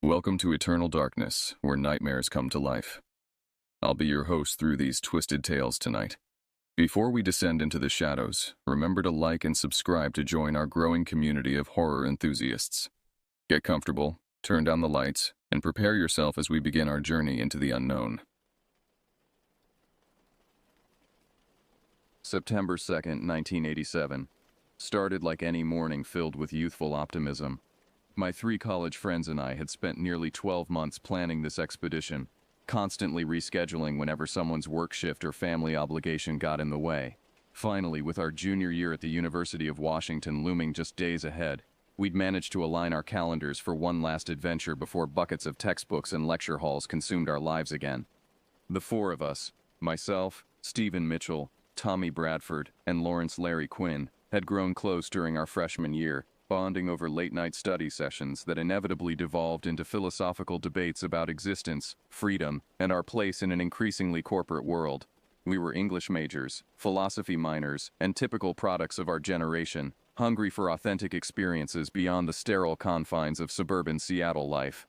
Welcome to Eternal Darkness, where nightmares come to life. I'll be your host through these twisted tales tonight. Before we descend into the shadows, remember to like and subscribe to join our growing community of horror enthusiasts. Get comfortable, turn down the lights, and prepare yourself as we begin our journey into the unknown. September 2nd, 1987. Started like any morning filled with youthful optimism. My 3 college friends and I had spent nearly 12 months planning this expedition, constantly rescheduling whenever someone's work shift or family obligation got in the way. Finally, with our junior year at the University of Washington looming just days ahead, we'd managed to align our calendars for one last adventure before buckets of textbooks and lecture halls consumed our lives again. The 4 of us, myself, Stephen Mitchell, Tommy Bradford, and Lawrence Larry Quinn, had grown close during our freshman year, bonding over late-night study sessions that inevitably devolved into philosophical debates about existence, freedom, and our place in an increasingly corporate world. We were English majors, philosophy minors, and typical products of our generation, hungry for authentic experiences beyond the sterile confines of suburban Seattle life.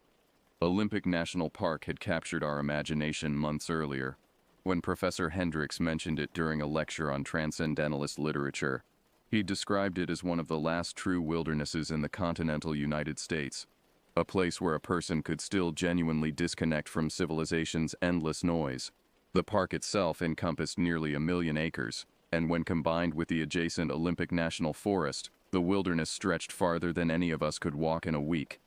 Olympic National Park had captured our imagination months earlier, when Professor Hendricks mentioned it during a lecture on transcendentalist literature. He described it as one of the last true wildernesses in the continental United States, a place where a person could still genuinely disconnect from civilization's endless noise. The park itself encompassed nearly 1 million acres, and when combined with the adjacent Olympic National Forest, the wilderness stretched farther than any of us could walk in a week.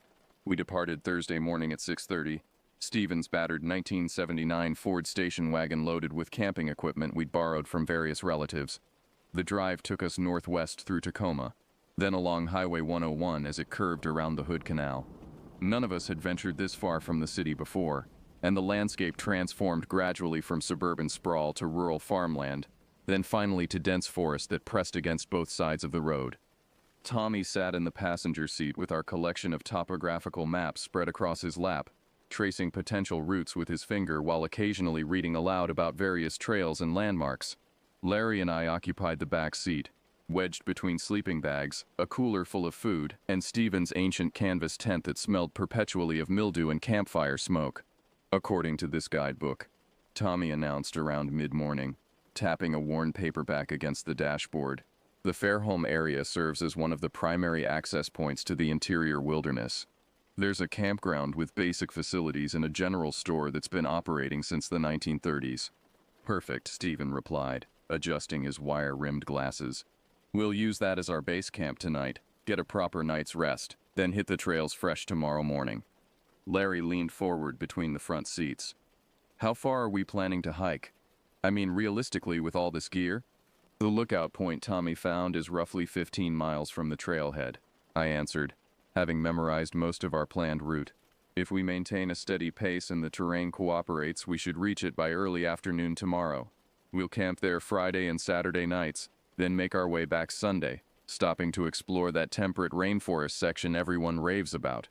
We departed Thursday morning at 6:30. Stephen's battered 1979 Ford station wagon loaded with camping equipment we'd borrowed from various relatives. The drive took us northwest through Tacoma, then along Highway 101 as it curved around the Hood Canal. None of us had ventured this far from the city before, and the landscape transformed gradually from suburban sprawl to rural farmland, then finally to dense forest that pressed against both sides of the road. Tommy sat in the passenger seat with our collection of topographical maps spread across his lap, tracing potential routes with his finger while occasionally reading aloud about various trails and landmarks. Larry and I occupied the back seat, wedged between sleeping bags, a cooler full of food, and Stephen's ancient canvas tent that smelled perpetually of mildew and campfire smoke. According to this guidebook, Tommy announced around mid-morning, tapping a worn paperback against the dashboard, the Fairholme area serves as one of the primary access points to the interior wilderness. There's a campground with basic facilities and a general store that's been operating since the 1930s. Perfect, Stephen replied, adjusting his wire-rimmed glasses. We'll use that as our base camp tonight, get a proper night's rest, then hit the trails fresh tomorrow morning. Larry leaned forward between the front seats. How far are we planning to hike? I mean, realistically, with all this gear? The lookout point Tommy found is roughly 15 miles from the trailhead, I answered, having memorized most of our planned route. If we maintain a steady pace and the terrain cooperates, we should reach it by early afternoon tomorrow. We'll camp there Friday and Saturday nights, then make our way back Sunday, stopping to explore that temperate rainforest section everyone raves about.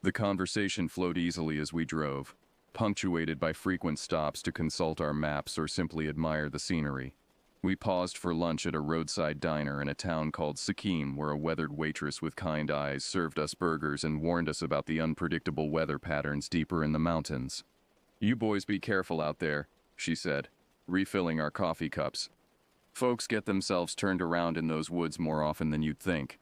The conversation flowed easily as we drove, punctuated by frequent stops to consult our maps or simply admire the scenery. We paused for lunch at a roadside diner in a town called Sikkim, where a weathered waitress with kind eyes served us burgers and warned us about the unpredictable weather patterns deeper in the mountains. "You boys be careful out there," she said, refilling our coffee cups. "Folks get themselves turned around in those woods more often than you'd think.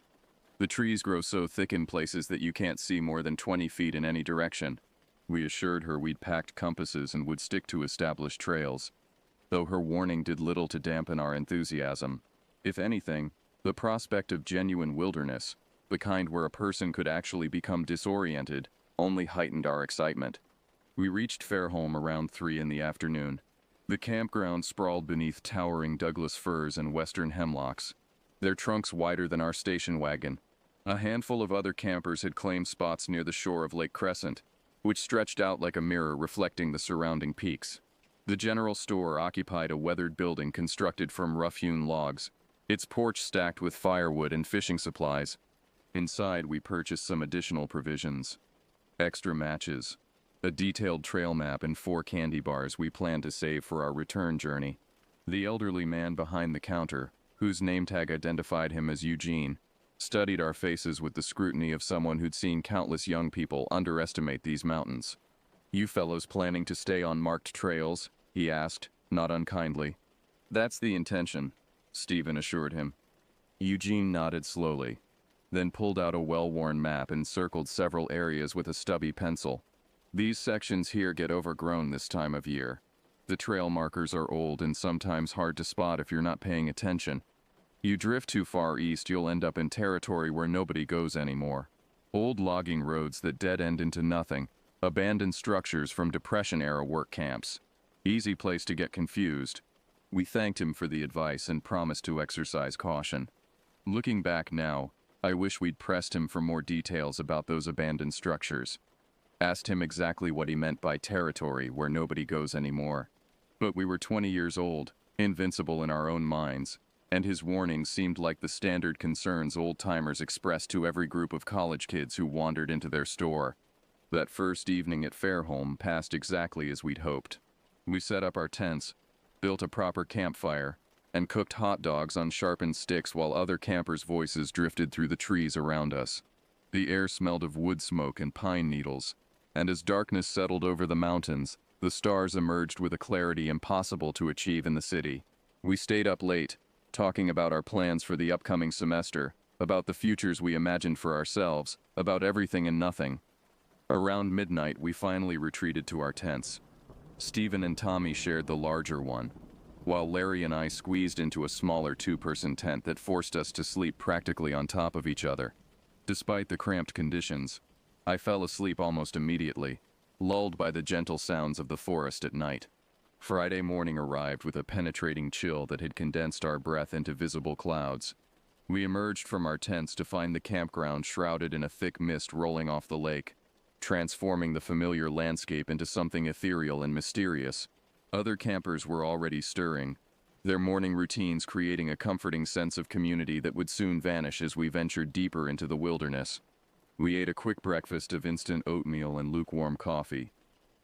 The trees grow so thick in places that you can't see more than 20 feet in any direction." We assured her we'd packed compasses and would stick to established trails, though her warning did little to dampen our enthusiasm. If anything, the prospect of genuine wilderness, the kind where a person could actually become disoriented, only heightened our excitement. We reached Fairholme around 3 in the afternoon. The campground sprawled beneath towering Douglas firs and western hemlocks, their trunks wider than our station wagon. A handful of other campers had claimed spots near the shore of Lake Crescent, which stretched out like a mirror reflecting the surrounding peaks. The general store occupied a weathered building constructed from rough-hewn logs, its porch stacked with firewood and fishing supplies. Inside, we purchased some additional provisions, extra matches, a detailed trail map, and 4 candy bars we planned to save for our return journey. The elderly man behind the counter, whose name tag identified him as Eugene, studied our faces with the scrutiny of someone who'd seen countless young people underestimate these mountains. "You fellows planning to stay on marked trails?" he asked, not unkindly. "That's the intention," Stephen assured him. Eugene nodded slowly, then pulled out a well-worn map and circled several areas with a stubby pencil. "These sections here get overgrown this time of year. The trail markers are old and sometimes hard to spot if you're not paying attention. You drift too far east, you'll end up in territory where nobody goes anymore. Old logging roads that dead-end into nothing, abandoned structures from Depression-era work camps. Easy place to get confused." We thanked him for the advice and promised to exercise caution. Looking back now, I wish we'd pressed him for more details about those abandoned structures. Asked him exactly what he meant by territory where nobody goes anymore. But we were 20 years old, invincible in our own minds, and his warnings seemed like the standard concerns old-timers expressed to every group of college kids who wandered into their store. That first evening at Fairholme passed exactly as we'd hoped. We set up our tents, built a proper campfire, and cooked hot dogs on sharpened sticks while other campers' voices drifted through the trees around us. The air smelled of wood smoke and pine needles, and as darkness settled over the mountains, the stars emerged with a clarity impossible to achieve in the city. We stayed up late, talking about our plans for the upcoming semester, about the futures we imagined for ourselves, about everything and nothing. Around midnight, we finally retreated to our tents. Stephen and Tommy shared the larger one, while Larry and I squeezed into a smaller two-person tent that forced us to sleep practically on top of each other. Despite the cramped conditions, I fell asleep almost immediately, lulled by the gentle sounds of the forest at night. Friday morning arrived with a penetrating chill that had condensed our breath into visible clouds. We emerged from our tents to find the campground shrouded in a thick mist rolling off the lake, transforming the familiar landscape into something ethereal and mysterious. Other campers were already stirring, their morning routines creating a comforting sense of community that would soon vanish as we ventured deeper into the wilderness. We ate a quick breakfast of instant oatmeal and lukewarm coffee,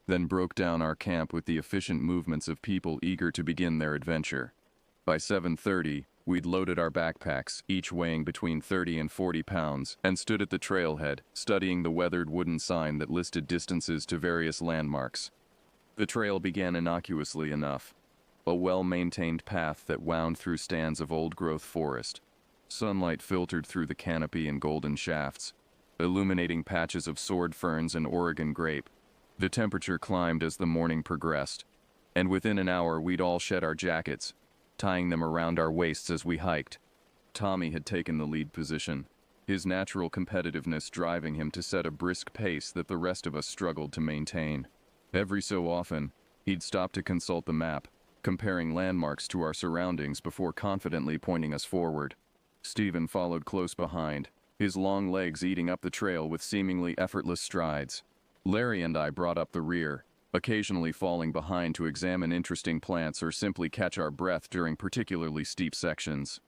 then broke down our camp with the efficient movements of people eager to begin their adventure. By 7:30, we'd loaded our backpacks, each weighing between 30 and 40 pounds, and stood at the trailhead, studying the weathered wooden sign that listed distances to various landmarks. The trail began innocuously enough, a well-maintained path that wound through stands of old-growth forest. Sunlight filtered through the canopy in golden shafts, illuminating patches of sword ferns and Oregon grape. The temperature climbed as the morning progressed, and within an hour we'd all shed our jackets, tying them around our waists as we hiked. Tommy had taken the lead position, his natural competitiveness driving him to set a brisk pace that the rest of us struggled to maintain. Every so often, he'd stop to consult the map, comparing landmarks to our surroundings before confidently pointing us forward. Stephen followed close behind, his long legs eating up the trail with seemingly effortless strides. Larry and I brought up the rear, occasionally falling behind to examine interesting plants or simply catch our breath during particularly steep sections.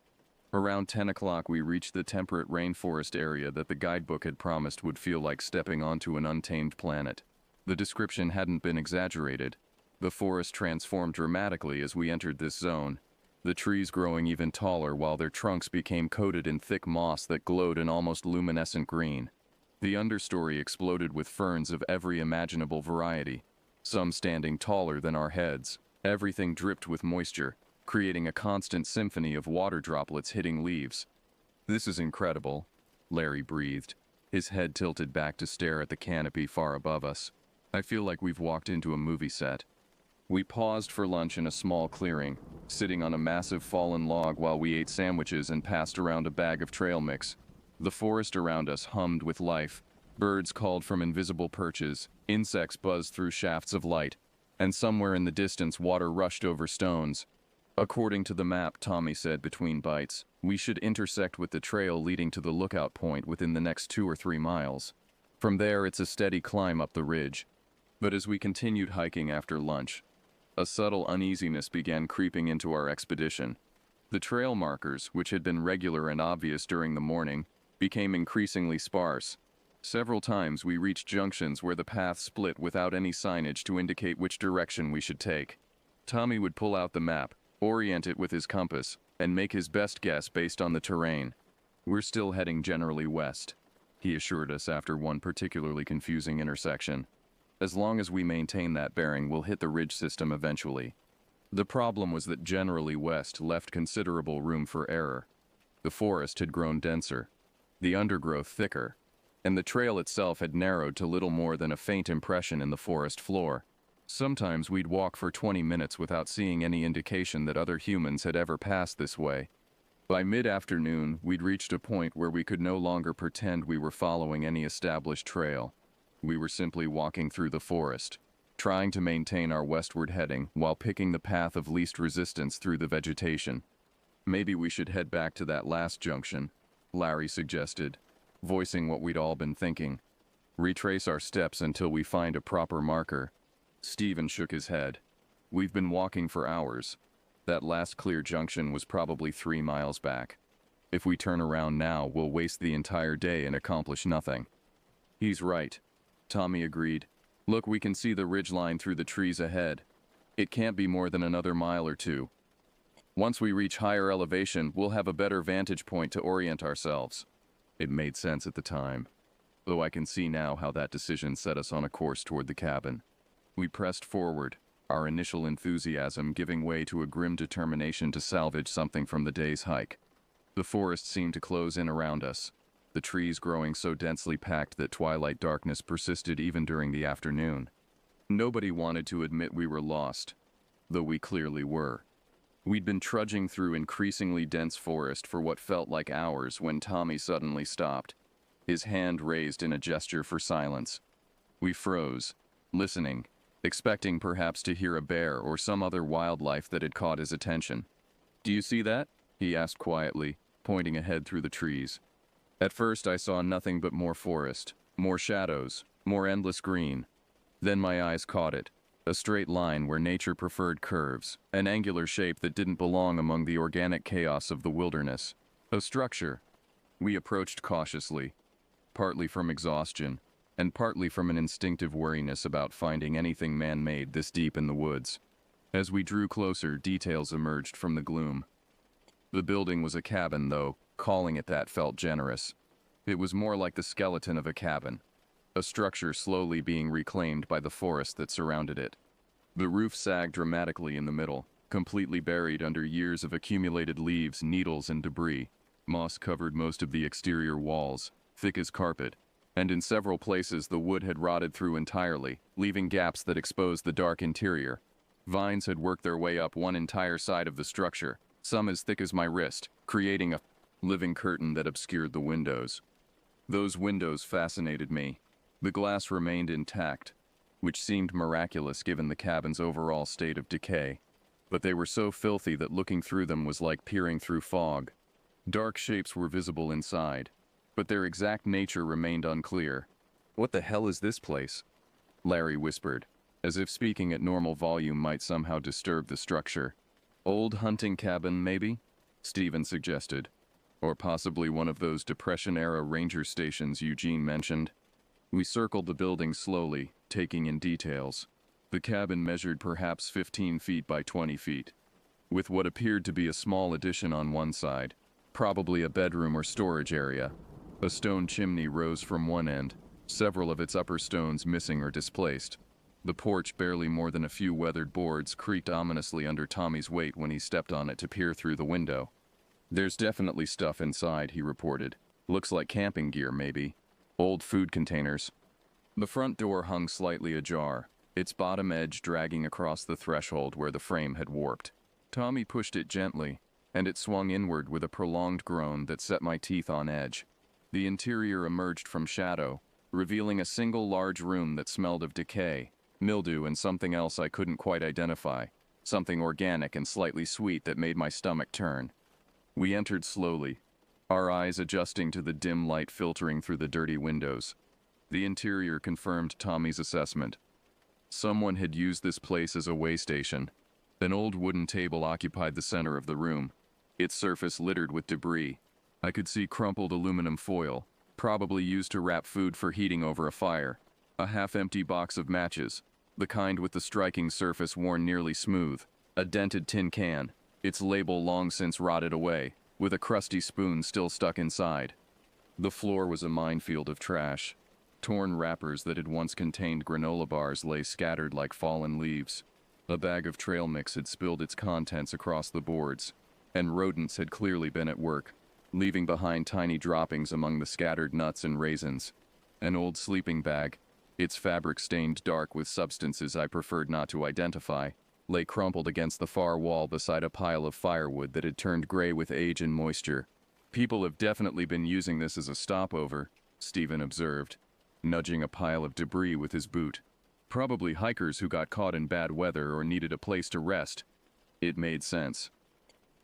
Around 10 o'clock we reached the temperate rainforest area that the guidebook had promised would feel like stepping onto an untamed planet. The description hadn't been exaggerated. The forest transformed dramatically as we entered this zone, the trees growing even taller while their trunks became coated in thick moss that glowed an almost luminescent green. The understory exploded with ferns of every imaginable variety, some standing taller than our heads. Everything dripped with moisture, creating a constant symphony of water droplets hitting leaves. "This is incredible," Larry breathed, his head tilted back to stare at the canopy far above us. "I feel like we've walked into a movie set." We paused for lunch in a small clearing, sitting on a massive fallen log while we ate sandwiches and passed around a bag of trail mix. The forest around us hummed with life. Birds called from invisible perches, insects buzzed through shafts of light, and somewhere in the distance water rushed over stones. "According to the map," Tommy said between bites, "we should intersect with the trail leading to the lookout point within the next 2 or 3 miles. From there it's a steady climb up the ridge." But as we continued hiking after lunch, a subtle uneasiness began creeping into our expedition. The trail markers, which had been regular and obvious during the morning, became increasingly sparse. Several times we reached junctions where the path split without any signage to indicate which direction we should take. Tommy would pull out the map, orient it with his compass, and make his best guess based on the terrain. We're still heading generally west, he assured us after one particularly confusing intersection. As long as we maintain that bearing, we'll hit the ridge system eventually. The problem was that generally west left considerable room for error. The forest had grown denser, the undergrowth thicker, and the trail itself had narrowed to little more than a faint impression in the forest floor. Sometimes we'd walk for 20 minutes without seeing any indication that other humans had ever passed this way. By mid-afternoon, we'd reached a point where we could no longer pretend we were following any established trail. We were simply walking through the forest, trying to maintain our westward heading while picking the path of least resistance through the vegetation. Maybe we should head back to that last junction, Larry suggested, voicing what we'd all been thinking. Retrace our steps until we find a proper marker. Steven shook his head. We've been walking for hours. That last clear junction was probably 3 miles back. If we turn around now, we'll waste the entire day and accomplish nothing. He's right, Tommy agreed. Look, we can see the ridgeline through the trees ahead. It can't be more than another mile or two. Once we reach higher elevation, we'll have a better vantage point to orient ourselves. It made sense at the time, though I can see now how that decision set us on a course toward the cabin. We pressed forward, our initial enthusiasm giving way to a grim determination to salvage something from the day's hike. The forest seemed to close in around us, the trees growing so densely packed that twilight darkness persisted even during the afternoon. Nobody wanted to admit we were lost, though we clearly were. We'd been trudging through increasingly dense forest for what felt like hours when Tommy suddenly stopped, his hand raised in a gesture for silence. We froze, listening, expecting perhaps to hear a bear or some other wildlife that had caught his attention. "Do you see that?" he asked quietly, pointing ahead through the trees. At first I saw nothing but more forest, more shadows, more endless green. Then my eyes caught it, a straight line where nature preferred curves, an angular shape that didn't belong among the organic chaos of the wilderness. A structure. We approached cautiously, partly from exhaustion, and partly from an instinctive wariness about finding anything man-made this deep in the woods. As we drew closer, details emerged from the gloom. The building was a cabin, though calling it that felt generous. It was more like the skeleton of a cabin, a structure slowly being reclaimed by the forest that surrounded it. The roof sagged dramatically in the middle, completely buried under years of accumulated leaves, needles, and debris. Moss covered most of the exterior walls, thick as carpet, and in several places the wood had rotted through entirely, leaving gaps that exposed the dark interior. Vines had worked their way up one entire side of the structure, some as thick as my wrist, creating a living curtain that obscured the windows. Those windows fascinated me. The glass remained intact, which seemed miraculous given the cabin's overall state of decay, but they were so filthy that looking through them was like peering through fog. Dark shapes were visible inside, but their exact nature remained unclear. "What the hell is this place?" Larry whispered, as if speaking at normal volume might somehow disturb the structure. "Old hunting cabin, maybe?" Steven suggested. "Or possibly one of those Depression-era ranger stations Eugene mentioned." We circled the building slowly, taking in details. The cabin measured perhaps 15 feet by 20 feet, with what appeared to be a small addition on one side, probably a bedroom or storage area. A stone chimney rose from one end, several of its upper stones missing or displaced. The porch, barely more than a few weathered boards, creaked ominously under Tommy's weight when he stepped on it to peer through the window. "There's definitely stuff inside," he reported. "Looks like camping gear, maybe. Old food containers." The front door hung slightly ajar, its bottom edge dragging across the threshold where the frame had warped. Tommy pushed it gently, and it swung inward with a prolonged groan that set my teeth on edge. The interior emerged from shadow, revealing a single large room that smelled of decay, mildew, and something else I couldn't quite identify, something organic and slightly sweet that made my stomach turn. We entered slowly, our eyes adjusting to the dim light filtering through the dirty windows. The interior confirmed Tommy's assessment. Someone had used this place as a way station. An old wooden table occupied the center of the room, its surface littered with debris. I could see crumpled aluminum foil, probably used to wrap food for heating over a fire. A half-empty box of matches, the kind with the striking surface worn nearly smooth. A dented tin can, its label long since rotted away. with a crusty spoon still stuck inside. The floor was a minefield of trash. Torn wrappers that had once contained granola bars lay scattered like fallen leaves. A bag of trail mix had spilled its contents across the boards, and rodents had clearly been at work, leaving behind tiny droppings among the scattered nuts and raisins. An old sleeping bag, its fabric stained dark with substances I preferred not to identify, lay crumpled against the far wall beside a pile of firewood that had turned gray with age and moisture. "People have definitely been using this as a stopover," Stephen observed, nudging a pile of debris with his boot. "Probably hikers who got caught in bad weather or needed a place to rest." It made sense.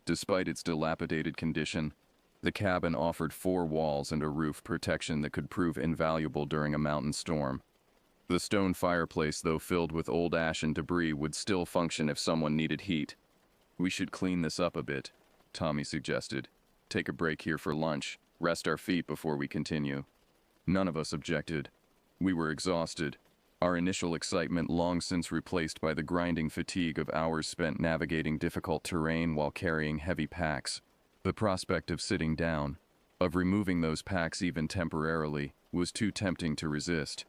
Despite its dilapidated condition, the cabin offered 4 walls and a roof protection that could prove invaluable during a mountain storm. The stone fireplace, though filled with old ash and debris, would still function if someone needed heat. "We should clean this up a bit," Tommy suggested. "Take a break here for lunch, rest our feet before we continue." None of us objected. We were exhausted, our initial excitement long since replaced by the grinding fatigue of hours spent navigating difficult terrain while carrying heavy packs. The prospect of sitting down, of removing those packs even temporarily, was too tempting to resist.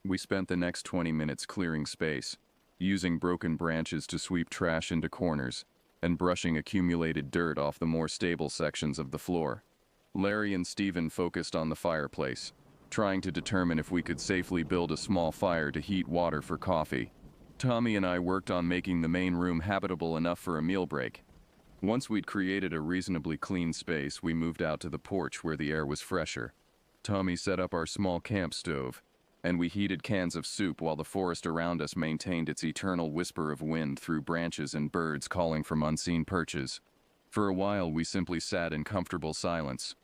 We spent the next 20 minutes clearing space, using broken branches to sweep trash into corners, and brushing accumulated dirt off the more stable sections of the floor. Larry and Stephen focused on the fireplace, trying to determine if we could safely build a small fire to heat water for coffee. Tommy and I worked on making the main room habitable enough for a meal break. Once we'd created a reasonably clean space, we moved out to the porch where the air was fresher. Tommy set up our small camp stove, and we heated cans of soup while the forest around us maintained its eternal whisper of wind through branches and birds calling from unseen perches. For a while, we simply sat in comfortable silence,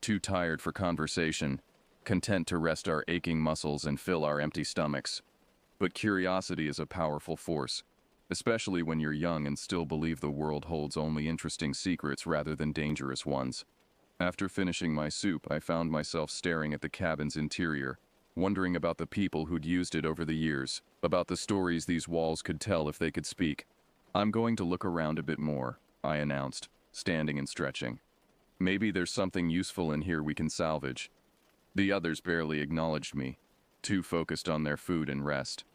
too tired for conversation, content to rest our aching muscles and fill our empty stomachs. But curiosity is a powerful force, especially when you're young and still believe the world holds only interesting secrets rather than dangerous ones. After finishing my soup, I found myself staring at the cabin's interior, wondering about the people who'd used it over the years, about the stories these walls could tell if they could speak. "I'm going to look around a bit more," I announced, standing and stretching. "Maybe there's something useful in here we can salvage." The others barely acknowledged me, too focused on their food and rest.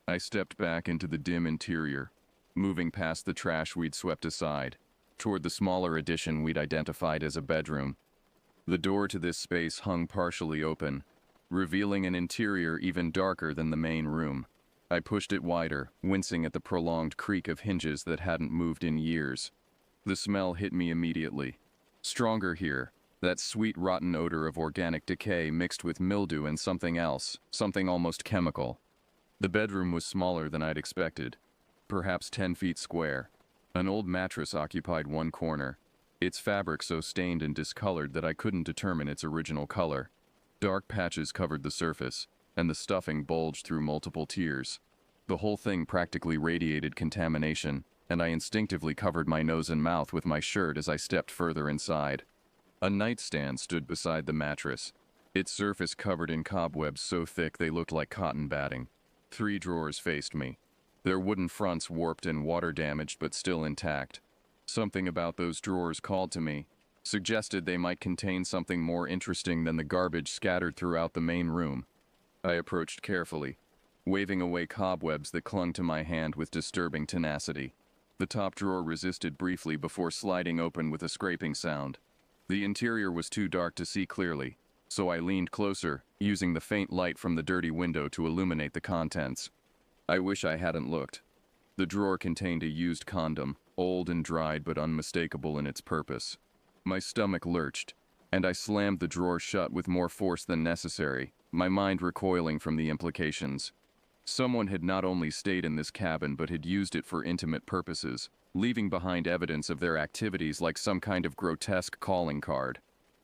I stepped back into the dim interior, moving past the trash we'd swept aside, toward the smaller addition we'd identified as a bedroom. The door to this space hung partially open, revealing an interior even darker than the main room. I pushed it wider, wincing at the prolonged creak of hinges that hadn't moved in years. The smell hit me immediately. Stronger here, that sweet rotten odor of organic decay mixed with mildew and something else, something almost chemical. The bedroom was smaller than I'd expected, perhaps 10 feet square. An old mattress occupied one corner, its fabric so stained and discolored that I couldn't determine its original color. Dark patches covered the surface, and the stuffing bulged through multiple tiers. The whole thing practically radiated contamination, and I instinctively covered my nose and mouth with my shirt as I stepped further inside. A nightstand stood beside the mattress, its surface covered in cobwebs so thick they looked like cotton batting. 3 drawers faced me, their wooden fronts warped and water-damaged but still intact. Something about those drawers called to me, suggested they might contain something more interesting than the garbage scattered throughout the main room. I approached carefully, waving away cobwebs that clung to my hand with disturbing tenacity. The top drawer resisted briefly before sliding open with a scraping sound. The interior was too dark to see clearly, so I leaned closer, using the faint light from the dirty window to illuminate the contents. I wish I hadn't looked. The drawer contained a used condom, old and dried but unmistakable in its purpose. My stomach lurched, and I slammed the drawer shut with more force than necessary, my mind recoiling from the implications. Someone had not only stayed in this cabin but had used it for intimate purposes, leaving behind evidence of their activities like some kind of grotesque calling card.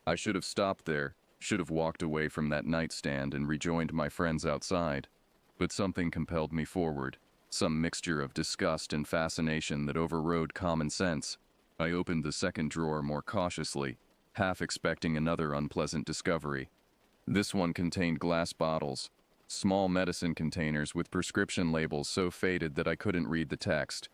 I should have stopped there, should have walked away from that nightstand and rejoined my friends outside. But something compelled me forward, some mixture of disgust and fascination that overrode common sense. I opened the second drawer more cautiously, half expecting another unpleasant discovery. This one contained glass bottles, small medicine containers with prescription labels so faded that I couldn't read the text.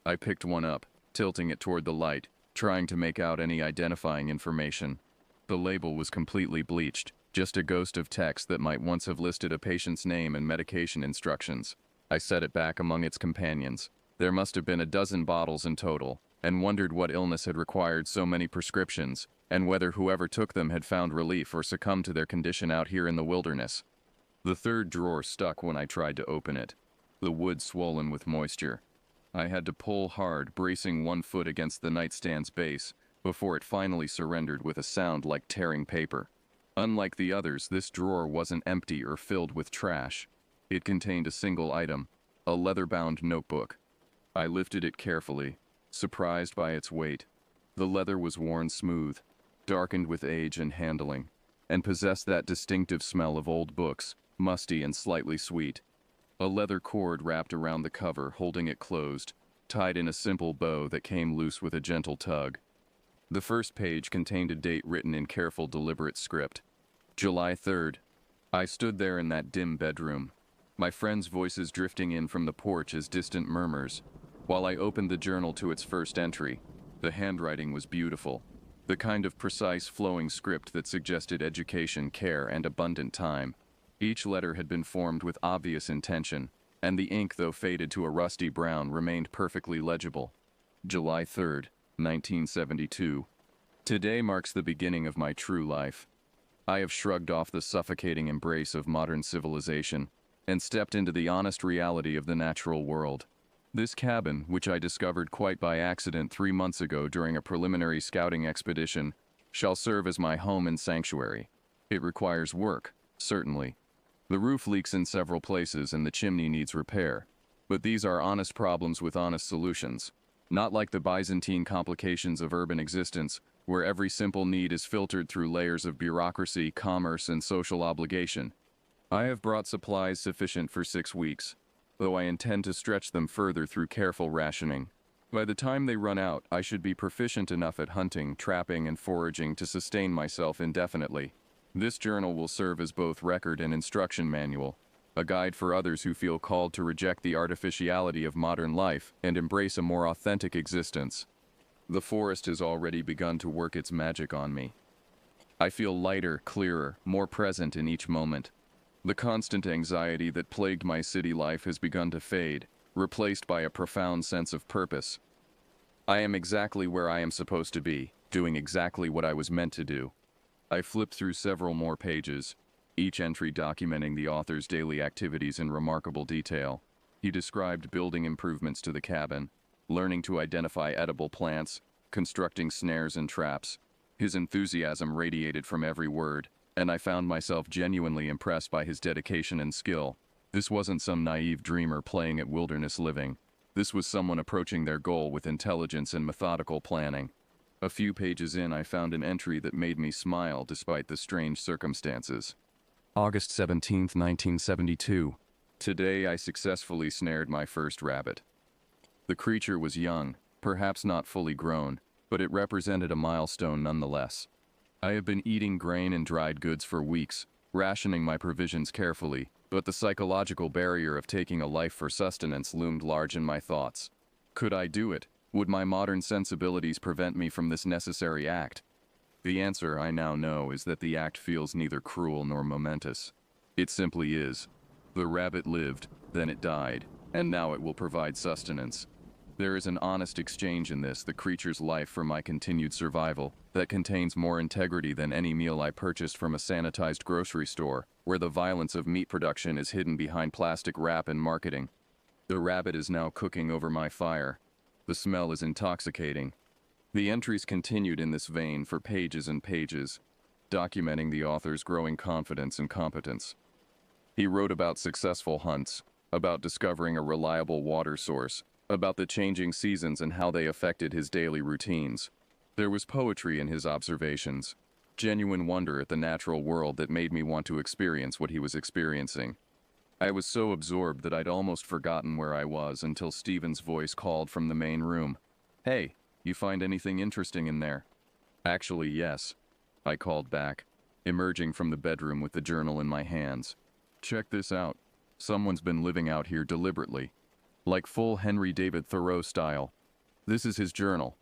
I picked one up, tilting it toward the light, trying to make out any identifying information. The label was completely bleached, just a ghost of text that might once have listed a patient's name and medication instructions. I set it back among its companions. There must have been a dozen bottles in total, and wondered what illness had required so many prescriptions, and whether whoever took them had found relief or succumbed to their condition out here in the wilderness. The third drawer stuck when I tried to open it, the wood swollen with moisture. I had to pull hard, bracing one foot against the nightstand's base, before it finally surrendered with a sound like tearing paper. Unlike the others, this drawer wasn't empty or filled with trash. It contained a single item, a leather-bound notebook. I lifted it carefully, surprised by its weight. The leather was worn smooth, darkened with age and handling, and possessed that distinctive smell of old books, musty and slightly sweet. A leather cord wrapped around the cover, holding it closed, tied in a simple bow that came loose with a gentle tug. The first page contained a date written in careful, deliberate script. July 3rd. I stood there in that dim bedroom, my friends' voices drifting in from the porch as distant murmurs, while I opened the journal to its first entry. The handwriting was beautiful, the kind of precise, flowing script that suggested education, care, and abundant time. Each letter had been formed with obvious intention, and the ink, though faded to a rusty brown, remained perfectly legible. July 3rd, 1972. Today marks the beginning of my true life. I have shrugged off the suffocating embrace of modern civilization and stepped into the honest reality of the natural world. This cabin, which I discovered quite by accident 3 months ago during a preliminary scouting expedition, shall serve as my home and sanctuary. It requires work, certainly. The roof leaks in several places and the chimney needs repair. But these are honest problems with honest solutions. Not like the Byzantine complications of urban existence, where every simple need is filtered through layers of bureaucracy, commerce, and social obligation. I have brought supplies sufficient for 6 weeks, though I intend to stretch them further through careful rationing. By the time they run out, I should be proficient enough at hunting, trapping, and foraging to sustain myself indefinitely. This journal will serve as both record and instruction manual, a guide for others who feel called to reject the artificiality of modern life and embrace a more authentic existence. The forest has already begun to work its magic on me. I feel lighter, clearer, more present in each moment. The constant anxiety that plagued my city life has begun to fade, replaced by a profound sense of purpose. I am exactly where I am supposed to be, doing exactly what I was meant to do. I flipped through several more pages, each entry documenting the author's daily activities in remarkable detail. He described building improvements to the cabin, learning to identify edible plants, constructing snares and traps. His enthusiasm radiated from every word, and I found myself genuinely impressed by his dedication and skill. This wasn't some naive dreamer playing at wilderness living. This was someone approaching their goal with intelligence and methodical planning. A few pages in, I found an entry that made me smile despite the strange circumstances. August 17th, 1972. Today I successfully snared my first rabbit. The creature was young, perhaps not fully grown, but it represented a milestone nonetheless. I have been eating grain and dried goods for weeks, rationing my provisions carefully, but the psychological barrier of taking a life for sustenance loomed large in my thoughts. Could I do it? Would my modern sensibilities prevent me from this necessary act? The answer, I now know, is that the act feels neither cruel nor momentous. It simply is. The rabbit lived, then it died, and now it will provide sustenance. There is an honest exchange in this, the creature's life for my continued survival, that contains more integrity than any meal I purchased from a sanitized grocery store, where the violence of meat production is hidden behind plastic wrap and marketing. The rabbit is now cooking over my fire. The smell is intoxicating. The entries continued in this vein for pages and pages, documenting the author's growing confidence and competence. He wrote about successful hunts, about discovering a reliable water source, about the changing seasons and how they affected his daily routines. There was poetry in his observations, genuine wonder at the natural world that made me want to experience what he was experiencing. I was so absorbed that I'd almost forgotten where I was until Stephen's voice called from the main room. "Hey, you find anything interesting in there?" "Actually, yes," I called back, emerging from the bedroom with the journal in my hands. "Check this out. Someone's been living out here deliberately, like full Henry David Thoreau style. This is his journal."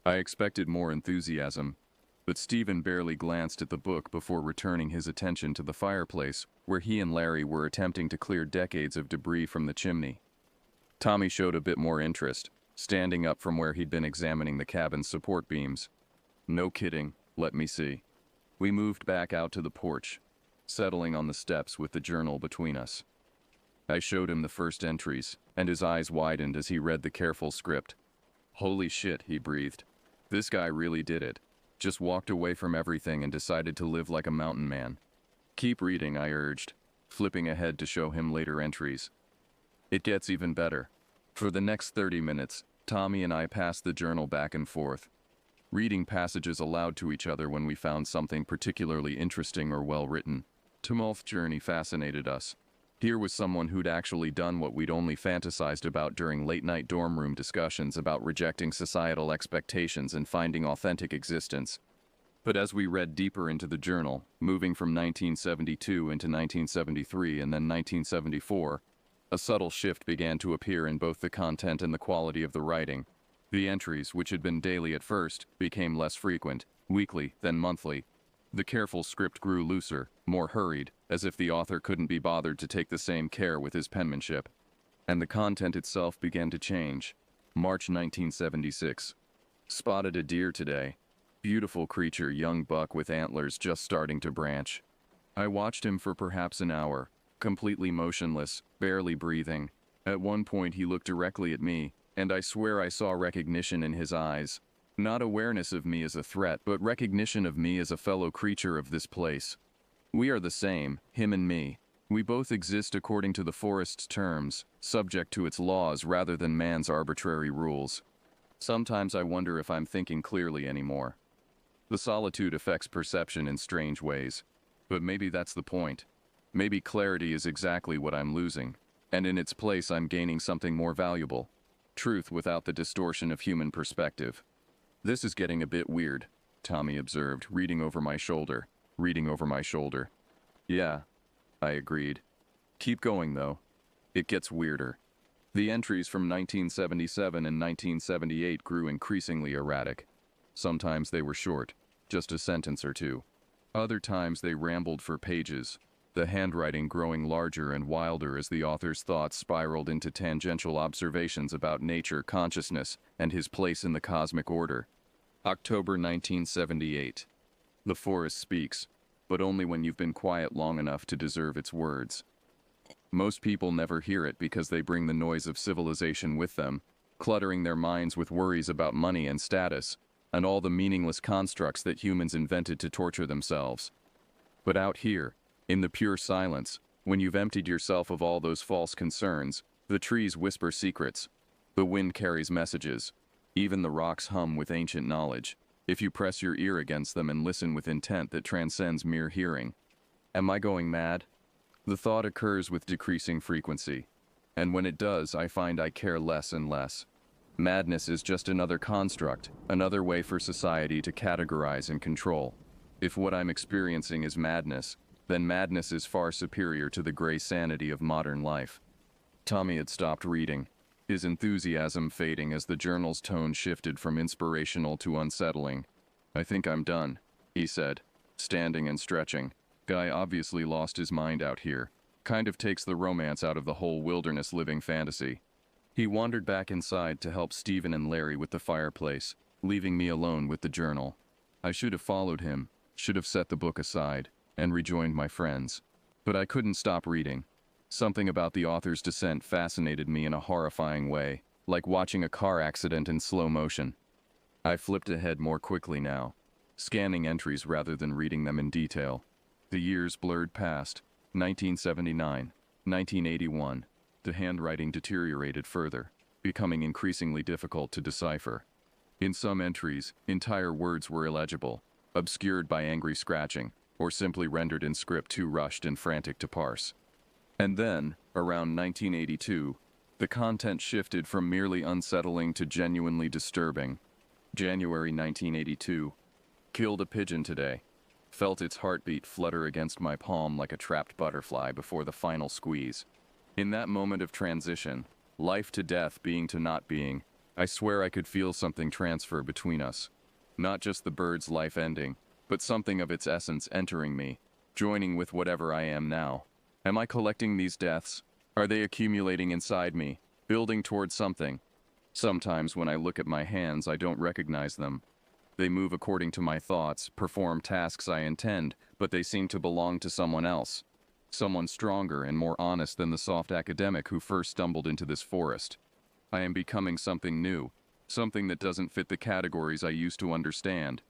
I expected more enthusiasm, but Stephen barely glanced at the book before returning his attention to the fireplace, where he and Larry were attempting to clear decades of debris from the chimney. Tommy showed a bit more interest, standing up from where he'd been examining the cabin's support beams. No kidding, let me see. We moved back out to the porch, settling on the steps with the journal between us. I showed him the first entries, and his eyes widened as he read the careful script. Holy shit, he breathed. This guy really did it. Just walked away from everything and decided to live like a mountain man. Keep reading, I urged, flipping ahead to show him later entries. It gets even better. For the next 30 minutes, Tommy and I passed the journal back and forth, reading passages aloud to each other when we found something particularly interesting or well-written. Tumulth Journey fascinated us. Here was someone who'd actually done what we'd only fantasized about during late-night dorm room discussions about rejecting societal expectations and finding authentic existence. But as we read deeper into the journal, moving from 1972 into 1973 and then 1974, a subtle shift began to appear in both the content and the quality of the writing. The entries, which had been daily at first, became less frequent, weekly, then monthly. The careful script grew looser, more hurried, as if the author couldn't be bothered to take the same care with his penmanship. And the content itself began to change. March 1976. Spotted a deer today. Beautiful creature, young buck with antlers just starting to branch. I watched him for perhaps an hour, completely motionless, barely breathing. At one point he looked directly at me, and I swear I saw recognition in his eyes. Not awareness of me as a threat, but recognition of me as a fellow creature of this place. We are the same, him and me. We both exist according to the forest's terms, subject to its laws rather than man's arbitrary rules. Sometimes I wonder if I'm thinking clearly anymore. The solitude affects perception in strange ways. But maybe that's the point. Maybe clarity is exactly what I'm losing, and in its place I'm gaining something more valuable. Truth without the distortion of human perspective. This is getting a bit weird, Tommy observed, reading over my shoulder. Yeah, I agreed. Keep going, though. It gets weirder. The entries from 1977 and 1978 grew increasingly erratic. Sometimes they were short, just a sentence or two. Other times they rambled for pages, the handwriting growing larger and wilder as the author's thoughts spiraled into tangential observations about nature, consciousness, and his place in the cosmic order. October 1978. The forest speaks, but only when you've been quiet long enough to deserve its words. Most people never hear it because they bring the noise of civilization with them, cluttering their minds with worries about money and status, and all the meaningless constructs that humans invented to torture themselves. But out here, in the pure silence, when you've emptied yourself of all those false concerns, the trees whisper secrets, the wind carries messages, even the rocks hum with ancient knowledge, if you press your ear against them and listen with intent that transcends mere hearing. Am I going mad? The thought occurs with decreasing frequency, and when it does, I find I care less and less. Madness is just another construct, another way for society to categorize and control. If what I'm experiencing is madness, then madness is far superior to the gray sanity of modern life. Tommy had stopped reading, his enthusiasm fading as the journal's tone shifted from inspirational to unsettling. I think I'm done, he said, standing and stretching. Guy obviously lost his mind out here. Kind of takes the romance out of the whole wilderness living fantasy. He wandered back inside to help Stephen and Larry with the fireplace, leaving me alone with the journal. I should have followed him, should have set the book aside, and rejoined my friends. But I couldn't stop reading. Something about the author's descent fascinated me in a horrifying way, like watching a car accident in slow motion. I flipped ahead more quickly now, scanning entries rather than reading them in detail. The years blurred past, 1979, 1981. The handwriting deteriorated further, becoming increasingly difficult to decipher. In some entries, entire words were illegible, obscured by angry scratching, or simply rendered in script too rushed and frantic to parse. And then, around 1982, the content shifted from merely unsettling to genuinely disturbing. January 1982. Killed a pigeon today. Felt its heartbeat flutter against my palm like a trapped butterfly before the final squeeze. In that moment of transition, life to death being to not being, I swear I could feel something transfer between us. Not just the bird's life ending, but something of its essence entering me, joining with whatever I am now. Am I collecting these deaths? Are they accumulating inside me, building towards something? Sometimes when I look at my hands, I don't recognize them. They move according to my thoughts, perform tasks I intend, but they seem to belong to someone else. Someone stronger and more honest than the soft academic who first stumbled into this forest. I am becoming something new, something that doesn't fit the categories I used to understand.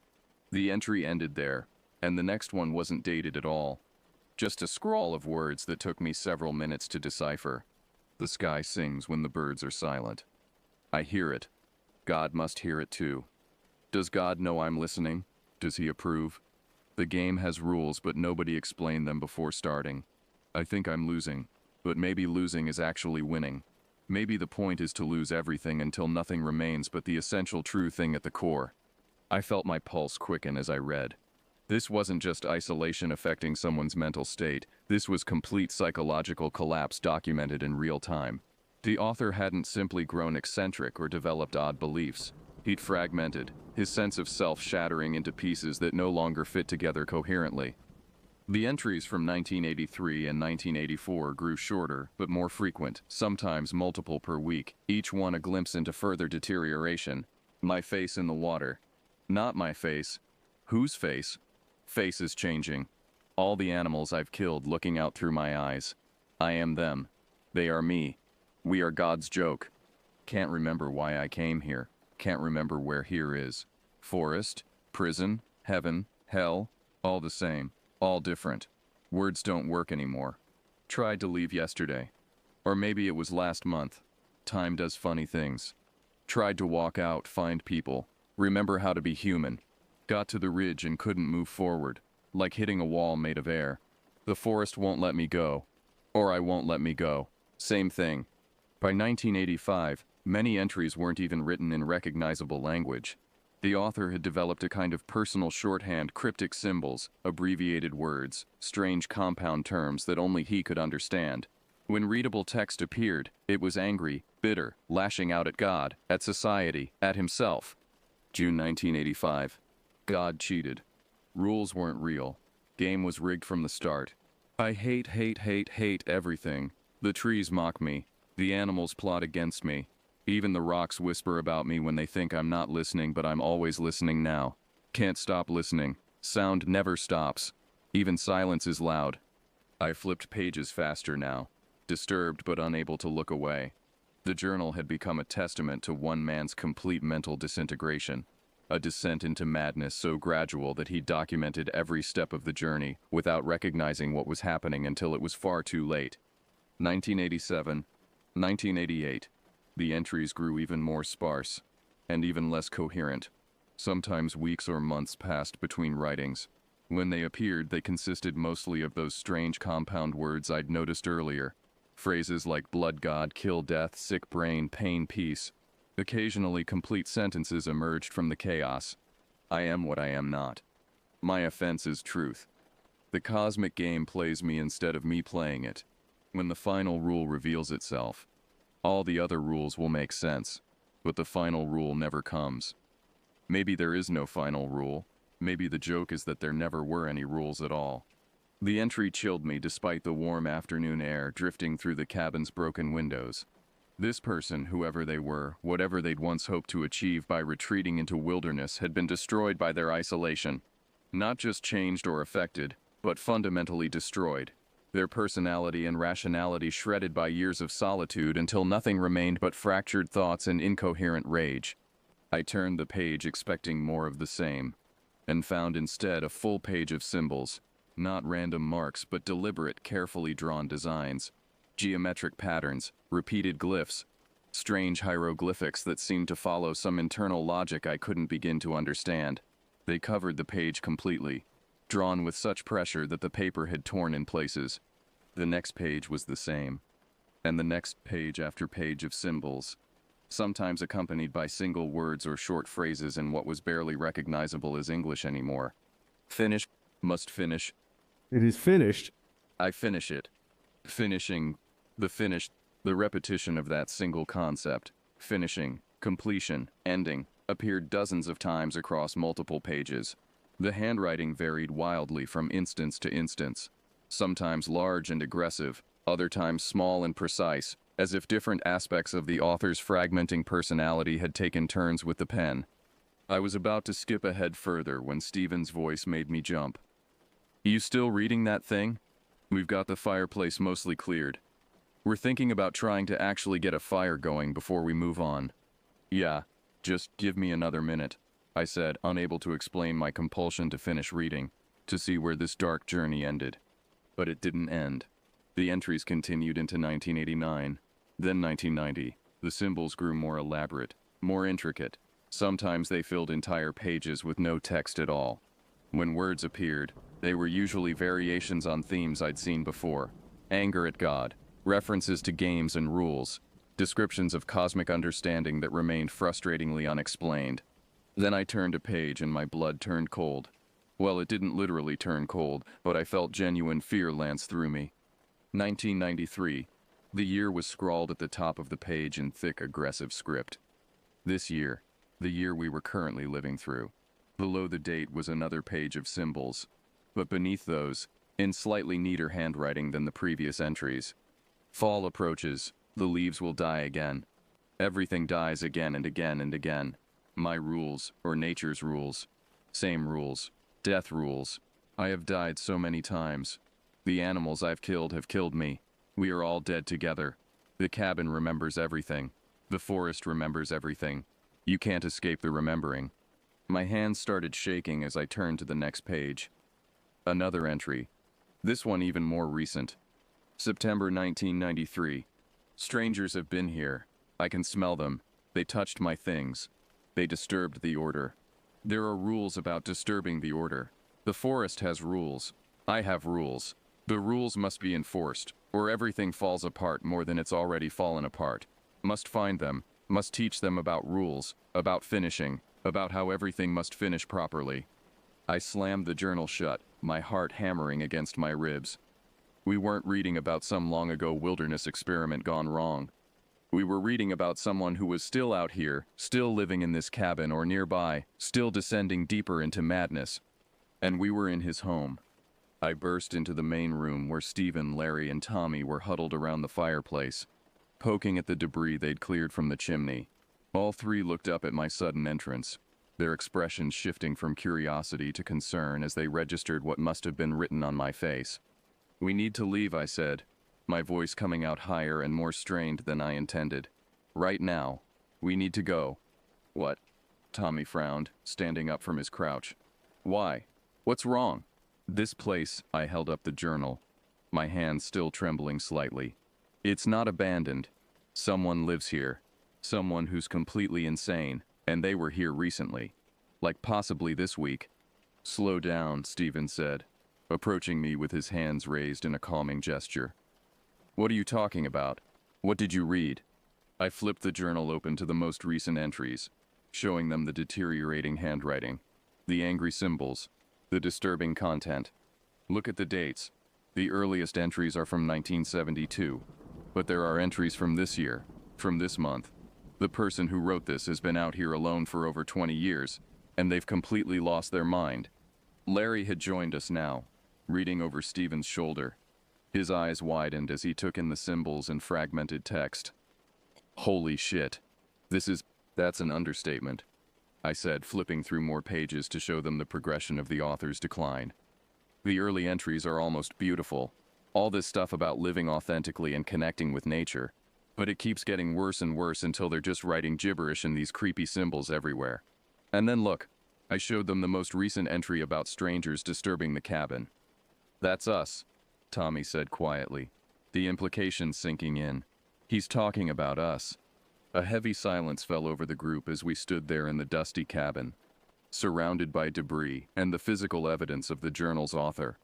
The entry ended there, and the next one wasn't dated at all. Just a scrawl of words that took me several minutes to decipher. The sky sings when the birds are silent. I hear it. God must hear it too. Does God know I'm listening? Does he approve? The game has rules, but nobody explained them before starting. I think I'm losing, but maybe losing is actually winning. Maybe the point is to lose everything until nothing remains but the essential true thing at the core. I felt my pulse quicken as I read. This wasn't just isolation affecting someone's mental state, this was complete psychological collapse documented in real time. The author hadn't simply grown eccentric or developed odd beliefs. He'd fragmented, his sense of self shattering into pieces that no longer fit together coherently. The entries from 1983 and 1984 grew shorter, but more frequent, sometimes multiple per week, each one a glimpse into further deterioration. My face in the water. Not my face. Whose face? Face is changing. All the animals I've killed looking out through my eyes. I am them. They are me. We are God's joke. Can't remember why I came here. Can't remember where here is. Forest, prison, heaven, hell, all the same. All different. Words don't work anymore. Tried to leave yesterday. Or maybe it was last month. Time does funny things. Tried to walk out, find people. Remember how to be human. Got to the ridge and couldn't move forward. Like hitting a wall made of air. The forest won't let me go. Or I won't let me go. Same thing. By 1985, many entries weren't even written in recognizable language. The author had developed a kind of personal shorthand, cryptic symbols, abbreviated words, strange compound terms that only he could understand. When readable text appeared, it was angry, bitter, lashing out at God, at society, at himself. June 1985. God cheated. Rules weren't real. Game was rigged from the start. I hate everything. The trees mock me. The animals plot against me. Even the rocks whisper about me when they think I'm not listening, but I'm always listening now. Can't stop listening. Sound never stops. Even silence is loud. I flipped pages faster now, disturbed but unable to look away. The journal had become a testament to one man's complete mental disintegration, a descent into madness so gradual that he documented every step of the journey without recognizing what was happening until it was far too late. 1987, 1988. The entries grew even more sparse, and even less coherent. Sometimes weeks or months passed between writings. When they appeared, they consisted mostly of those strange compound words I'd noticed earlier. Phrases like blood god, kill death, sick brain, pain peace. Occasionally complete sentences emerged from the chaos. I am what I am not. My offense is truth. The cosmic game plays me instead of me playing it. When the final rule reveals itself, all the other rules will make sense, but the final rule never comes. Maybe there is no final rule. Maybe the joke is that there never were any rules at all. The entry chilled me despite the warm afternoon air drifting through the cabin's broken windows. This person, whoever they were, whatever they'd once hoped to achieve by retreating into wilderness, had been destroyed by their isolation. Not just changed or affected, but fundamentally destroyed. Their personality and rationality shredded by years of solitude until nothing remained but fractured thoughts and incoherent rage. I turned the page expecting more of the same, and found instead a full page of symbols, not random marks but deliberate, carefully drawn designs, geometric patterns, repeated glyphs, strange hieroglyphics that seemed to follow some internal logic I couldn't begin to understand. They covered the page completely, drawn with such pressure that the paper had torn in places. The next page was the same, and the next page after page of symbols, sometimes accompanied by single words or short phrases in what was barely recognizable as English anymore. Finish, must finish. It is finished. I finish it. Finishing, the repetition of that single concept. Finishing, Completion, ending, appeared dozens of times across multiple pages. The handwriting varied wildly from instance to instance, sometimes large and aggressive, other times small and precise, as if different aspects of the author's fragmenting personality had taken turns with the pen. I was about to skip ahead further when Stephen's voice made me jump. "You still reading that thing? We've got the fireplace mostly cleared. We're thinking about trying to actually get a fire going before we move on." "Yeah, just give me another minute," I said, unable to explain my compulsion to finish reading, to see where this dark journey ended. But it didn't end. The entries continued into 1989, then 1990. The symbols grew more elaborate, more intricate. Sometimes they filled entire pages with no text at all. When words appeared, they were usually variations on themes I'd seen before. Anger at God, references to games and rules, descriptions of cosmic understanding that remained frustratingly unexplained. Then I turned a page and my blood turned cold. Well, it didn't literally turn cold, but I felt genuine fear lance through me. 1993. The year was scrawled at the top of the page in thick, aggressive script. This year, the year we were currently living through. Below the date was another page of symbols, but beneath those, in slightly neater handwriting than the previous entries, "Fall approaches, the leaves will die again. Everything dies again and again and again. My rules, or nature's rules. Same rules. Death rules. I have died so many times. The animals I've killed have killed me. We are all dead together. The cabin remembers everything. The forest remembers everything. You can't escape the remembering." My hands started shaking as I turned to the next page. Another entry. This one even more recent. September 1993. "Strangers have been here. I can smell them. They touched my things. They disturbed the order. There are rules about disturbing the order. The forest has rules. I have rules. The rules must be enforced, or everything falls apart more than it's already fallen apart. Must find them, must teach them about rules, about finishing, about how everything must finish properly." I slammed the journal shut, my heart hammering against my ribs. We weren't reading about some long-ago wilderness experiment gone wrong. We were reading about someone who was still out here, still living in this cabin or nearby, still descending deeper into madness. And we were in his home. I burst into the main room where Stephen, Larry, and Tommy were huddled around the fireplace, poking at the debris they'd cleared from the chimney. All three looked up at my sudden entrance, their expressions shifting from curiosity to concern as they registered what must have been written on my face. "We need to leave," I said, my voice coming out higher and more strained than I intended. "Right now. We need to go." "What?" Tommy frowned, standing up from his crouch. "Why? What's wrong?" "This place," I held up the journal, my hand still trembling slightly. "It's not abandoned. Someone lives here. Someone who's completely insane, and they were here recently. Like possibly this week." "Slow down," Stephen said, approaching me with his hands raised in a calming gesture. "What are you talking about? What did you read?" I flipped the journal open to the most recent entries, showing them the deteriorating handwriting, the angry symbols, the disturbing content. "Look at the dates. The earliest entries are from 1972, but there are entries from this year, from this month. The person who wrote this has been out here alone for over 20 years, and they've completely lost their mind." Larry had joined us now, reading over Stephen's shoulder. His eyes widened as he took in the symbols and fragmented text. "Holy shit. That's an understatement," I said, flipping through more pages to show them the progression of the author's decline. "The early entries are almost beautiful. All this stuff about living authentically and connecting with nature. But it keeps getting worse and worse until they're just writing gibberish in these creepy symbols everywhere. And then look, I showed them the most recent entry about strangers disturbing the cabin." "That's us," Tommy said quietly, the implications sinking in. "He's talking about us." A heavy silence fell over the group as we stood there in the dusty cabin, surrounded by debris and the physical evidence of the journal's author.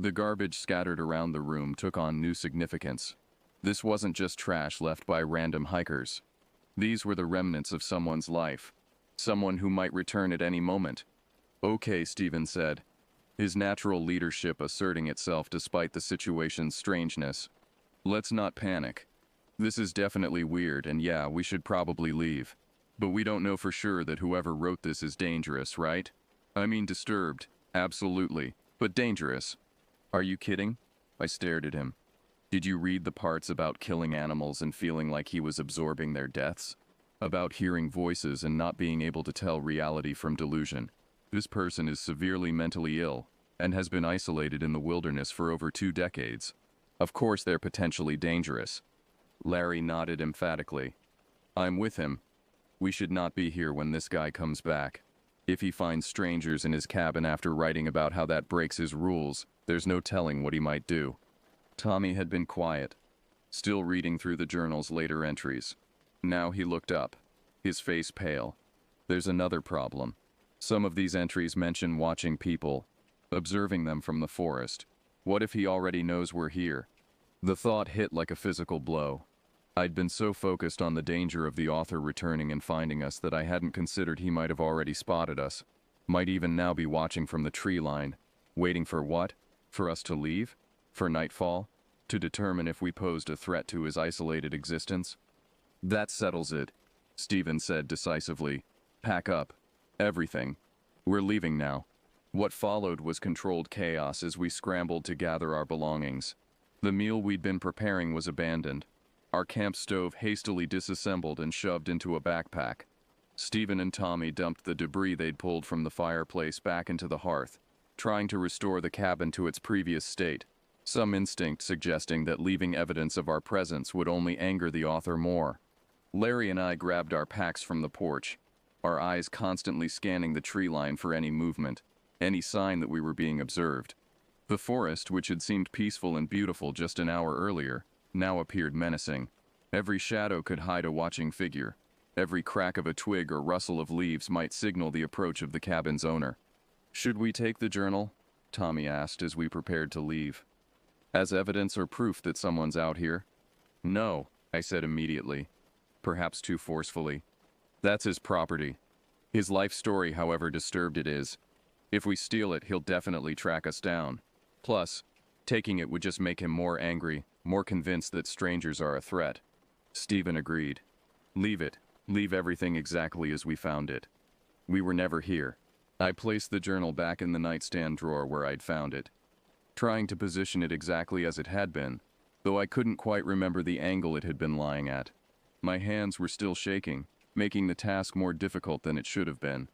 The garbage scattered around the room took on new significance. This wasn't just trash left by random hikers. These were the remnants of someone's life, someone who might return at any moment. "Okay," Stephen said, his natural leadership asserting itself despite the situation's strangeness. "Let's not panic. This is definitely weird, and yeah, we should probably leave." But we don't know for sure that whoever wrote this is dangerous, right? I mean disturbed, absolutely, but dangerous. Are you kidding? I stared at him. Did you read the parts about killing animals and feeling like he was absorbing their deaths? About hearing voices and not being able to tell reality from delusion? This person is severely mentally ill and has been isolated in the wilderness for over 2 decades. Of course they're potentially dangerous. Larry nodded emphatically. I'm with him. We should not be here when this guy comes back. If he finds strangers in his cabin after writing about how that breaks his rules, there's no telling what he might do. Tommy had been quiet, still reading through the journal's later entries. Now he looked up, his face pale. There's another problem. Some of these entries mention watching people, observing them from the forest. What if he already knows we're here? The thought hit like a physical blow. I'd been so focused on the danger of the author returning and finding us that I hadn't considered he might have already spotted us. Might even now be watching from the tree line. Waiting for what? For us to leave? For nightfall? To determine if we posed a threat to his isolated existence? That settles it, Stephen said decisively. Pack up. Everything. We're leaving now. What followed was controlled chaos as we scrambled to gather our belongings. The meal we'd been preparing was abandoned. Our camp stove hastily disassembled and shoved into a backpack. Stephen and Tommy dumped the debris they'd pulled from the fireplace back into the hearth, trying to restore the cabin to its previous state, some instinct suggesting that leaving evidence of our presence would only anger the author more. Larry and I grabbed our packs from the porch, our eyes constantly scanning the tree line for any movement, any sign that we were being observed. The forest, which had seemed peaceful and beautiful just an hour earlier, now appeared menacing. Every shadow could hide a watching figure. Every crack of a twig or rustle of leaves might signal the approach of the cabin's owner. Should we take the journal? Tommy asked as we prepared to leave. As evidence or proof that someone's out here? No, I said immediately, perhaps too forcefully. That's his property. His life story, however disturbed it is. If we steal it, he'll definitely track us down. Plus, taking it would just make him more angry, more convinced that strangers are a threat. Stephen agreed. Leave it. Leave everything exactly as we found it. We were never here. I placed the journal back in the nightstand drawer where I'd found it, trying to position it exactly as it had been, though I couldn't quite remember the angle it had been lying at. My hands were still shaking, making the task more difficult than it should have been.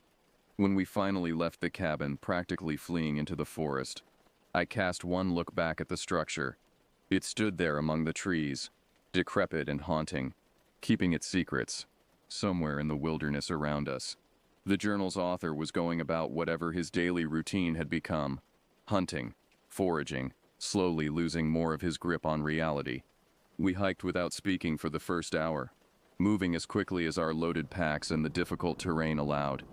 When we finally left the cabin, practically fleeing into the forest, I cast one look back at the structure. It stood there among the trees, decrepit and haunting, keeping its secrets, somewhere in the wilderness around us. The journal's author was going about whatever his daily routine had become, hunting, foraging, slowly losing more of his grip on reality. We hiked without speaking for the first hour, moving as quickly as our loaded packs and the difficult terrain allowed.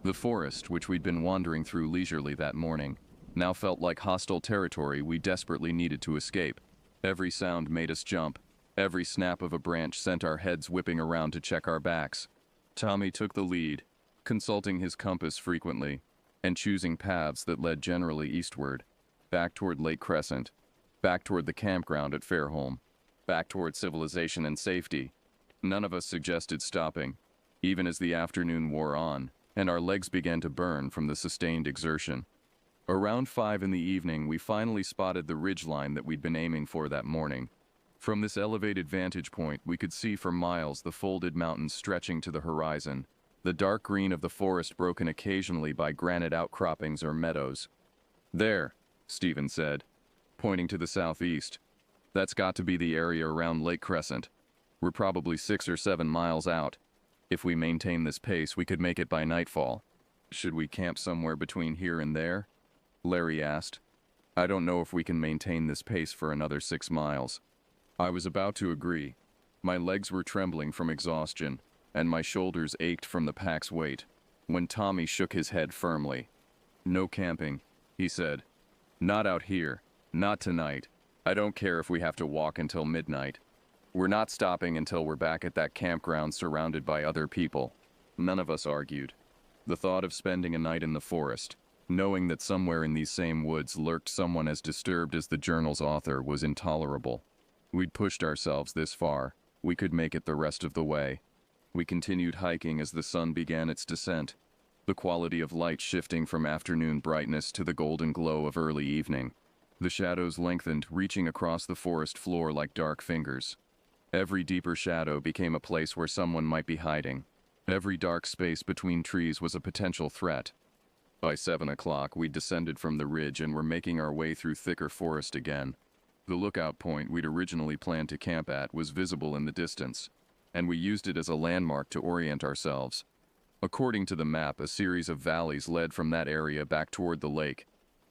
The forest, which we'd been wandering through leisurely that morning, now felt like hostile territory we desperately needed to escape. Every sound made us jump. Every snap of a branch sent our heads whipping around to check our backs. Tommy took the lead, consulting his compass frequently, and choosing paths that led generally eastward, back toward Lake Crescent, back toward the campground at Fairholm, back toward civilization and safety. None of us suggested stopping, even as the afternoon wore on, and our legs began to burn from the sustained exertion. Around 5 in the evening, we finally spotted the ridgeline that we'd been aiming for that morning. From this elevated vantage point, we could see for miles the folded mountains stretching to the horizon, the dark green of the forest broken occasionally by granite outcroppings or meadows. There, Stephen said, pointing to the southeast. That's got to be the area around Lake Crescent. We're probably 6 or 7 miles out. If we maintain this pace, we could make it by nightfall. Should we camp somewhere between here and there? Larry asked. I don't know if we can maintain this pace for another 6 miles. I was about to agree. My legs were trembling from exhaustion, and my shoulders ached from the pack's weight, when Tommy shook his head firmly. No camping, he said. Not out here. Not tonight. I don't care if we have to walk until midnight. We're not stopping until we're back at that campground surrounded by other people. None of us argued. The thought of spending a night in the forest, knowing that somewhere in these same woods lurked someone as disturbed as the journal's author, was intolerable. We'd pushed ourselves this far. We could make it the rest of the way. We continued hiking as the sun began its descent, the quality of light shifting from afternoon brightness to the golden glow of early evening. The shadows lengthened, reaching across the forest floor like dark fingers. Every deeper shadow became a place where someone might be hiding. Every dark space between trees was a potential threat. By 7 o'clock, we descended from the ridge and were making our way through thicker forest again. The lookout point we'd originally planned to camp at was visible in the distance, and we used it as a landmark to orient ourselves. According to the map, a series of valleys led from that area back toward the lake.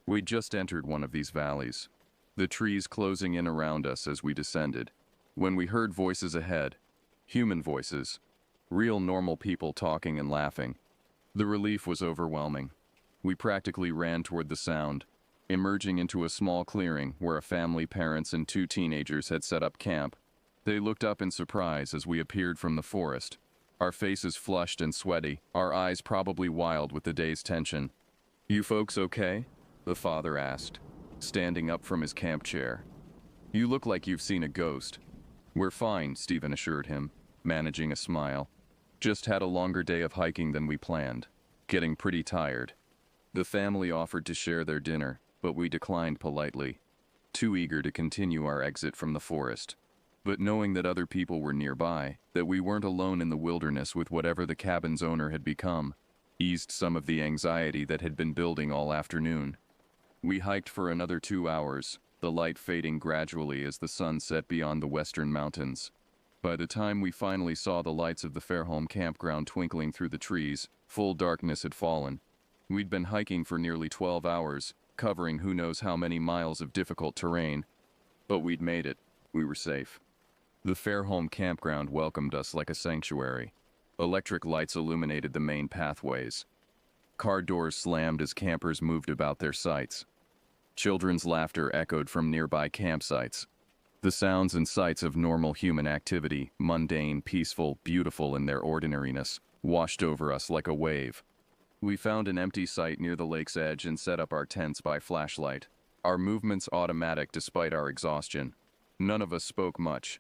We'd just entered one of these valleys, the trees closing in around us as we descended, when we heard voices ahead. Human voices. Real normal people talking and laughing. The relief was overwhelming. We practically ran toward the sound, emerging into a small clearing where a family, parents, and 2 teenagers had set up camp. They looked up in surprise as we appeared from the forest, our faces flushed and sweaty, our eyes probably wild with the day's tension. "You folks okay?" the father asked, standing up from his camp chair. "You look like you've seen a ghost." "We're fine," Stephen assured him, managing a smile. "Just had a longer day of hiking than we planned. Getting pretty tired." The family offered to share their dinner, but we declined politely, too eager to continue our exit from the forest. But knowing that other people were nearby, that we weren't alone in the wilderness with whatever the cabin's owner had become, eased some of the anxiety that had been building all afternoon. We hiked for another 2 hours, the light fading gradually as the sun set beyond the western mountains. By the time we finally saw the lights of the Fairholme campground twinkling through the trees, full darkness had fallen. We'd been hiking for nearly 12 hours, covering who knows how many miles of difficult terrain. But we'd made it. We were safe. The Fairholme campground welcomed us like a sanctuary. Electric lights illuminated the main pathways. Car doors slammed as campers moved about their sites. Children's laughter echoed from nearby campsites. The sounds and sights of normal human activity, mundane, peaceful, beautiful in their ordinariness, washed over us like a wave. We found an empty site near the lake's edge and set up our tents by flashlight, our movements automatic despite our exhaustion. None of us spoke much.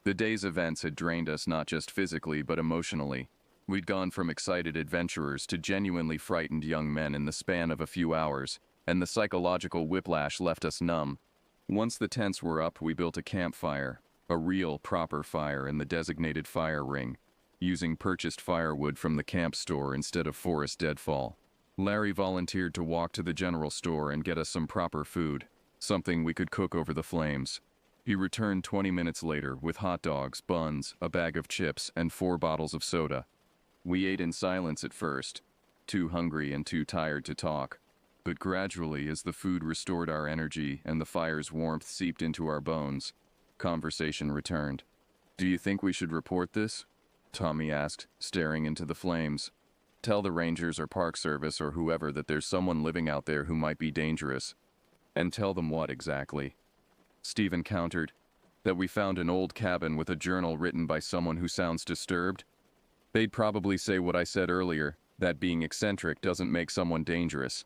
The day's events had drained us not just physically but emotionally. We'd gone from excited adventurers to genuinely frightened young men in the span of a few hours, and the psychological whiplash left us numb. Once the tents were up, we built a campfire, a real, proper fire in the designated fire ring, using purchased firewood from the camp store instead of forest deadfall. Larry volunteered to walk to the general store and get us some proper food, something we could cook over the flames. He returned 20 minutes later with hot dogs, buns, a bag of chips, and 4 bottles of soda. We ate in silence at first, too hungry and too tired to talk. But gradually, as the food restored our energy and the fire's warmth seeped into our bones, conversation returned. "Do you think we should report this?" Tommy asked, staring into the flames. "Tell the rangers or park service or whoever that there's someone living out there who might be dangerous." "And tell them what exactly?" Stephen countered. "That we found an old cabin with a journal written by someone who sounds disturbed. They'd probably say what I said earlier, that being eccentric doesn't make someone dangerous."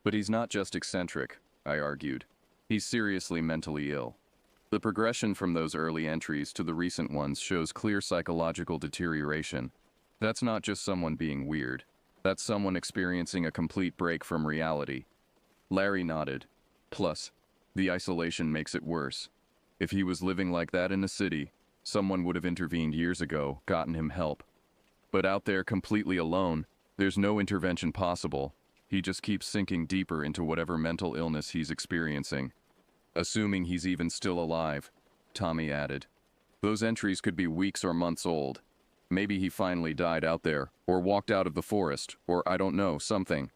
"But he's not just eccentric," I argued. "He's seriously mentally ill. The progression from those early entries to the recent ones shows clear psychological deterioration. That's not just someone being weird. That's someone experiencing a complete break from reality." Larry nodded. "Plus, the isolation makes it worse. If he was living like that in a city, someone would have intervened years ago, gotten him help. But out there completely alone, there's no intervention possible. He just keeps sinking deeper into whatever mental illness he's experiencing." "Assuming he's even still alive," Tommy added. "Those entries could be weeks or months old. Maybe he finally died out there, or walked out of the forest, or I don't know, something."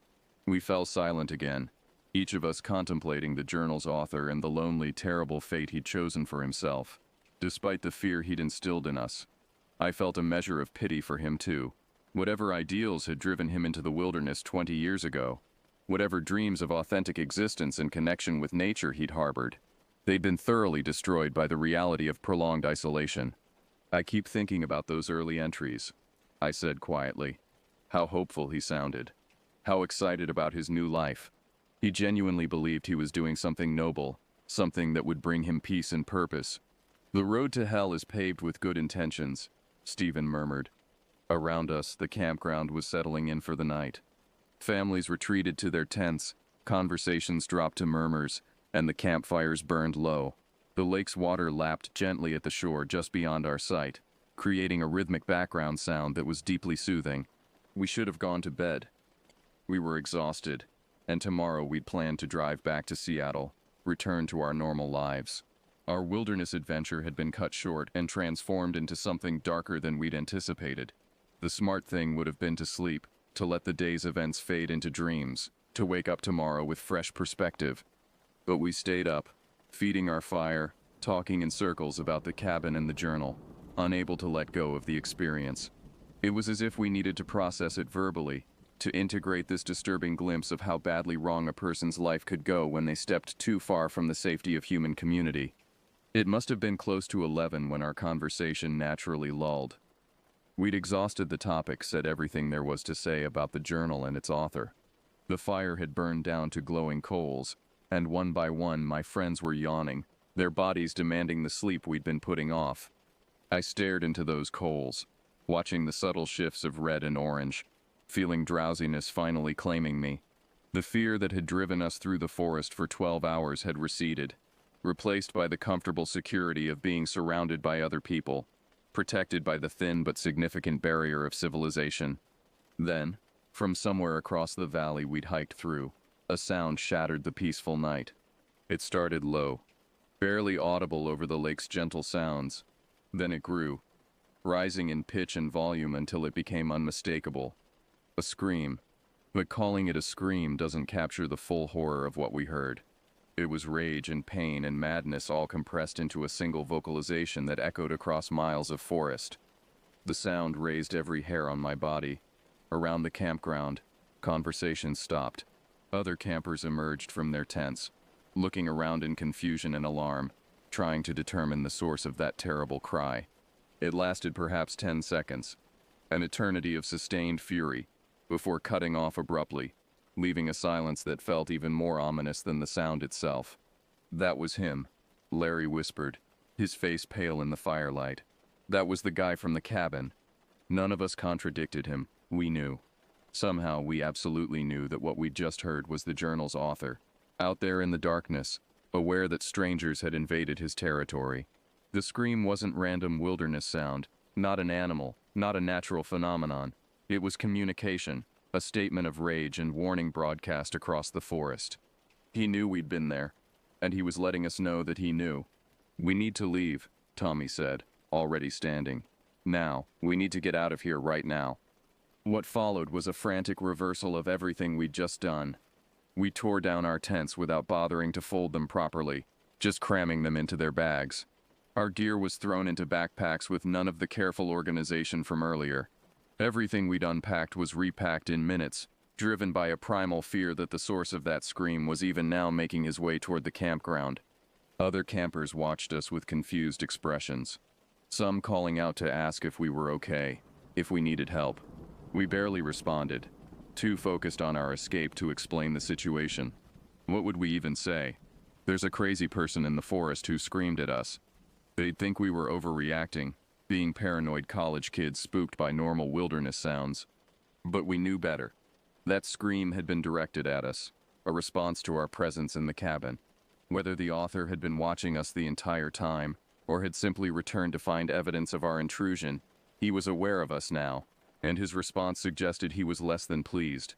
We fell silent again, each of us contemplating the journal's author and the lonely, terrible fate he'd chosen for himself. Despite the fear he'd instilled in us, I felt a measure of pity for him too. Whatever ideals had driven him into the wilderness 20 years ago, whatever dreams of authentic existence and connection with nature he'd harbored, they'd been thoroughly destroyed by the reality of prolonged isolation. "I keep thinking about those early entries," I said quietly. How hopeful he sounded. How excited about his new life. He genuinely believed he was doing something noble, something that would bring him peace and purpose. "The road to hell is paved with good intentions," Stephen murmured. Around us, the campground was settling in for the night. Families retreated to their tents, conversations dropped to murmurs, and the campfires burned low. The lake's water lapped gently at the shore just beyond our sight, creating a rhythmic background sound that was deeply soothing. We should have gone to bed. We were exhausted, and tomorrow we'd planned to drive back to Seattle, return to our normal lives. Our wilderness adventure had been cut short and transformed into something darker than we'd anticipated. The smart thing would have been to sleep, to let the day's events fade into dreams, to wake up tomorrow with fresh perspective. But we stayed up, feeding our fire, talking in circles about the cabin and the journal, unable to let go of the experience. It was as if we needed to process it verbally, to integrate this disturbing glimpse of how badly wrong a person's life could go when they stepped too far from the safety of human community. It must have been close to 11 when our conversation naturally lulled. We'd exhausted the topic, said everything there was to say about the journal and its author. The fire had burned down to glowing coals, and one by one my friends were yawning, their bodies demanding the sleep we'd been putting off. I stared into those coals, watching the subtle shifts of red and orange, feeling drowsiness finally claiming me. The fear that had driven us through the forest for 12 hours had receded, replaced by the comfortable security of being surrounded by other people, protected by the thin but significant barrier of civilization. Then, from somewhere across the valley we'd hiked through, a sound shattered the peaceful night. It started low, barely audible over the lake's gentle sounds. Then it grew, rising in pitch and volume until it became unmistakable. A scream, but calling it a scream doesn't capture the full horror of what we heard. It was rage and pain and madness all compressed into a single vocalization that echoed across miles of forest. The sound raised every hair on my body. Around the campground, conversation stopped. Other campers emerged from their tents, looking around in confusion and alarm, trying to determine the source of that terrible cry. It lasted perhaps 10 seconds, an eternity of sustained fury, before cutting off abruptly, leaving a silence that felt even more ominous than the sound itself. "That was him," Larry whispered, his face pale in the firelight. "That was the guy from the cabin." None of us contradicted him. We knew. Somehow we absolutely knew that what we'd just heard was the journal's author, out there in the darkness, aware that strangers had invaded his territory. The scream wasn't random wilderness sound, not an animal, not a natural phenomenon. It was communication, a statement of rage and warning broadcast across the forest. He knew we'd been there, and he was letting us know that he knew. "We need to leave," Tommy said, already standing. "Now, we need to get out of here right now." What followed was a frantic reversal of everything we'd just done. We tore down our tents without bothering to fold them properly, just cramming them into their bags. Our gear was thrown into backpacks with none of the careful organization from earlier. Everything we'd unpacked was repacked in minutes, driven by a primal fear that the source of that scream was even now making his way toward the campground. Other campers watched us with confused expressions, some calling out to ask if we were okay, if we needed help. We barely responded, too focused on our escape to explain the situation. What would we even say? There's a crazy person in the forest who screamed at us. They'd think we were overreacting, being paranoid college kids spooked by normal wilderness sounds. But we knew better. That scream had been directed at us, a response to our presence in the cabin. Whether the author had been watching us the entire time, or had simply returned to find evidence of our intrusion, he was aware of us now, and his response suggested he was less than pleased.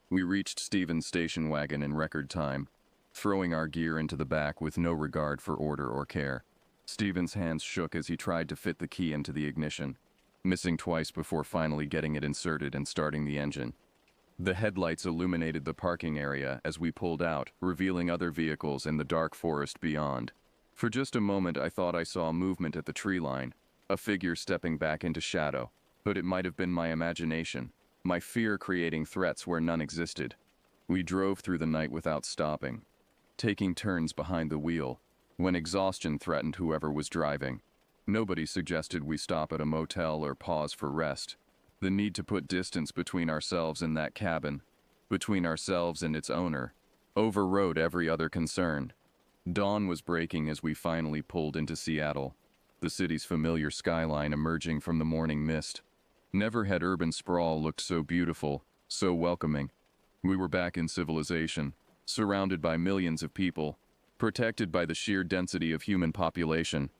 We reached Stephen's station wagon in record time, throwing our gear into the back with no regard for order or care. Stephen's hands shook as he tried to fit the key into the ignition, missing twice before finally getting it inserted and starting the engine. The headlights illuminated the parking area as we pulled out, revealing other vehicles in the dark forest beyond. For just a moment I thought I saw movement at the tree line, a figure stepping back into shadow, but it might have been my imagination, my fear creating threats where none existed. We drove through the night without stopping, taking turns behind the wheel, when exhaustion threatened whoever was driving. Nobody suggested we stop at a motel or pause for rest. The need to put distance between ourselves and that cabin, between ourselves and its owner, overrode every other concern. Dawn was breaking as we finally pulled into Seattle, the city's familiar skyline emerging from the morning mist. Never had urban sprawl looked so beautiful, so welcoming. We were back in civilization, surrounded by millions of people, protected by the sheer density of human population.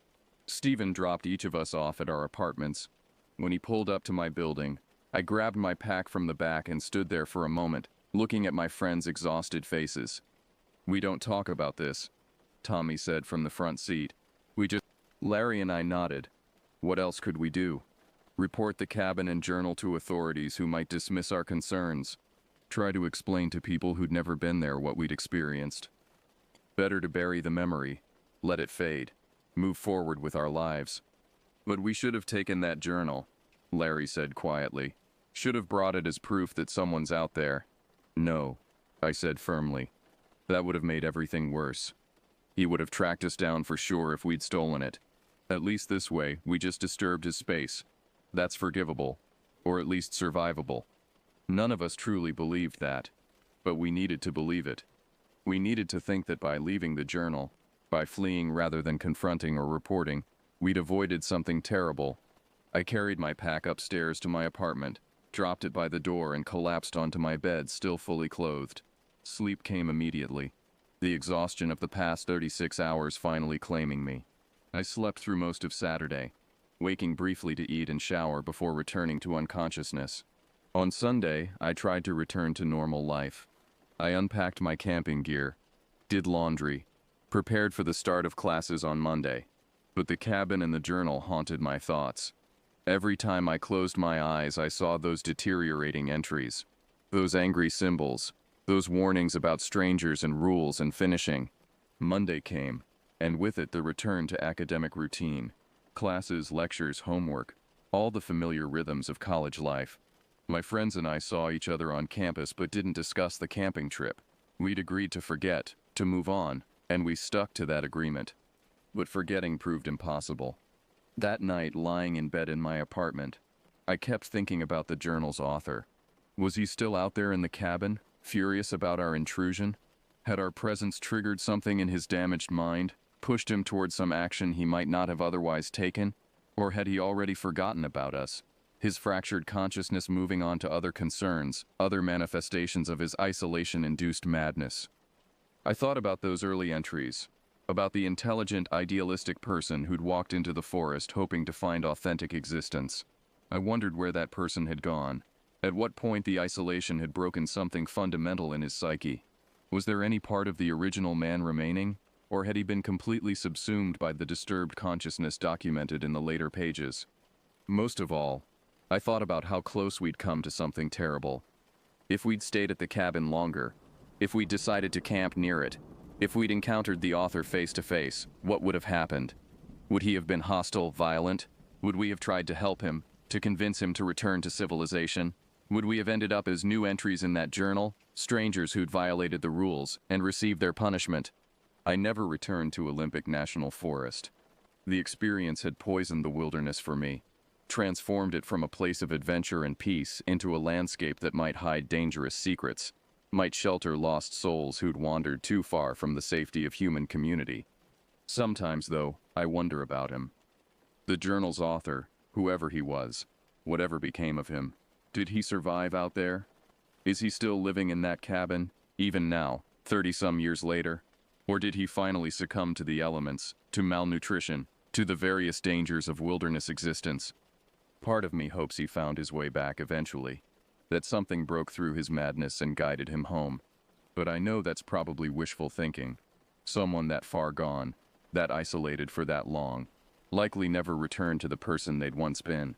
Stephen dropped each of us off at our apartments. When he pulled up to my building, I grabbed my pack from the back and stood there for a moment, looking at my friends' exhausted faces. "We don't talk about this," Tommy said from the front seat. Larry and I nodded. What else could we do? Report the cabin and journal to authorities who might dismiss our concerns. Try to explain to people who'd never been there what we'd experienced. Better to bury the memory, let it fade, move forward with our lives. But we should have taken that journal, Larry said quietly. Should have brought it as proof that someone's out there. No, I said firmly. That would have made everything worse. He would have tracked us down for sure if we'd stolen it. At least this way, we just disturbed his space. That's forgivable, or at least survivable. None of us truly believed that, but we needed to believe it. We needed to think that by leaving the journal, by fleeing rather than confronting or reporting, we'd avoided something terrible. I carried my pack upstairs to my apartment, dropped it by the door and collapsed onto my bed, still fully clothed. Sleep came immediately, the exhaustion of the past 36 hours finally claiming me. I slept through most of Saturday, waking briefly to eat and shower before returning to unconsciousness. On Sunday, I tried to return to normal life. I unpacked my camping gear, did laundry, prepared for the start of classes on Monday. But the cabin and the journal haunted my thoughts. Every time I closed my eyes, I saw those deteriorating entries, those angry symbols, those warnings about strangers and rules and finishing. Monday came, and with it the return to academic routine. Classes, lectures, homework, all the familiar rhythms of college life. My friends and I saw each other on campus but didn't discuss the camping trip. We'd agreed to forget, to move on, and we stuck to that agreement. But forgetting proved impossible. That night, lying in bed in my apartment, I kept thinking about the journal's author. Was he still out there in the cabin, furious about our intrusion? Had our presence triggered something in his damaged mind, pushed him toward some action he might not have otherwise taken? Or had he already forgotten about us, his fractured consciousness moving on to other concerns, other manifestations of his isolation-induced madness? I thought about those early entries, about the intelligent, idealistic person who'd walked into the forest hoping to find authentic existence. I wondered where that person had gone, at what point the isolation had broken something fundamental in his psyche. Was there any part of the original man remaining, or had he been completely subsumed by the disturbed consciousness documented in the later pages? Most of all, I thought about how close we'd come to something terrible. If we'd stayed at the cabin longer, if we'd decided to camp near it, if we'd encountered the author face to face, what would have happened? Would he have been hostile, violent? Would we have tried to help him, to convince him to return to civilization? Would we have ended up as new entries in that journal, strangers who'd violated the rules and received their punishment? I never returned to Olympic National Forest. The experience had poisoned the wilderness for me, transformed it from a place of adventure and peace into a landscape that might hide dangerous secrets, might shelter lost souls who'd wandered too far from the safety of human community. Sometimes, though, I wonder about him. The journal's author, whoever he was, whatever became of him, did he survive out there? Is he still living in that cabin, even now, 30-some years later? Or did he finally succumb to the elements, to malnutrition, to the various dangers of wilderness existence? Part of me hopes he found his way back eventually, that something broke through his madness and guided him home. But I know that's probably wishful thinking. Someone that far gone, that isolated for that long, likely never returned to the person they'd once been.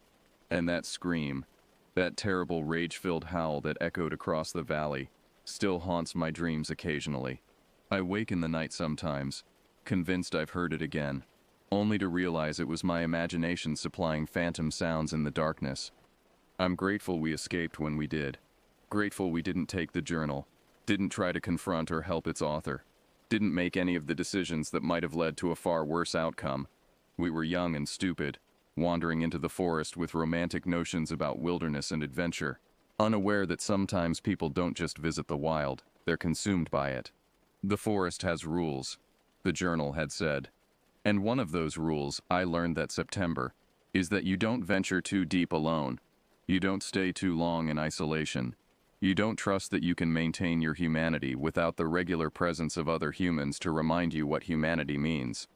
And that scream, that terrible rage-filled howl that echoed across the valley, still haunts my dreams occasionally. I wake in the night sometimes, convinced I've heard it again, only to realize it was my imagination supplying phantom sounds in the darkness. I'm grateful we escaped when we did. Grateful we didn't take the journal, didn't try to confront or help its author, didn't make any of the decisions that might have led to a far worse outcome. We were young and stupid, wandering into the forest with romantic notions about wilderness and adventure, unaware that sometimes people don't just visit the wild, they're consumed by it. The forest has rules, the journal had said. And one of those rules, I learned that September, is that you don't venture too deep alone. You don't stay too long in isolation. You don't trust that you can maintain your humanity without the regular presence of other humans to remind you what humanity means.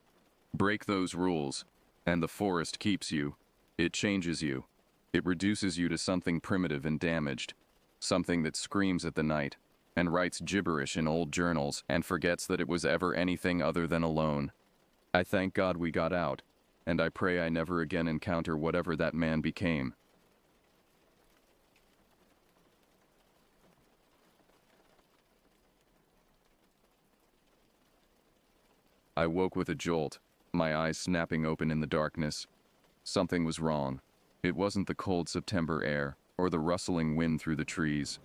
Break those rules, and the forest keeps you. It changes you. It reduces you to something primitive and damaged, something that screams at the night, and writes gibberish in old journals and forgets that it was ever anything other than alone. I thank God we got out, and I pray I never again encounter whatever that man became. I woke with a jolt, my eyes snapping open in the darkness. Something was wrong. It wasn't the cold September air, or the rustling wind through the trees.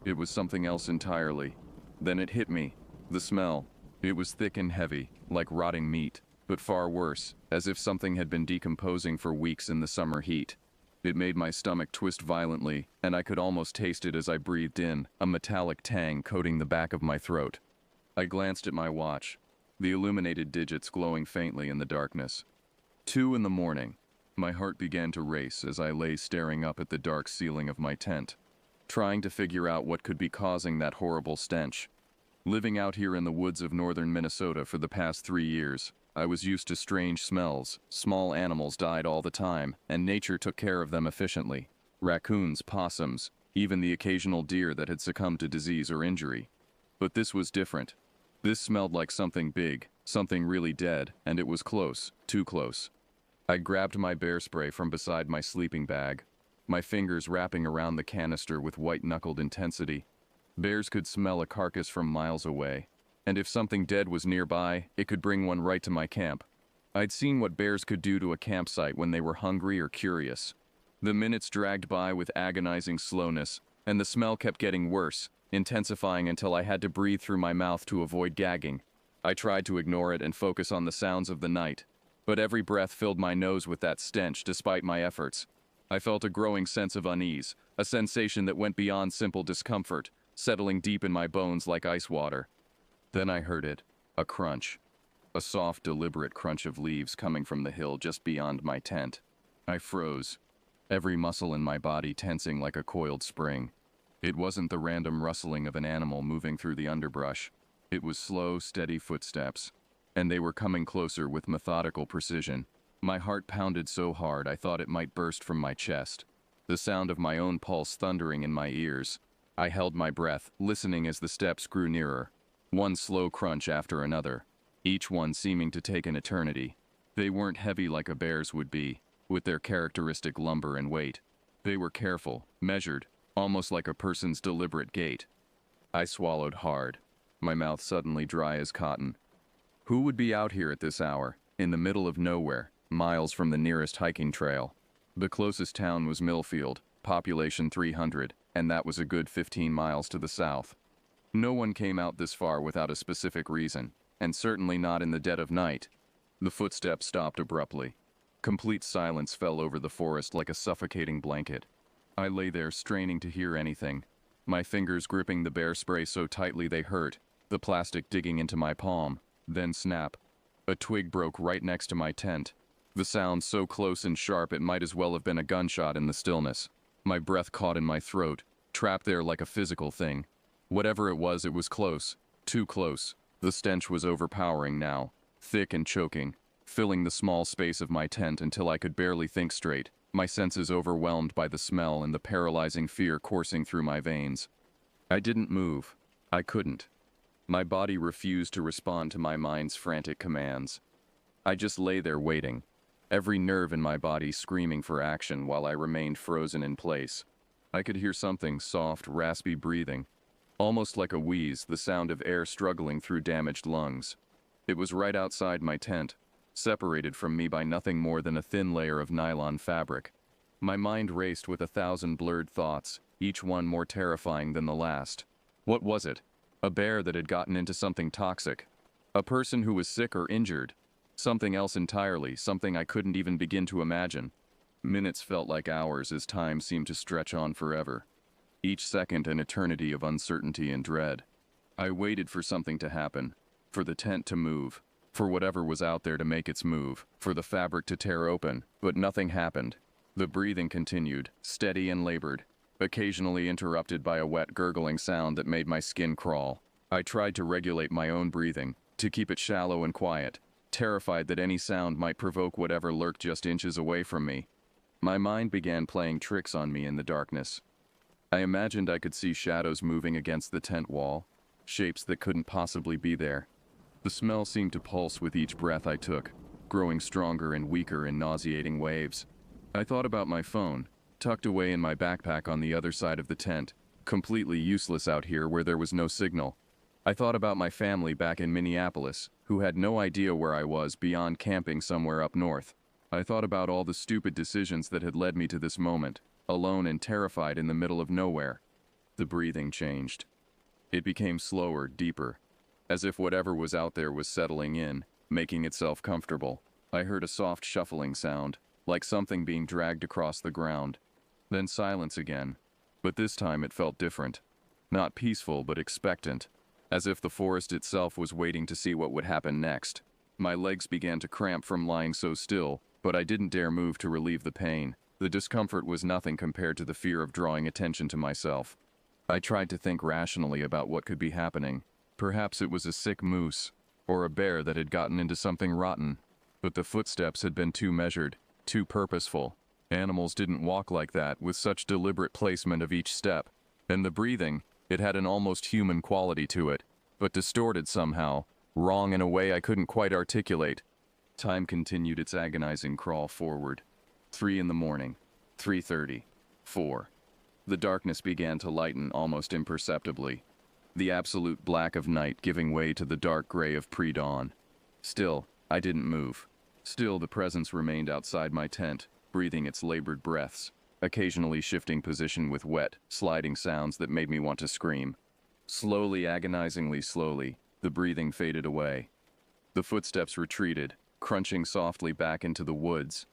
It was something else entirely. Then it hit me. The smell. It was thick and heavy, like rotting meat, but far worse, as if something had been decomposing for weeks in the summer heat. It made my stomach twist violently, and I could almost taste it as I breathed in, a metallic tang coating the back of my throat. I glanced at my watch, the illuminated digits glowing faintly in the darkness. 2 in the morning. My heart began to race as I lay staring up at the dark ceiling of my tent, trying to figure out what could be causing that horrible stench. Living out here in the woods of northern Minnesota for the past 3 years, I was used to strange smells. Small animals died all the time, and nature took care of them efficiently. Raccoons, possums, even the occasional deer that had succumbed to disease or injury. But this was different. This smelled like something big, something really dead, and it was close, too close. I grabbed my bear spray from beside my sleeping bag, my fingers wrapping around the canister with white-knuckled intensity. Bears could smell a carcass from miles away, and if something dead was nearby, it could bring one right to my camp. I'd seen what bears could do to a campsite when they were hungry or curious. The minutes dragged by with agonizing slowness, and the smell kept getting worse, intensifying until I had to breathe through my mouth to avoid gagging. I tried to ignore it and focus on the sounds of the night, but every breath filled my nose with that stench despite my efforts. I felt a growing sense of unease, a sensation that went beyond simple discomfort, settling deep in my bones like ice water. Then I heard it, a crunch. A soft, deliberate crunch of leaves coming from the hill just beyond my tent. I froze, every muscle in my body tensing like a coiled spring. It wasn't the random rustling of an animal moving through the underbrush. It was slow, steady footsteps, and they were coming closer with methodical precision. My heart pounded so hard I thought it might burst from my chest, the sound of my own pulse thundering in my ears. I held my breath, listening as the steps grew nearer, one slow crunch after another, each one seeming to take an eternity. They weren't heavy like a bear's would be, with their characteristic lumber and weight. They were careful, measured, almost like a person's deliberate gait. I swallowed hard, my mouth suddenly dry as cotton. Who would be out here at this hour, in the middle of nowhere, miles from the nearest hiking trail? The closest town was Millfield, population 300, and that was a good 15 miles to the south. No one came out this far without a specific reason, and certainly not in the dead of night. The footsteps stopped abruptly. Complete silence fell over the forest like a suffocating blanket. I lay there straining to hear anything, my fingers gripping the bear spray so tightly they hurt, the plastic digging into my palm. Then snap. A twig broke right next to my tent. The sound so close and sharp it might as well have been a gunshot in the stillness. My breath caught in my throat, trapped there like a physical thing. Whatever it was close. Too close. The stench was overpowering now, thick and choking, filling the small space of my tent until I could barely think straight, my senses overwhelmed by the smell and the paralyzing fear coursing through my veins. I didn't move. I couldn't. My body refused to respond to my mind's frantic commands. I just lay there waiting, every nerve in my body screaming for action while I remained frozen in place. I could hear something soft, raspy breathing, almost like a wheeze, the sound of air struggling through damaged lungs. It was right outside my tent, separated from me by nothing more than a thin layer of nylon fabric. My mind raced with 1,000 blurred thoughts, each one more terrifying than the last. What was it? A bear that had gotten into something toxic. A person who was sick or injured. Something else entirely, something I couldn't even begin to imagine. Minutes felt like hours as time seemed to stretch on forever. Each second an eternity of uncertainty and dread. I waited for something to happen, for the tent to move, for whatever was out there to make its move, for the fabric to tear open, but nothing happened. The breathing continued, steady and labored, occasionally interrupted by a wet gurgling sound that made my skin crawl. I tried to regulate my own breathing, to keep it shallow and quiet, terrified that any sound might provoke whatever lurked just inches away from me. My mind began playing tricks on me in the darkness. I imagined I could see shadows moving against the tent wall, shapes that couldn't possibly be there. The smell seemed to pulse with each breath I took, growing stronger and weaker in nauseating waves. I thought about my phone, tucked away in my backpack on the other side of the tent, completely useless out here where there was no signal. I thought about my family back in Minneapolis, who had no idea where I was beyond camping somewhere up north. I thought about all the stupid decisions that had led me to this moment, alone and terrified in the middle of nowhere. The breathing changed. It became slower, deeper, as if whatever was out there was settling in, making itself comfortable. I heard a soft shuffling sound, like something being dragged across the ground. Then silence again, but this time it felt different. Not peaceful, but expectant, as if the forest itself was waiting to see what would happen next. My legs began to cramp from lying so still, but I didn't dare move to relieve the pain. The discomfort was nothing compared to the fear of drawing attention to myself. I tried to think rationally about what could be happening. Perhaps it was a sick moose, or a bear that had gotten into something rotten. But the footsteps had been too measured, too purposeful. Animals didn't walk like that, with such deliberate placement of each step. And the breathing, it had an almost human quality to it, but distorted somehow, wrong in a way I couldn't quite articulate. Time continued its agonizing crawl forward. 3 in the morning, 3:30, 4. The darkness began to lighten almost imperceptibly, the absolute black of night giving way to the dark gray of pre-dawn. Still, I didn't move. Still, the presence remained outside my tent, breathing its labored breaths, occasionally shifting position with wet, sliding sounds that made me want to scream. Slowly, agonizingly slowly, the breathing faded away. The footsteps retreated, crunching softly back into the woods,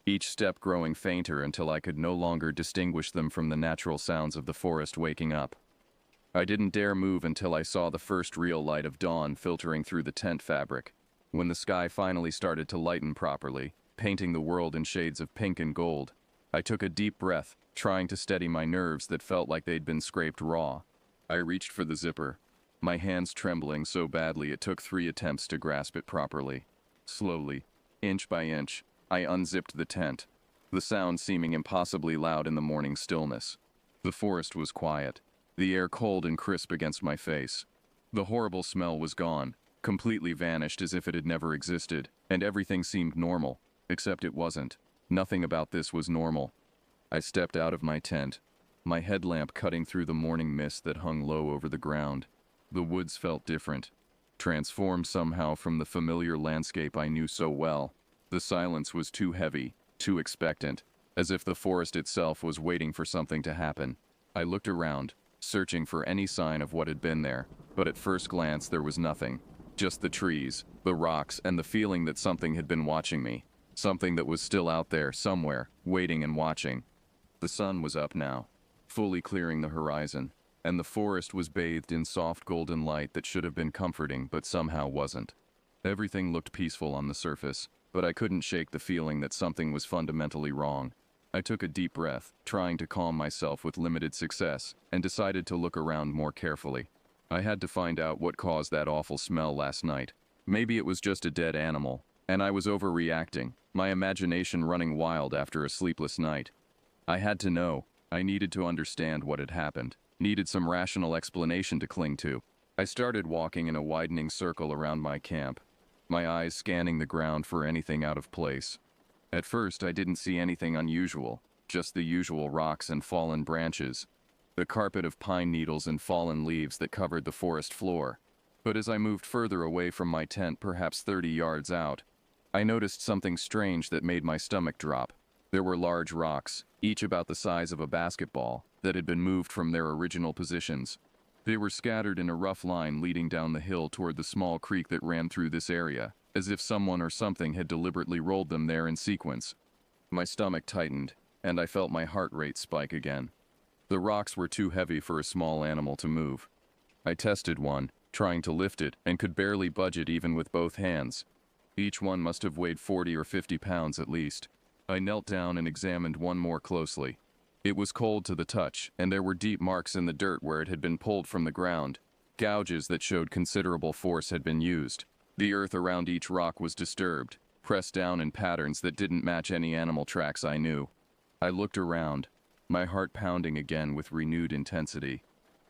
each step growing fainter until I could no longer distinguish them from the natural sounds of the forest waking up. I didn't dare move until I saw the first real light of dawn filtering through the tent fabric. When the sky finally started to lighten properly, painting the world in shades of pink and gold, I took a deep breath, trying to steady my nerves that felt like they'd been scraped raw. I reached for the zipper, my hands trembling so badly it took 3 attempts to grasp it properly. Slowly, inch by inch, I unzipped the tent, the sound seeming impossibly loud in the morning stillness. The forest was quiet, the air cold and crisp against my face. The horrible smell was gone, completely vanished as if it had never existed, and everything seemed normal, except it wasn't. Nothing about this was normal. I stepped out of my tent, my headlamp cutting through the morning mist that hung low over the ground. The woods felt different, transformed somehow from the familiar landscape I knew so well. The silence was too heavy, too expectant, as if the forest itself was waiting for something to happen. I looked around, searching for any sign of what had been there, but at first glance there was nothing. Just the trees, the rocks, and the feeling that something had been watching me. Something that was still out there, somewhere, waiting and watching. The sun was up now, fully clearing the horizon, and the forest was bathed in soft golden light that should have been comforting but somehow wasn't. Everything looked peaceful on the surface, but I couldn't shake the feeling that something was fundamentally wrong. I took a deep breath, trying to calm myself with limited success, and decided to look around more carefully. I had to find out what caused that awful smell last night. Maybe it was just a dead animal, and I was overreacting, my imagination running wild after a sleepless night. I had to know. I needed to understand what had happened, needed some rational explanation to cling to. I started walking in a widening circle around my camp, my eyes scanning the ground for anything out of place. At first, I didn't see anything unusual, just the usual rocks and fallen branches, the carpet of pine needles and fallen leaves that covered the forest floor. But as I moved further away from my tent, perhaps 30 yards out, I noticed something strange that made my stomach drop. There were large rocks, each about the size of a basketball, that had been moved from their original positions. They were scattered in a rough line leading down the hill toward the small creek that ran through this area, as if someone or something had deliberately rolled them there in sequence. My stomach tightened, and I felt my heart rate spike again. The rocks were too heavy for a small animal to move. I tested one, trying to lift it, and could barely budge it even with both hands. Each one must have weighed 40 or 50 pounds at least. I knelt down and examined one more closely. It was cold to the touch, and there were deep marks in the dirt where it had been pulled from the ground, gouges that showed considerable force had been used. The earth around each rock was disturbed, pressed down in patterns that didn't match any animal tracks I knew. I looked around, my heart pounding again with renewed intensity.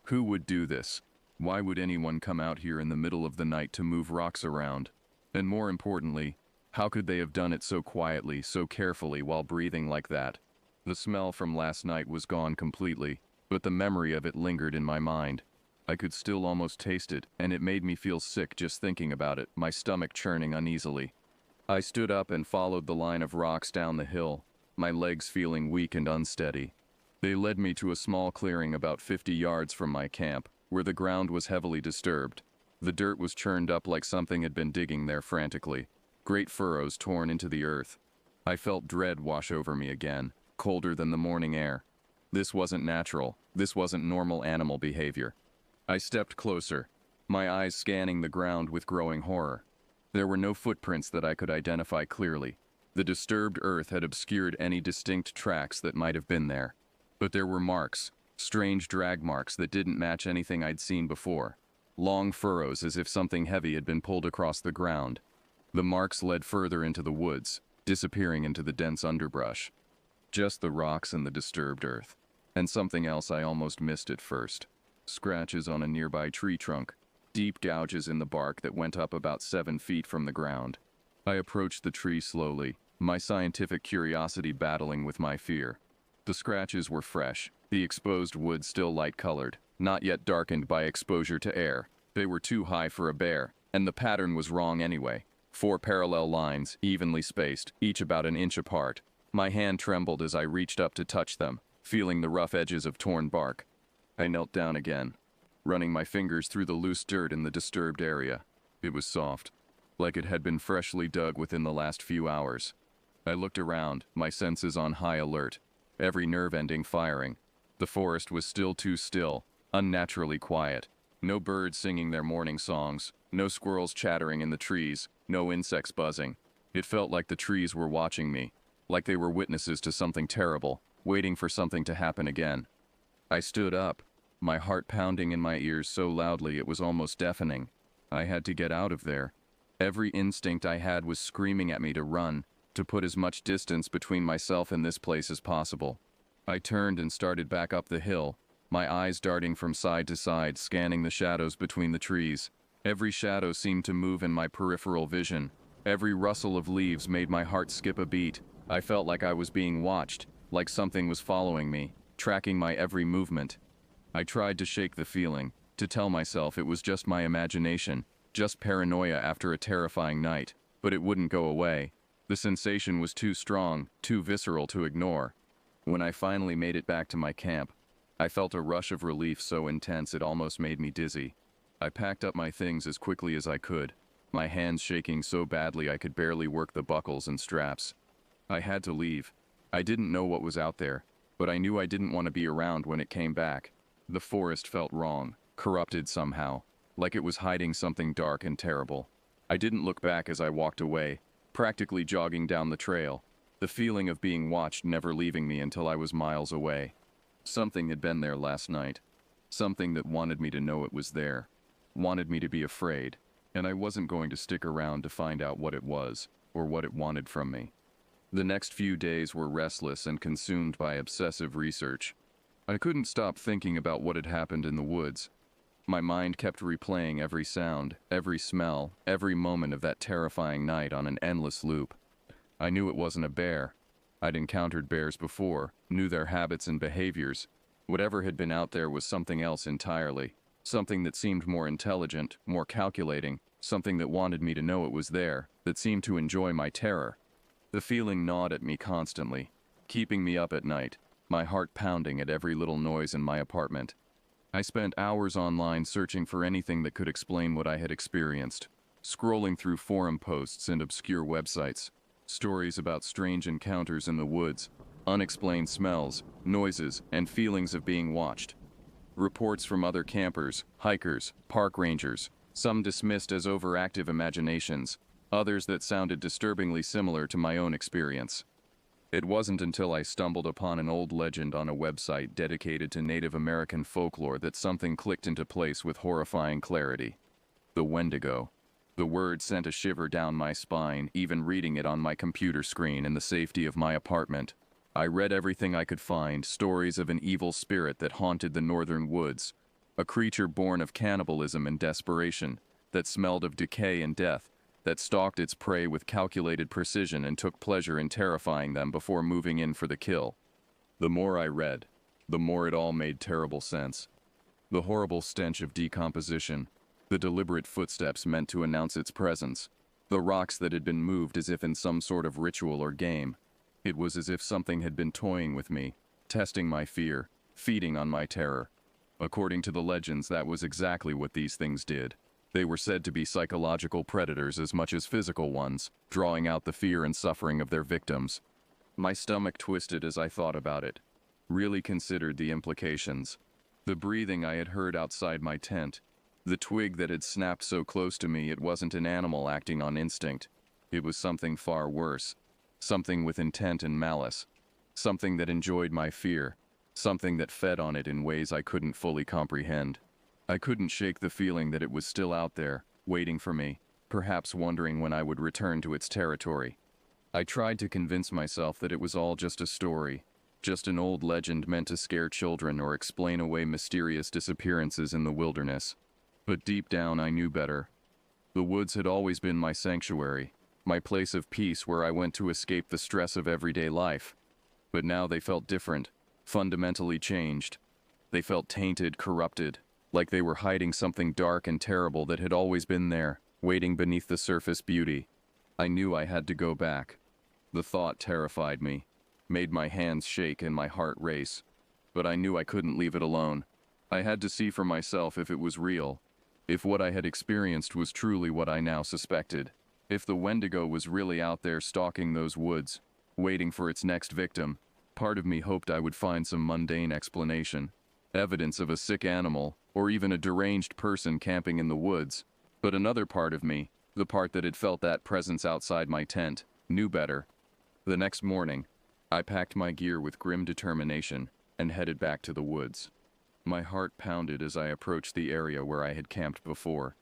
Who would do this? Why would anyone come out here in the middle of the night to move rocks around? And more importantly, how could they have done it so quietly, so carefully, while breathing like that? The smell from last night was gone completely, but the memory of it lingered in my mind. I could still almost taste it, and it made me feel sick just thinking about it, my stomach churning uneasily. I stood up and followed the line of rocks down the hill, my legs feeling weak and unsteady. They led me to a small clearing about 50 yards from my camp, where the ground was heavily disturbed. The dirt was churned up like something had been digging there frantically, great furrows torn into the earth. I felt dread wash over me again, colder than the morning air. This wasn't natural. This wasn't normal animal behavior. I stepped closer, my eyes scanning the ground with growing horror. There were no footprints that I could identify clearly. The disturbed earth had obscured any distinct tracks that might have been there. But there were marks, strange drag marks that didn't match anything I'd seen before. Long furrows as if something heavy had been pulled across the ground. The marks led further into the woods, disappearing into the dense underbrush. Just the rocks and the disturbed earth. And something else I almost missed at first. Scratches on a nearby tree trunk. Deep gouges in the bark that went up about 7 feet from the ground. I approached the tree slowly, my scientific curiosity battling with my fear. The scratches were fresh, the exposed wood still light-colored, not yet darkened by exposure to air. They were too high for a bear, and the pattern was wrong anyway. 4 parallel lines, evenly spaced, each about an inch apart. My hand trembled as I reached up to touch them, feeling the rough edges of torn bark. I knelt down again, running my fingers through the loose dirt in the disturbed area. It was soft, like it had been freshly dug within the last few hours. I looked around, my senses on high alert, every nerve ending firing. The forest was still too still, unnaturally quiet. No birds singing their morning songs, no squirrels chattering in the trees, no insects buzzing. It felt like the trees were watching me, like they were witnesses to something terrible, waiting for something to happen again. I stood up, my heart pounding in my ears so loudly it was almost deafening. I had to get out of there. Every instinct I had was screaming at me to run, to put as much distance between myself and this place as possible. I turned and started back up the hill, my eyes darting from side to side, scanning the shadows between the trees. Every shadow seemed to move in my peripheral vision. Every rustle of leaves made my heart skip a beat. I felt like I was being watched, like something was following me, tracking my every movement. I tried to shake the feeling, to tell myself it was just my imagination, just paranoia after a terrifying night, but it wouldn't go away. The sensation was too strong, too visceral to ignore. When I finally made it back to my camp, I felt a rush of relief so intense it almost made me dizzy. I packed up my things as quickly as I could, my hands shaking so badly I could barely work the buckles and straps. I had to leave. I didn't know what was out there, but I knew I didn't want to be around when it came back. The forest felt wrong, corrupted somehow, like it was hiding something dark and terrible. I didn't look back as I walked away, practically jogging down the trail, the feeling of being watched never leaving me until I was miles away. Something had been there last night. Something that wanted me to know it was there, wanted me to be afraid, and I wasn't going to stick around to find out what it was, or what it wanted from me. The next few days were restless and consumed by obsessive research. I couldn't stop thinking about what had happened in the woods. My mind kept replaying every sound, every smell, every moment of that terrifying night on an endless loop. I knew it wasn't a bear. I'd encountered bears before, knew their habits and behaviors. Whatever had been out there was something else entirely. Something that seemed more intelligent, more calculating, something that wanted me to know it was there, that seemed to enjoy my terror. The feeling gnawed at me constantly, keeping me up at night, my heart pounding at every little noise in my apartment. I spent hours online searching for anything that could explain what I had experienced, scrolling through forum posts and obscure websites, stories about strange encounters in the woods, unexplained smells, noises, and feelings of being watched. Reports from other campers, hikers, park rangers, some dismissed as overactive imaginations, others that sounded disturbingly similar to my own experience. It wasn't until I stumbled upon an old legend on a website dedicated to Native American folklore that something clicked into place with horrifying clarity. The Wendigo. The word sent a shiver down my spine, even reading it on my computer screen in the safety of my apartment. I read everything I could find, stories of an evil spirit that haunted the northern woods, a creature born of cannibalism and desperation, that smelled of decay and death, that stalked its prey with calculated precision and took pleasure in terrifying them before moving in for the kill. The more I read, the more it all made terrible sense. The horrible stench of decomposition, the deliberate footsteps meant to announce its presence, the rocks that had been moved as if in some sort of ritual or game. It was as if something had been toying with me, testing my fear, feeding on my terror. According to the legends, that was exactly what these things did. They were said to be psychological predators as much as physical ones, drawing out the fear and suffering of their victims. My stomach twisted as I thought about it, really considered the implications. The breathing I had heard outside my tent, the twig that had snapped so close to me, it wasn't an animal acting on instinct. It was something far worse. Something with intent and malice. Something that enjoyed my fear. Something that fed on it in ways I couldn't fully comprehend. I couldn't shake the feeling that it was still out there, waiting for me, perhaps wondering when I would return to its territory. I tried to convince myself that it was all just a story, just an old legend meant to scare children or explain away mysterious disappearances in the wilderness. But deep down I knew better. The woods had always been my sanctuary, my place of peace where I went to escape the stress of everyday life. But now they felt different, fundamentally changed. They felt tainted, corrupted, like they were hiding something dark and terrible that had always been there, waiting beneath the surface beauty. I knew I had to go back. The thought terrified me, made my hands shake and my heart race. But I knew I couldn't leave it alone. I had to see for myself if it was real, if what I had experienced was truly what I now suspected, if the Wendigo was really out there stalking those woods, waiting for its next victim. Part of me hoped I would find some mundane explanation, evidence of a sick animal, or even a deranged person camping in the woods. But another part of me, the part that had felt that presence outside my tent, knew better. The next morning, I packed my gear with grim determination and headed back to the woods. My heart pounded as I approached the area where I had camped before,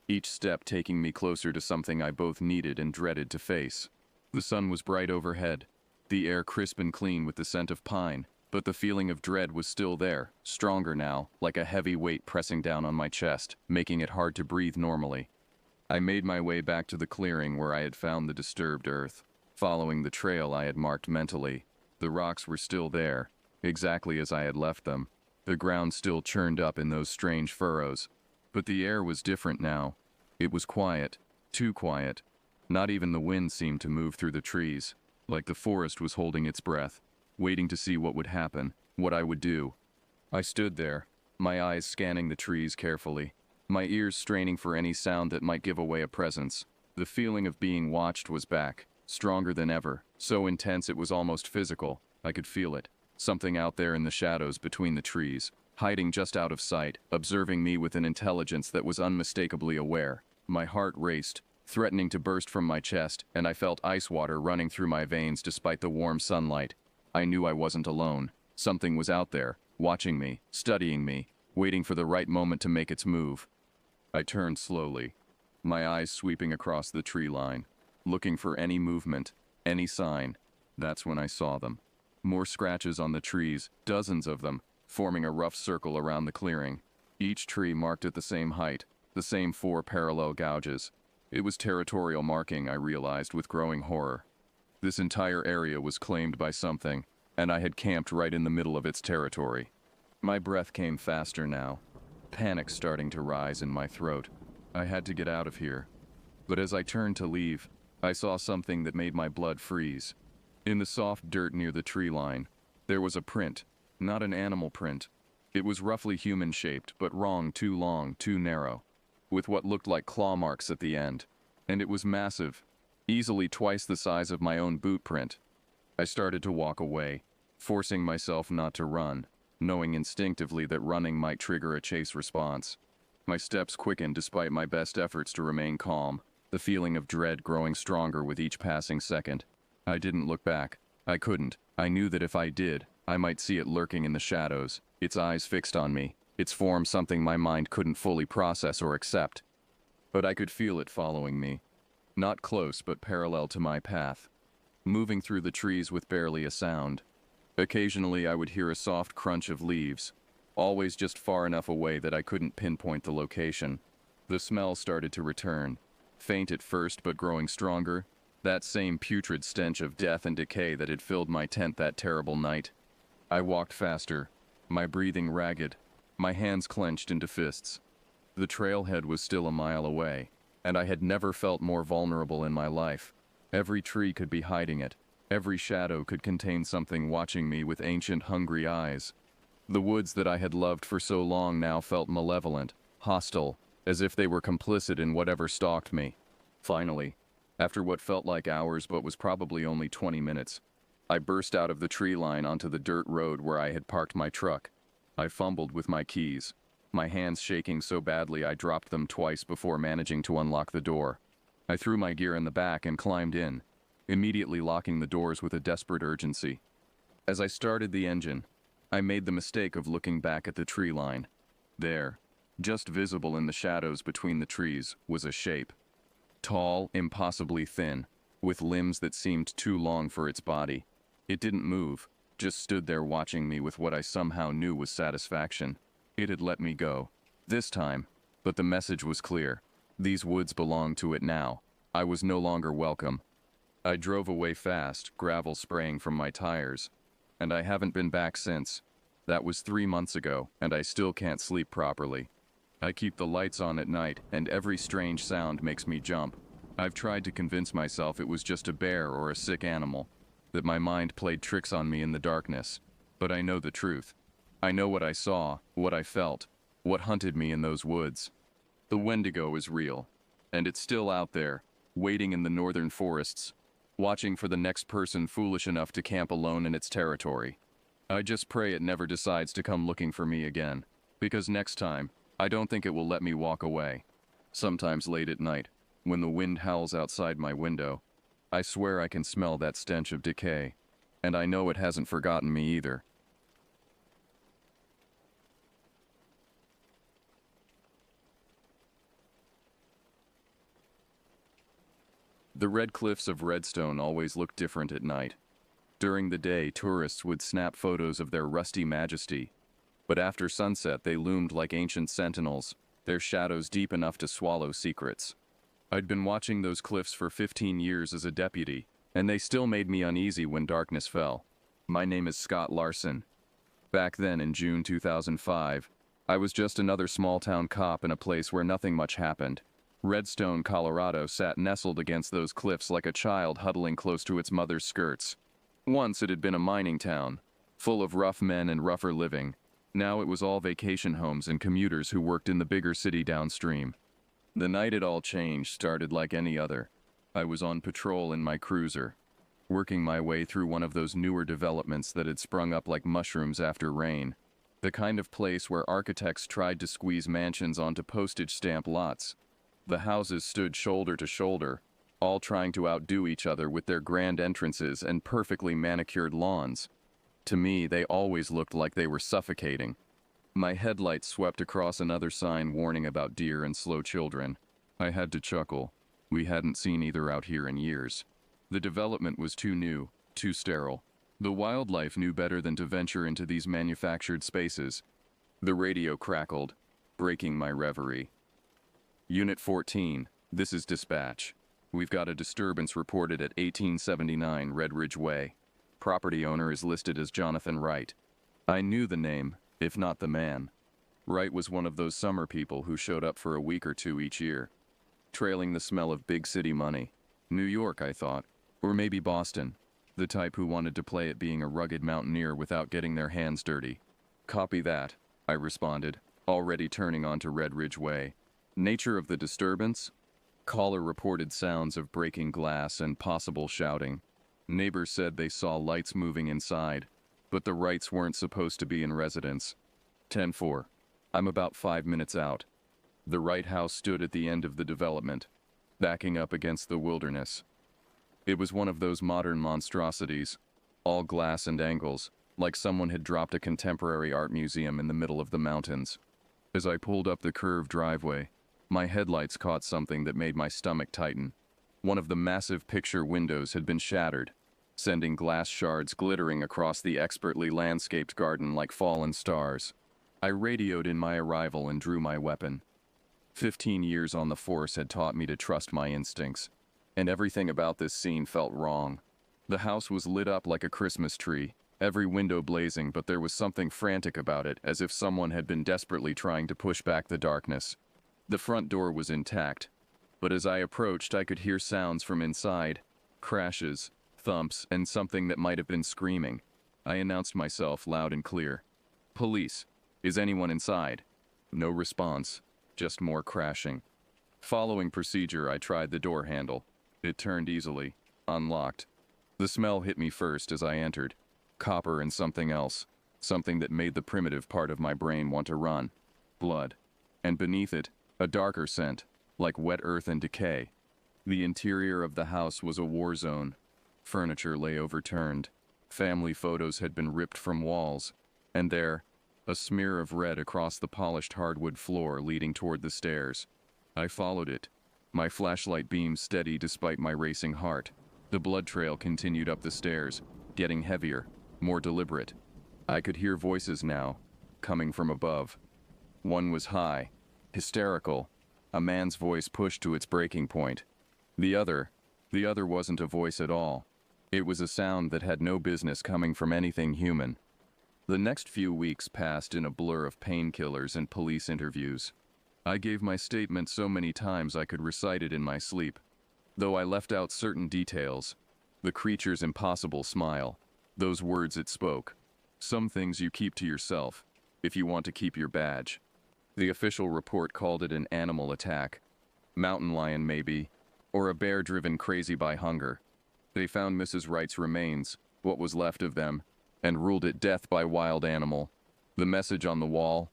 each step taking me closer to something I both needed and dreaded to face. The sun was bright overhead, the air crisp and clean with the scent of pine, but the feeling of dread was still there, stronger now, like a heavy weight pressing down on my chest, making it hard to breathe normally. I made my way back to the clearing where I had found the disturbed earth, following the trail I had marked mentally. The rocks were still there, exactly as I had left them. The ground still churned up in those strange furrows. But the air was different now. It was quiet, too quiet. Not even the wind seemed to move through the trees, like the forest was holding its breath, waiting to see what would happen, what I would do. I stood there, my eyes scanning the trees carefully, my ears straining for any sound that might give away a presence. The feeling of being watched was back, stronger than ever, so intense it was almost physical. I could feel it. Something out there in the shadows between the trees, hiding just out of sight, observing me with an intelligence that was unmistakably aware. My heart raced, threatening to burst from my chest, and I felt ice water running through my veins despite the warm sunlight. I knew I wasn't alone. Something was out there, watching me, studying me, waiting for the right moment to make its move. I turned slowly, my eyes sweeping across the tree line, looking for any movement, any sign. That's when I saw them. More scratches on the trees, dozens of them, forming a rough circle around the clearing. Each tree marked at the same height, the same 4 parallel gouges. It was territorial marking, I realized with growing horror. This entire area was claimed by something, and I had camped right in the middle of its territory. My breath came faster now, panic starting to rise in my throat. I had to get out of here. But as I turned to leave, I saw something that made my blood freeze. In the soft dirt near the tree line, there was a print, not an animal print. It was roughly human-shaped, but wrong, too long, too narrow, with what looked like claw marks at the end. And it was massive, easily twice the size of my own boot print. I started to walk away, forcing myself not to run, knowing instinctively that running might trigger a chase response. My steps quickened despite my best efforts to remain calm, the feeling of dread growing stronger with each passing second. I didn't look back. I couldn't. I knew that if I did, I might see it lurking in the shadows, its eyes fixed on me, its form something my mind couldn't fully process or accept. But I could feel it following me. Not close, but parallel to my path, moving through the trees with barely a sound. Occasionally I would hear a soft crunch of leaves, always just far enough away that I couldn't pinpoint the location. The smell started to return, faint at first but growing stronger, that same putrid stench of death and decay that had filled my tent that terrible night. I walked faster, my breathing ragged, my hands clenched into fists. The trailhead was still a mile away, and I had never felt more vulnerable in my life. Every tree could be hiding it. Every shadow could contain something watching me with ancient, hungry eyes. The woods that I had loved for so long now felt malevolent, hostile, as if they were complicit in whatever stalked me. Finally, after what felt like hours but was probably only 20 minutes, I burst out of the tree line onto the dirt road where I had parked my truck. I fumbled with my keys, my hands shaking so badly I dropped them twice before managing to unlock the door. I threw my gear in the back and climbed in, immediately locking the doors with a desperate urgency. As I started the engine, I made the mistake of looking back at the tree line. There, just visible in the shadows between the trees, was a shape. Tall, impossibly thin, with limbs that seemed too long for its body. It didn't move, just stood there watching me with what I somehow knew was satisfaction. It had let me go. This time, but the message was clear. These woods belonged to it now. I was no longer welcome. I drove away fast, gravel spraying from my tires. And I haven't been back since. That was 3 months ago, and I still can't sleep properly. I keep the lights on at night, and every strange sound makes me jump. I've tried to convince myself it was just a bear or a sick animal, that my mind played tricks on me in the darkness. But I know the truth. I know what I saw, what I felt, what hunted me in those woods. The Wendigo is real, and it's still out there, waiting in the northern forests, watching for the next person foolish enough to camp alone in its territory. I just pray it never decides to come looking for me again, because next time, I don't think it will let me walk away. Sometimes late at night, when the wind howls outside my window, I swear I can smell that stench of decay, and I know it hasn't forgotten me either. The red cliffs of Redstone always looked different at night. During the day, tourists would snap photos of their rusty majesty, but after sunset they loomed like ancient sentinels, their shadows deep enough to swallow secrets. I'd been watching those cliffs for 15 years as a deputy, and they still made me uneasy when darkness fell. My name is Scott Larson. Back then, in June 2005, I was just another small-town cop in a place where nothing much happened. Redstone, Colorado sat nestled against those cliffs like a child huddling close to its mother's skirts. Once it had been a mining town, full of rough men and rougher living. Now it was all vacation homes and commuters who worked in the bigger city downstream. The night it all changed started like any other. I was on patrol in my cruiser, working my way through one of those newer developments that had sprung up like mushrooms after rain. The kind of place where architects tried to squeeze mansions onto postage stamp lots. The houses stood shoulder to shoulder, all trying to outdo each other with their grand entrances and perfectly manicured lawns. To me, they always looked like they were suffocating. My headlights swept across another sign warning about deer and slow children. I had to chuckle. We hadn't seen either out here in years. The development was too new, too sterile. The wildlife knew better than to venture into these manufactured spaces. The radio crackled, breaking my reverie. Unit 14, this is dispatch. We've got a disturbance reported at 1879 Red Ridge Way. Property owner is listed as Jonathan Wright. I knew the name, if not the man. Wright was one of those summer people who showed up for a week or two each year, trailing the smell of big city money. New York, I thought, or maybe Boston. The type who wanted to play at being a rugged mountaineer without getting their hands dirty. Copy that, I responded, already turning onto Red Ridge Way. Nature of the disturbance? Caller reported sounds of breaking glass and possible shouting. Neighbors said they saw lights moving inside, but the Wrights weren't supposed to be in residence. 10-4. I'm about 5 minutes out. The Wright house stood at the end of the development, backing up against the wilderness. It was one of those modern monstrosities, all glass and angles, like someone had dropped a contemporary art museum in the middle of the mountains. As I pulled up the curved driveway, my headlights caught something that made my stomach tighten. One of the massive picture windows had been shattered, sending glass shards glittering across the expertly landscaped garden like fallen stars. I radioed in my arrival and drew my weapon. 15 years on the force had taught me to trust my instincts, and everything about this scene felt wrong. The house was lit up like a Christmas tree, every window blazing, but there was something frantic about it, as if someone had been desperately trying to push back the darkness. The front door was intact, but as I approached, I could hear sounds from inside, crashes, thumps, and something that might have been screaming. I announced myself loud and clear. "Police. Is anyone inside?" No response, just more crashing. Following procedure, I tried the door handle. It turned easily, unlocked. The smell hit me first as I entered. Copper and something else. Something that made the primitive part of my brain want to run. Blood. And beneath it, a darker scent, like wet earth and decay. The interior of the house was a war zone. Furniture lay overturned. Family photos had been ripped from walls. And there, a smear of red across the polished hardwood floor leading toward the stairs. I followed it, my flashlight beam steady despite my racing heart. The blood trail continued up the stairs, getting heavier, more deliberate. I could hear voices now, coming from above. One was high, hysterical, a man's voice pushed to its breaking point. The other wasn't a voice at all. It was a sound that had no business coming from anything human. The next few weeks passed in a blur of painkillers and police interviews. I gave my statement so many times I could recite it in my sleep. Though I left out certain details, the creature's impossible smile, those words it spoke. Some things you keep to yourself, if you want to keep your badge. The official report called it an animal attack. Mountain lion maybe, or a bear driven crazy by hunger. They found Mrs. Wright's remains, what was left of them, and ruled it death by wild animal. The message on the wall?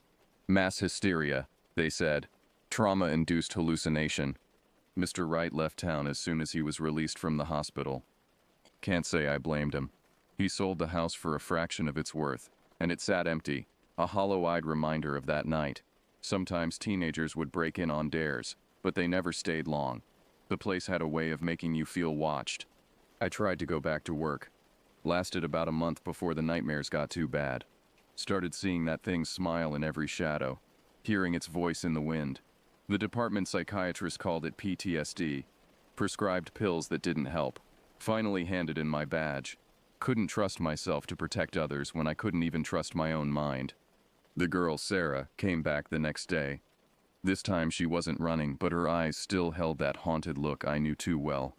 Mass hysteria, they said. Trauma-induced hallucination. Mr. Wright left town as soon as he was released from the hospital. Can't say I blamed him. He sold the house for a fraction of its worth, and it sat empty, a hollow-eyed reminder of that night. Sometimes teenagers would break in on dares, but they never stayed long. The place had a way of making you feel watched. I tried to go back to work. Lasted about a month before the nightmares got too bad. Started seeing that thing smile in every shadow, hearing its voice in the wind. The department psychiatrist called it PTSD. Prescribed pills that didn't help. Finally handed in my badge. Couldn't trust myself to protect others when I couldn't even trust my own mind. The girl, Sarah, came back the next day. This time she wasn't running, but her eyes still held that haunted look I knew too well.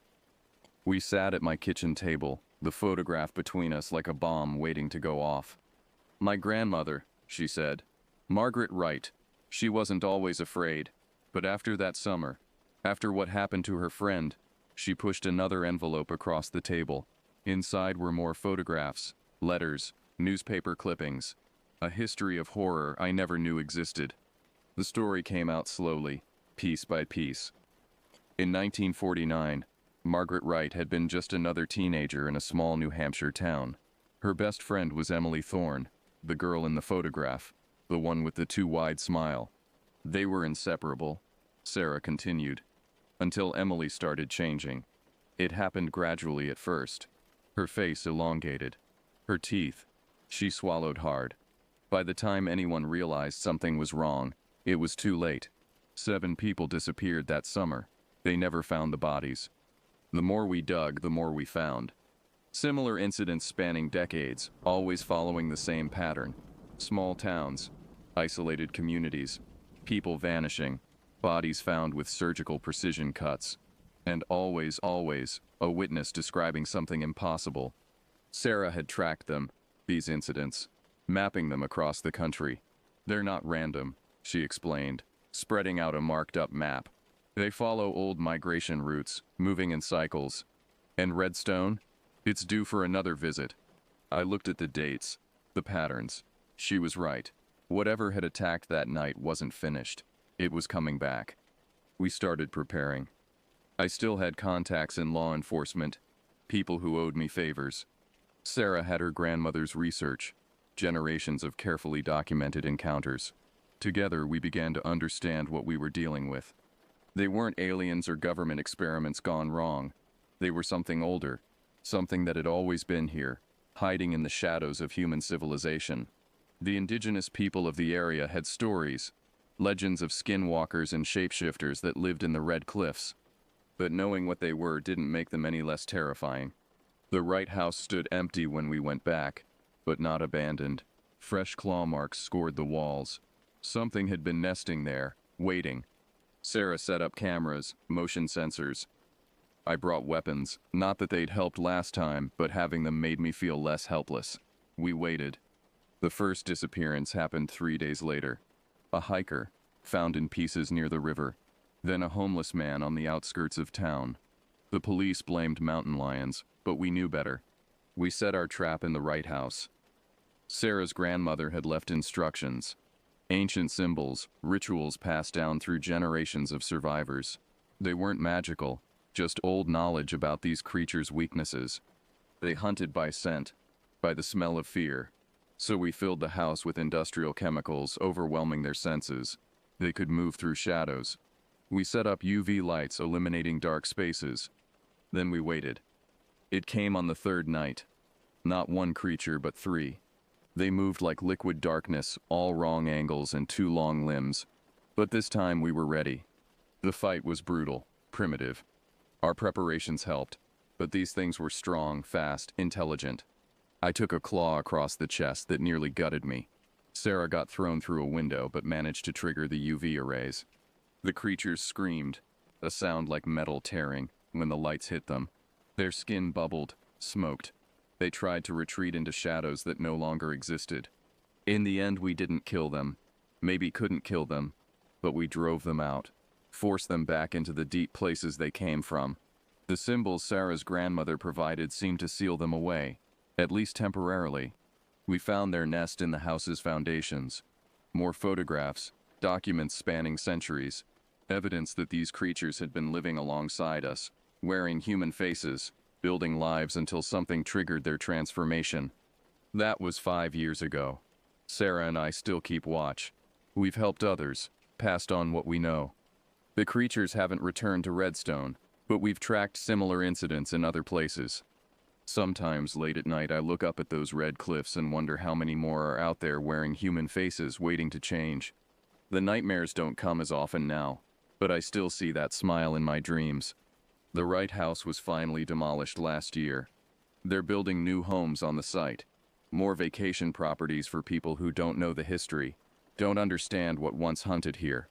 We sat at my kitchen table, the photograph between us like a bomb waiting to go off. "My grandmother," she said. "Margaret Wright. She wasn't always afraid. But after that summer, after what happened to her friend," she pushed another envelope across the table. Inside were more photographs, letters, newspaper clippings. A history of horror I never knew existed. The story came out slowly, piece by piece. In 1949, Margaret Wright had been just another teenager in a small New Hampshire town. Her best friend was Emily Thorne, the girl in the photograph, the one with the too wide smile. They were inseparable, Sarah continued, until Emily started changing. It happened gradually at first. Her face elongated. Her teeth. She swallowed hard. By the time anyone realized something was wrong, it was too late. 7 people disappeared that summer. They never found the bodies. The more we dug, the more we found. Similar incidents spanning decades, always following the same pattern. Small towns, isolated communities, people vanishing, bodies found with surgical precision cuts, and always, a witness describing something impossible. Sarah had tracked them, these incidents, mapping them across the country. "They're not random," she explained, spreading out a marked-up map. "They follow old migration routes, moving in cycles. And Redstone? It's due for another visit." I looked at the dates, the patterns. She was right. Whatever had attacked that night wasn't finished. It was coming back. We started preparing. I still had contacts in law enforcement, people who owed me favors. Sarah had her grandmother's research, generations of carefully documented encounters. Together, we began to understand what we were dealing with. They weren't aliens or government experiments gone wrong. They were something older, something that had always been here, hiding in the shadows of human civilization. The indigenous people of the area had stories, legends of skinwalkers and shapeshifters that lived in the Red Cliffs. But knowing what they were didn't make them any less terrifying. The Wright house stood empty when we went back, but not abandoned. Fresh claw marks scored the walls. Something had been nesting there, waiting. Sarah set up cameras, motion sensors. I brought weapons, not that they'd helped last time, but having them made me feel less helpless. We waited. The first disappearance happened 3 days later. A hiker, found in pieces near the river. Then a homeless man on the outskirts of town. The police blamed mountain lions, but we knew better. We set our trap in the Wright house. Sarah's grandmother had left instructions. Ancient symbols, rituals passed down through generations of survivors. They weren't magical, just old knowledge about these creatures' weaknesses. They hunted by scent, by the smell of fear. So we filled the house with industrial chemicals, overwhelming their senses. They could move through shadows. We set up UV lights, eliminating dark spaces. Then we waited. It came on the third night. Not one creature, but 3. They moved like liquid darkness, all wrong angles and 2 long limbs. But this time we were ready. The fight was brutal, primitive. Our preparations helped, but these things were strong, fast, intelligent. I took a claw across the chest that nearly gutted me. Sarah got thrown through a window but managed to trigger the UV arrays. The creatures screamed, a sound like metal tearing, when the lights hit them. Their skin bubbled, smoked. They tried to retreat into shadows that no longer existed. In the end, we didn't kill them. Maybe couldn't kill them, but we drove them out, forced them back into the deep places they came from. The symbols Sarah's grandmother provided seemed to seal them away, at least temporarily. We found their nest in the house's foundations. More photographs, documents spanning centuries, evidence that these creatures had been living alongside us, wearing human faces, building lives until something triggered their transformation. That was 5 years ago. Sarah and I still keep watch. We've helped others, passed on what we know. The creatures haven't returned to Redstone, but we've tracked similar incidents in other places. Sometimes late at night I look up at those red cliffs and wonder how many more are out there wearing human faces waiting to change. The nightmares don't come as often now, but I still see that smile in my dreams. The Wright house was finally demolished last year. They're building new homes on the site. More vacation properties for people who don't know the history, don't understand what once hunted here.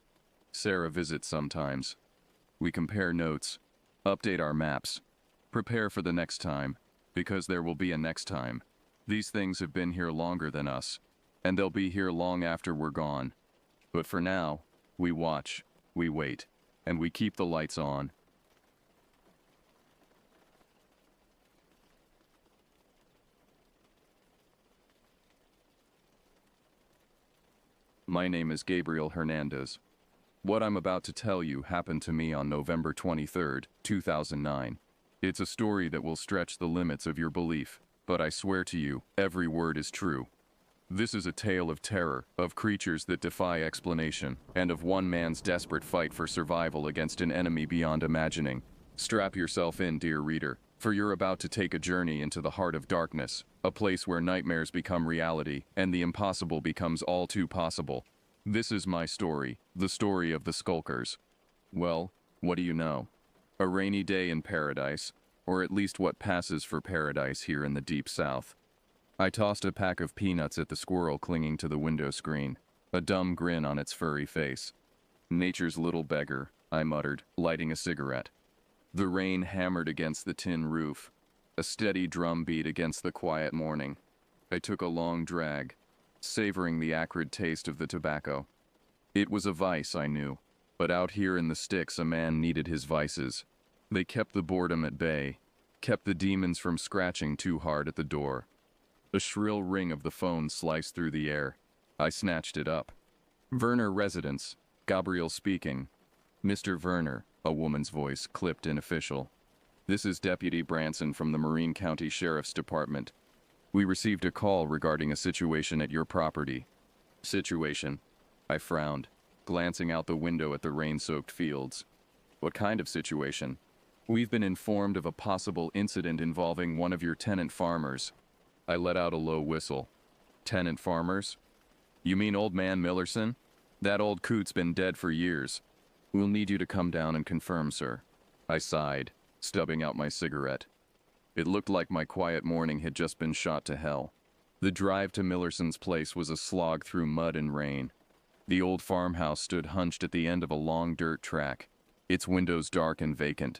Sarah visits sometimes. We compare notes, update our maps, prepare for the next time, because there will be a next time. These things have been here longer than us, and they'll be here long after we're gone. But for now, we watch, we wait, and we keep the lights on. My name is Gabriel Hernandez. What I'm about to tell you happened to me on November 23, 2009. It's a story that will stretch the limits of your belief, but I swear to you, every word is true. This is a tale of terror, of creatures that defy explanation, and of one man's desperate fight for survival against an enemy beyond imagining. Strap yourself in, dear reader, for you're about to take a journey into the heart of darkness, a place where nightmares become reality, and the impossible becomes all too possible. This is my story, the story of the Skulkers. Well, what do you know? A rainy day in paradise, or at least what passes for paradise here in the deep south. I tossed a pack of peanuts at the squirrel clinging to the window screen, a dumb grin on its furry face. Nature's little beggar, I muttered, lighting a cigarette. The rain hammered against the tin roof, a steady drumbeat against the quiet morning. I took a long drag, savoring the acrid taste of the tobacco. It was a vice, I knew, but out here in the sticks a man needed his vices. They kept the boredom at bay, kept the demons from scratching too hard at the door. A shrill ring of the phone sliced through the air. I snatched it up. Werner Residence, Gabriel speaking. Mr. Werner, a woman's voice, clipped and official. This is Deputy Branson from the Marine County Sheriff's Department. We received a call regarding a situation at your property. Situation. I frowned, glancing out the window at the rain-soaked fields. What kind of situation? We've been informed of a possible incident involving one of your tenant farmers. I let out a low whistle. Tenant farmers? You mean old man Millerson? That old coot's been dead for years. We'll need you to come down and confirm, sir. I sighed, stubbing out my cigarette. It looked like my quiet morning had just been shot to hell. The drive to Millerson's place was a slog through mud and rain. The old farmhouse stood hunched at the end of a long dirt track, its windows dark and vacant.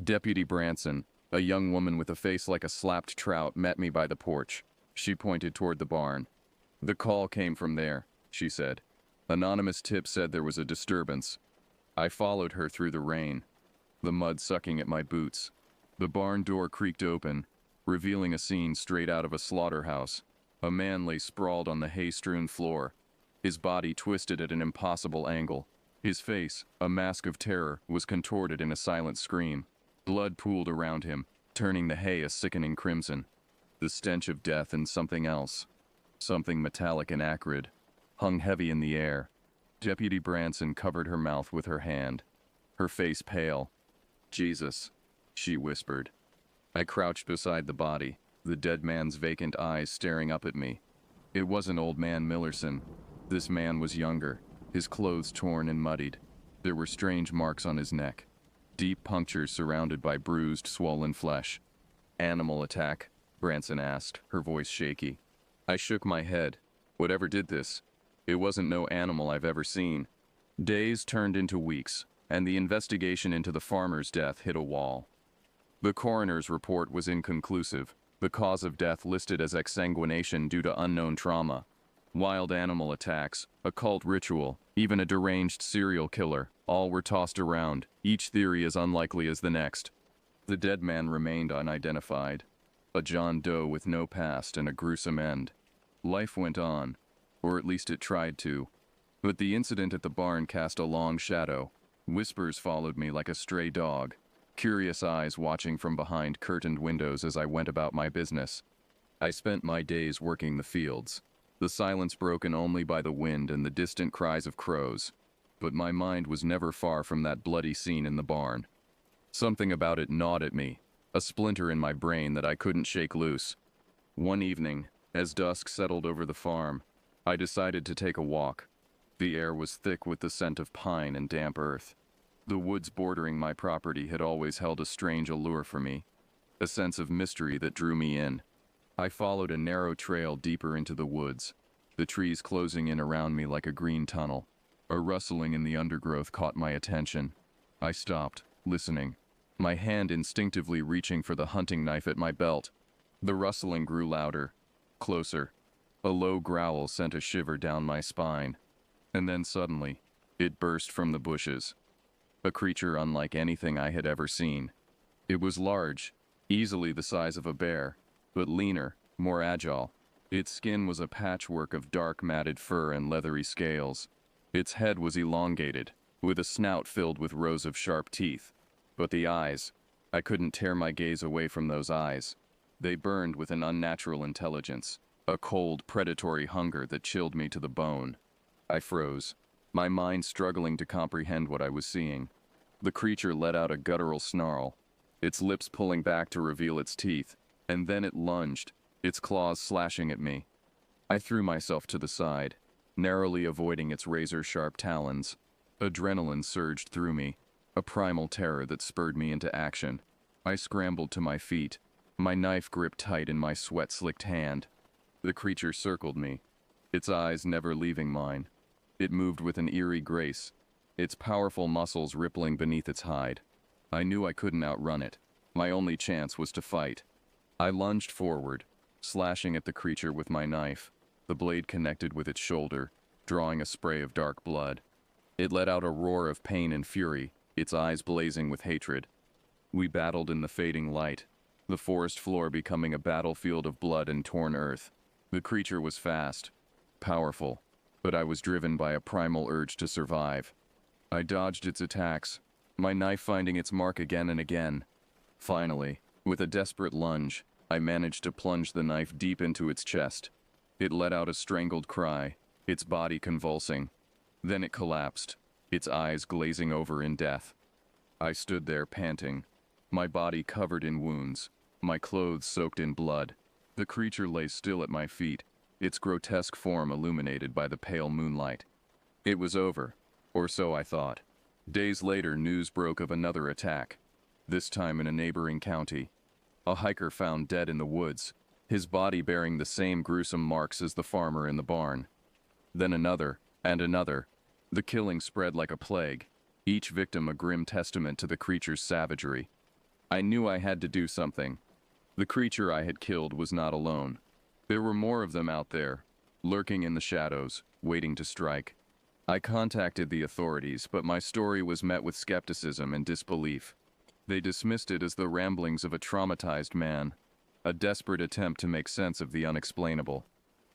Deputy Branson, a young woman with a face like a slapped trout, met me by the porch. She pointed toward the barn. The call came from there, she said. Anonymous tip said there was a disturbance. I followed her through the rain, the mud sucking at my boots. The barn door creaked open, revealing a scene straight out of a slaughterhouse. A man lay sprawled on the hay-strewn floor, his body twisted at an impossible angle. His face, a mask of terror, was contorted in a silent scream. Blood pooled around him, turning the hay a sickening crimson. The stench of death and something else, something metallic and acrid, hung heavy in the air. Deputy Branson covered her mouth with her hand, her face pale. Jesus, she whispered. I crouched beside the body, the dead man's vacant eyes staring up at me. It wasn't old man Millerson. This man was younger, his clothes torn and muddied. There were strange marks on his neck, deep punctures surrounded by bruised, swollen flesh. Animal attack? Branson asked, her voice shaky. I shook my head. Whatever did this? It wasn't no animal I've ever seen. Days turned into weeks, and the investigation into the farmer's death hit a wall. The coroner's report was inconclusive, the cause of death listed as exsanguination due to unknown trauma. Wild animal attacks, occult ritual, even a deranged serial killer, all were tossed around, each theory as unlikely as the next. The dead man remained unidentified, a John Doe with no past and a gruesome end. Life went on, or at least it tried to. But the incident at the barn cast a long shadow. Whispers followed me like a stray dog, curious eyes watching from behind curtained windows as I went about my business. I spent my days working the fields, the silence broken only by the wind and the distant cries of crows. But my mind was never far from that bloody scene in the barn. Something about it gnawed at me, a splinter in my brain that I couldn't shake loose. One evening, as dusk settled over the farm, I decided to take a walk. The air was thick with the scent of pine and damp earth. The woods bordering my property had always held a strange allure for me, a sense of mystery that drew me in. I followed a narrow trail deeper into the woods, the trees closing in around me like a green tunnel. A rustling in the undergrowth caught my attention. I stopped, listening, my hand instinctively reaching for the hunting knife at my belt. The rustling grew louder, closer. A low growl sent a shiver down my spine. And then suddenly, it burst from the bushes. A creature unlike anything I had ever seen. It was large, easily the size of a bear, but leaner, more agile. Its skin was a patchwork of dark matted fur and leathery scales. Its head was elongated, with a snout filled with rows of sharp teeth. But the eyes, I couldn't tear my gaze away from those eyes. They burned with an unnatural intelligence, a cold, predatory hunger that chilled me to the bone. I froze, my mind struggling to comprehend what I was seeing. The creature let out a guttural snarl, its lips pulling back to reveal its teeth, and then it lunged, its claws slashing at me. I threw myself to the side, narrowly avoiding its razor-sharp talons. Adrenaline surged through me, a primal terror that spurred me into action. I scrambled to my feet, my knife gripped tight in my sweat-slicked hand. The creature circled me, its eyes never leaving mine. It moved with an eerie grace, its powerful muscles rippling beneath its hide. I knew I couldn't outrun it. My only chance was to fight. I lunged forward, slashing at the creature with my knife. The blade connected with its shoulder, drawing a spray of dark blood. It let out a roar of pain and fury, its eyes blazing with hatred. We battled in the fading light, the forest floor becoming a battlefield of blood and torn earth. The creature was fast, powerful, but I was driven by a primal urge to survive. I dodged its attacks, my knife finding its mark again and again. Finally, with a desperate lunge, I managed to plunge the knife deep into its chest. It let out a strangled cry, its body convulsing. Then it collapsed, its eyes glazing over in death. I stood there panting, my body covered in wounds, my clothes soaked in blood. The creature lay still at my feet, its grotesque form illuminated by the pale moonlight. It was over, or so I thought. Days later, news broke of another attack, this time in a neighboring county. A hiker found dead in the woods, his body bearing the same gruesome marks as the farmer in the barn. Then another, and another. The killing spread like a plague, each victim a grim testament to the creature's savagery. I knew I had to do something. The creature I had killed was not alone. There were more of them out there, lurking in the shadows, waiting to strike. I contacted the authorities, but my story was met with skepticism and disbelief. They dismissed it as the ramblings of a traumatized man, a desperate attempt to make sense of the unexplainable.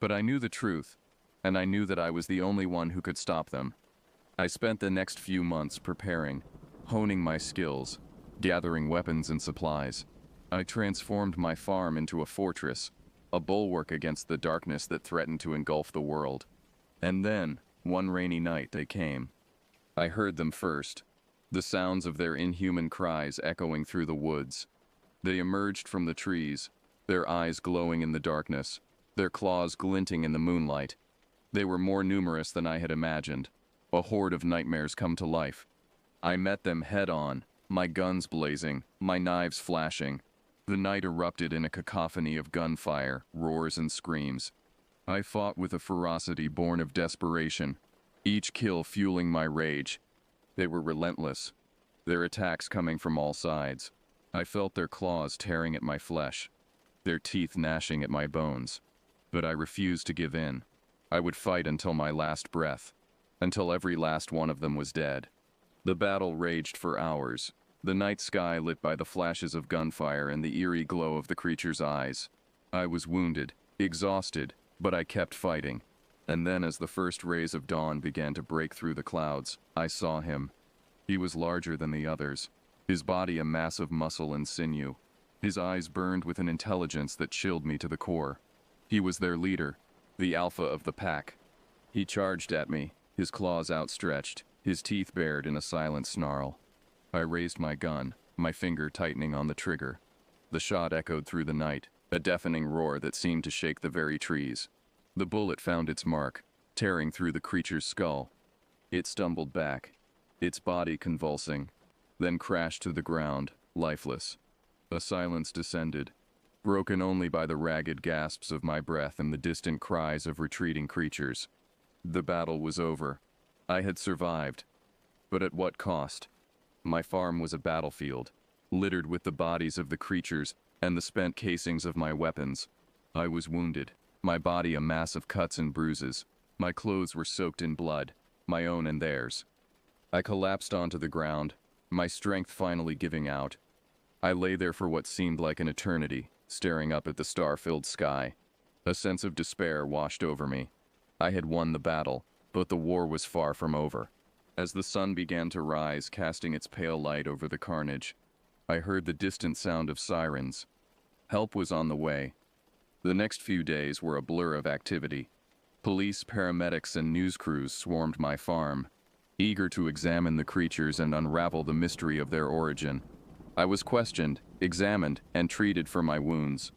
But I knew the truth, and I knew that I was the only one who could stop them. I spent the next few months preparing, honing my skills, gathering weapons and supplies. I transformed my farm into a fortress, a bulwark against the darkness that threatened to engulf the world. And then, one rainy night, they came. I heard them first, the sounds of their inhuman cries echoing through the woods. They emerged from the trees, their eyes glowing in the darkness, their claws glinting in the moonlight. They were more numerous than I had imagined, a horde of nightmares come to life. I met them head-on, my guns blazing, my knives flashing. The night erupted in a cacophony of gunfire, roars and screams. I fought with a ferocity born of desperation, each kill fueling my rage. They were relentless, their attacks coming from all sides. I felt their claws tearing at my flesh, their teeth gnashing at my bones. But I refused to give in. I would fight until my last breath, until every last one of them was dead. The battle raged for hours, the night sky lit by the flashes of gunfire and the eerie glow of the creature's eyes. I was wounded, exhausted, but I kept fighting. And then as the first rays of dawn began to break through the clouds, I saw him. He was larger than the others, his body a mass of muscle and sinew. His eyes burned with an intelligence that chilled me to the core. He was their leader, the alpha of the pack. He charged at me, his claws outstretched, his teeth bared in a silent snarl. I raised my gun, my finger tightening on the trigger. The shot echoed through the night, a deafening roar that seemed to shake the very trees. The bullet found its mark, tearing through the creature's skull. It stumbled back, its body convulsing, then crashed to the ground, lifeless. A silence descended, broken only by the ragged gasps of my breath and the distant cries of retreating creatures. The battle was over. I had survived. But at what cost? My farm was a battlefield, littered with the bodies of the creatures and the spent casings of my weapons. I was wounded, my body a mass of cuts and bruises. My clothes were soaked in blood, my own and theirs. I collapsed onto the ground, my strength finally giving out. I lay there for what seemed like an eternity, staring up at the star-filled sky. A sense of despair washed over me. I had won the battle, but the war was far from over. As the sun began to rise, casting its pale light over the carnage, I heard the distant sound of sirens. Help was on the way. The next few days were a blur of activity. Police, paramedics, and news crews swarmed my farm, eager to examine the creatures and unravel the mystery of their origin. I was questioned, examined, and treated for my wounds.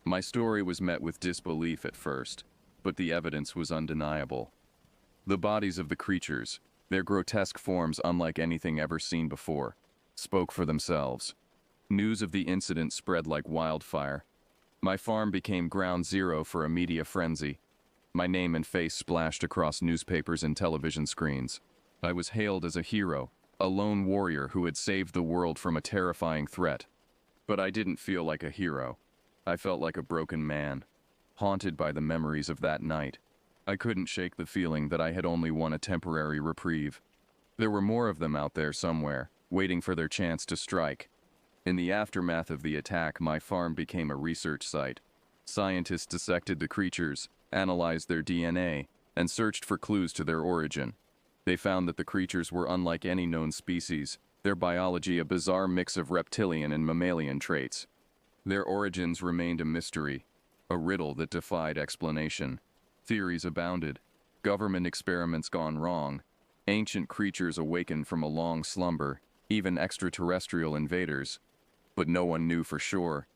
My story was met with disbelief at first, but the evidence was undeniable. The bodies of the creatures, their grotesque forms unlike anything ever seen before, spoke for themselves. News of the incident spread like wildfire. My farm became ground zero for a media frenzy. My name and face splashed across newspapers and television screens. I was hailed as a hero, a lone warrior who had saved the world from a terrifying threat. But I didn't feel like a hero. I felt like a broken man, haunted by the memories of that night. I couldn't shake the feeling that I had only won a temporary reprieve. There were more of them out there somewhere, waiting for their chance to strike. In the aftermath of the attack, my farm became a research site. Scientists dissected the creatures, analyzed their DNA, and searched for clues to their origin. They found that the creatures were unlike any known species, their biology a bizarre mix of reptilian and mammalian traits. Their origins remained a mystery, a riddle that defied explanation. Theories abounded, government experiments gone wrong, ancient creatures awakened from a long slumber, even extraterrestrial invaders. But no one knew for sure.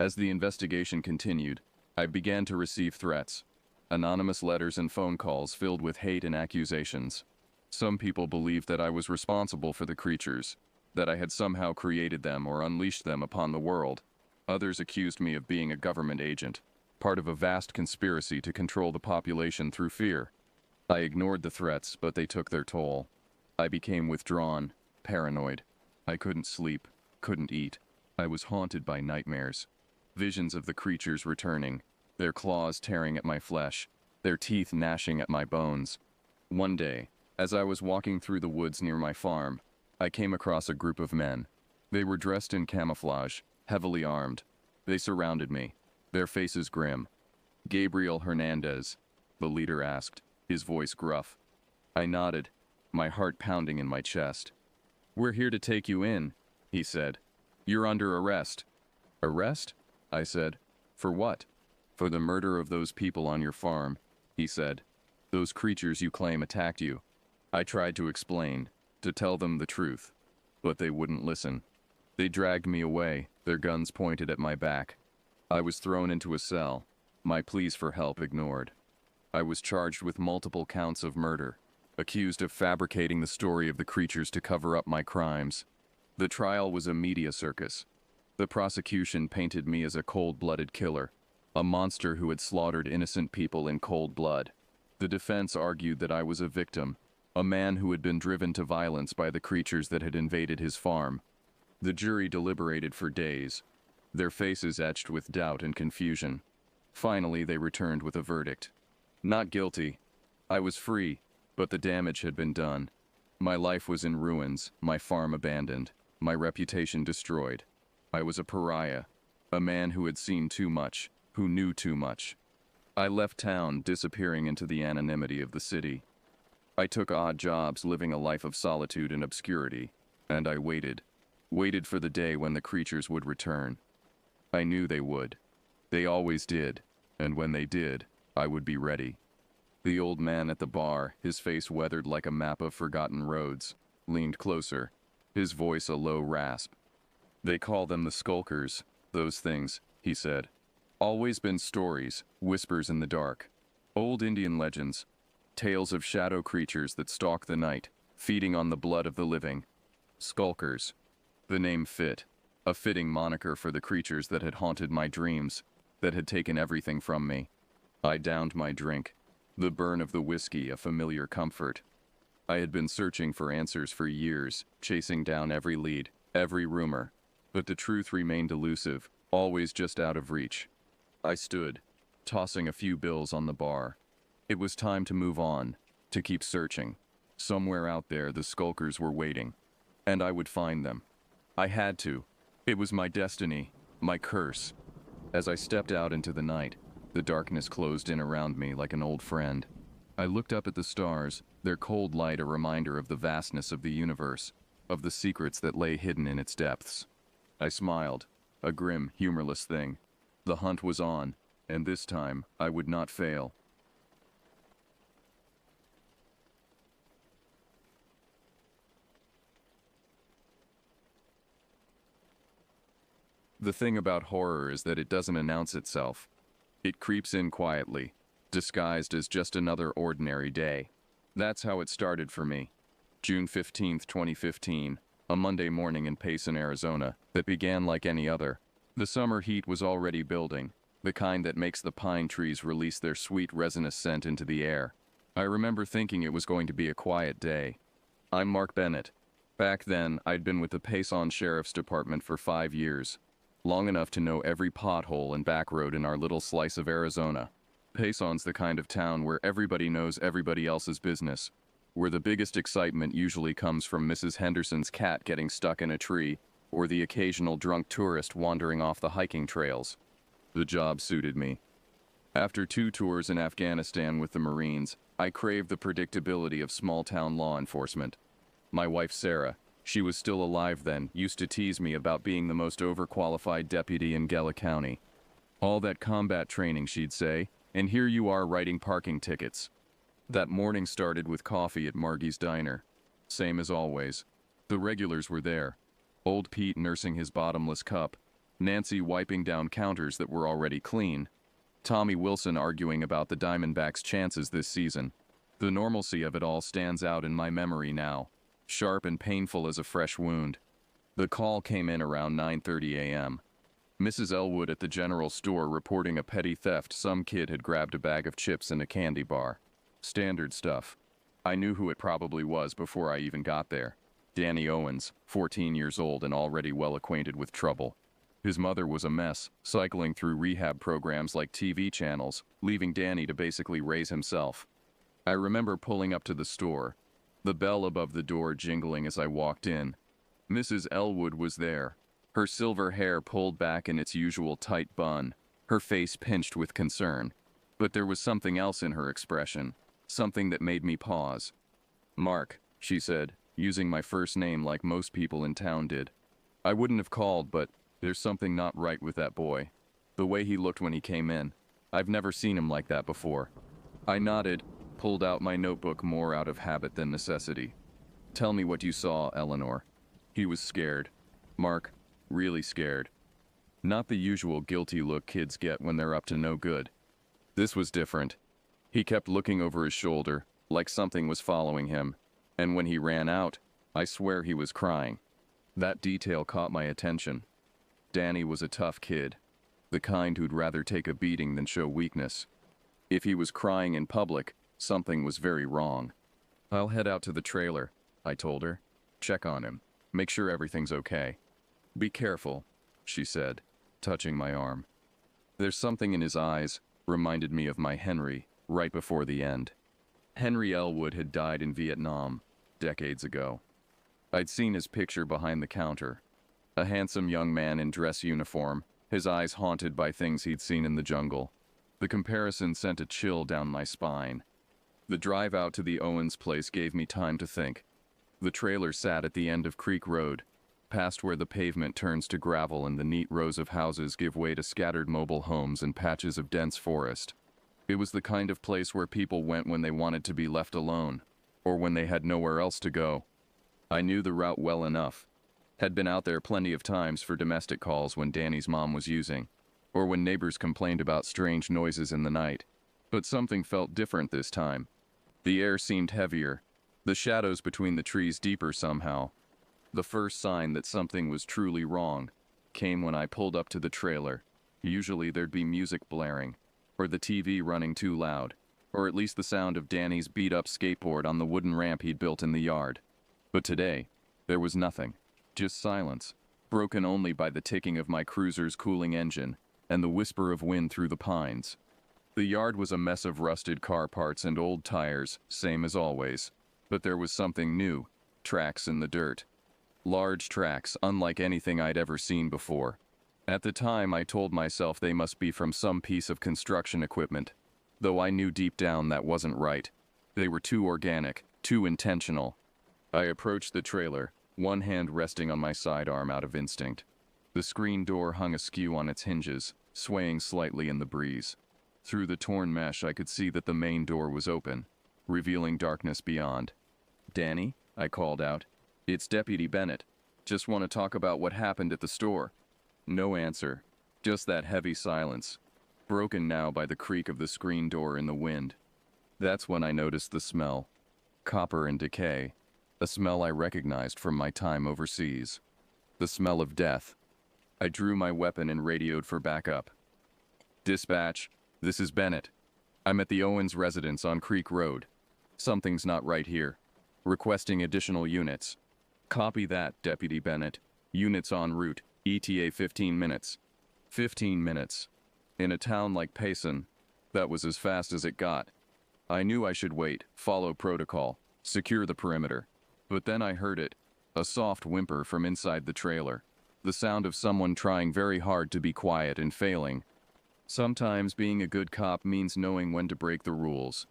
As the investigation continued, I began to receive threats, anonymous letters and phone calls filled with hate and accusations. Some people believed that I was responsible for the creatures, that I had somehow created them or unleashed them upon the world. Others accused me of being a government agent, part of a vast conspiracy to control the population through fear. I ignored the threats, but they took their toll. I became withdrawn, paranoid. I couldn't sleep, couldn't eat. I was haunted by nightmares. Visions of the creatures returning, their claws tearing at my flesh, their teeth gnashing at my bones. One day, as I was walking through the woods near my farm, I came across a group of men. They were dressed in camouflage, heavily armed. They surrounded me, their faces grim. "Gabriel Hernandez," the leader asked, his voice gruff. I nodded, my heart pounding in my chest. "We're here to take you in," he said. "You're under arrest." "Arrest?" I said. "For what?" "For the murder of those people on your farm," he said. "Those creatures you claim attacked you." I tried to explain, to tell them the truth, but they wouldn't listen. They dragged me away, their guns pointed at my back. I was thrown into a cell, my pleas for help ignored. I was charged with multiple counts of murder, accused of fabricating the story of the creatures to cover up my crimes. The trial was a media circus. The prosecution painted me as a cold-blooded killer, a monster who had slaughtered innocent people in cold blood. The defense argued that I was a victim, a man who had been driven to violence by the creatures that had invaded his farm. The jury deliberated for days, their faces etched with doubt and confusion. Finally, they returned with a verdict. Not guilty. I was free, but the damage had been done. My life was in ruins, my farm abandoned, my reputation destroyed. I was a pariah, a man who had seen too much, who knew too much. I left town, disappearing into the anonymity of the city. I took odd jobs, living a life of solitude and obscurity, and I waited for the day when the creatures would return. I knew they would. They always did, and when they did, I would be ready. The old man at the bar, his face weathered like a map of forgotten roads, leaned closer, his voice a low rasp. "They call them the skulkers, those things," he said. "Always been stories, whispers in the dark. Old Indian legends, tales of shadow creatures that stalk the night, feeding on the blood of the living. Skulkers." The name fit, a fitting moniker for the creatures that had haunted my dreams, that had taken everything from me. I downed my drink, the burn of the whiskey a familiar comfort. I had been searching for answers for years, chasing down every lead, every rumor, but the truth remained elusive, always just out of reach. I stood, tossing a few bills on the bar. It was time to move on, to keep searching. Somewhere out there the skulkers were waiting, and I would find them. I had to. It was my destiny, my curse. As I stepped out into the night, the darkness closed in around me like an old friend. I looked up at the stars, their cold light a reminder of the vastness of the universe, of the secrets that lay hidden in its depths. I smiled, a grim, humorless thing. The hunt was on, and this time I would not fail. The thing about horror is that it doesn't announce itself. It creeps in quietly, disguised as just another ordinary day. That's how it started for me. June 15th, 2015, a Monday morning in Payson, Arizona, that began like any other. The summer heat was already building, the kind that makes the pine trees release their sweet resinous scent into the air. I remember thinking it was going to be a quiet day. I'm Mark Bennett. Back then, I'd been with the Payson Sheriff's Department for 5 years, long enough to know every pothole and back road in our little slice of Arizona. Payson's the kind of town where everybody knows everybody else's business, where the biggest excitement usually comes from Mrs. Henderson's cat getting stuck in a tree, or the occasional drunk tourist wandering off the hiking trails. The job suited me. After 2 tours in Afghanistan with the Marines, I craved the predictability of small-town law enforcement. My wife Sarah, She was still alive then, used to tease me about being the most overqualified deputy in Gela County. All that combat training, she'd say, and here you are writing parking tickets. That morning started with coffee at Margie's Diner. Same as always. The regulars were there. Old Pete nursing his bottomless cup, Nancy wiping down counters that were already clean, Tommy Wilson arguing about the Diamondbacks' chances this season. The normalcy of it all stands out in my memory now, sharp and painful as a fresh wound. The call came in around 9:30 a.m. Mrs. Elwood at the general store reporting a petty theft. Some kid had grabbed a bag of chips and a candy bar. Standard stuff. I knew who it probably was before I even got there. Danny Owens, 14 years old and already well acquainted with trouble. His mother was a mess, cycling through rehab programs like TV channels, leaving Danny to basically raise himself. I remember pulling up to the store, the bell above the door jingling as I walked in. Mrs. Elwood was there, her silver hair pulled back in its usual tight bun, her face pinched with concern. But there was something else in her expression, something that made me pause. "Mark," she said, using my first name like most people in town did. I wouldn't have called, but there's something not right with that boy. The way he looked when he came in. I've never seen him like that before. I nodded, pulled out my notebook more out of habit than necessity. "Tell me what you saw, Eleanor." He was scared. Mark, really scared. Not the usual guilty look kids get when they're up to no good. This was different. He kept looking over his shoulder, like something was following him, and when he ran out, I swear he was crying. That detail caught my attention. Danny was a tough kid, the kind who'd rather take a beating than show weakness. If he was crying in public, something was very wrong. "I'll head out to the trailer," I told her. "Check on him. Make sure everything's okay." "Be careful," she said, touching my arm. There's something in his eyes, reminded me of my Henry, right before the end. Henry Elwood had died in Vietnam, decades ago. I'd seen his picture behind the counter. A handsome young man in dress uniform, his eyes haunted by things he'd seen in the jungle. The comparison sent a chill down my spine. The drive out to the Owens place gave me time to think. The trailer sat at the end of Creek Road, past where the pavement turns to gravel and the neat rows of houses give way to scattered mobile homes and patches of dense forest. It was the kind of place where people went when they wanted to be left alone, or when they had nowhere else to go. I knew the route well enough. Had been out there plenty of times for domestic calls when Danny's mom was using, or when neighbors complained about strange noises in the night. But something felt different this time. The air seemed heavier, the shadows between the trees deeper somehow. The first sign that something was truly wrong came when I pulled up to the trailer. Usually there'd be music blaring, or the TV running too loud, or at least the sound of Danny's beat-up skateboard on the wooden ramp he'd built in the yard. But today, there was nothing. Just silence, broken only by the ticking of my cruiser's cooling engine and the whisper of wind through the pines. The yard was a mess of rusted car parts and old tires, same as always. But there was something new, tracks in the dirt. Large tracks, unlike anything I'd ever seen before. At the time, I told myself they must be from some piece of construction equipment, though I knew deep down that wasn't right. They were too organic, too intentional. I approached the trailer, one hand resting on my sidearm out of instinct. The screen door hung askew on its hinges, swaying slightly in the breeze. Through the torn mesh, I could see that the main door was open, revealing darkness beyond. "Danny?" I called out. "It's Deputy Bennett. Just want to talk about what happened at the store." No answer, just that heavy silence, broken now by the creak of the screen door in the wind. That's when I noticed the smell. Copper and decay. A smell I recognized from my time overseas. The smell of death. I drew my weapon and radioed for backup. "Dispatch, this is Bennett. I'm at the Owens residence on Creek Road. Something's not right here. Requesting additional units." "Copy that, Deputy Bennett. Units en route. ETA 15 minutes. 15 minutes. In a town like Payson, that was as fast as it got. I knew I should wait, follow protocol, secure the perimeter. But then I heard it, a soft whimper from inside the trailer. The sound of someone trying very hard to be quiet and failing. Sometimes being a good cop means knowing when to break the rules.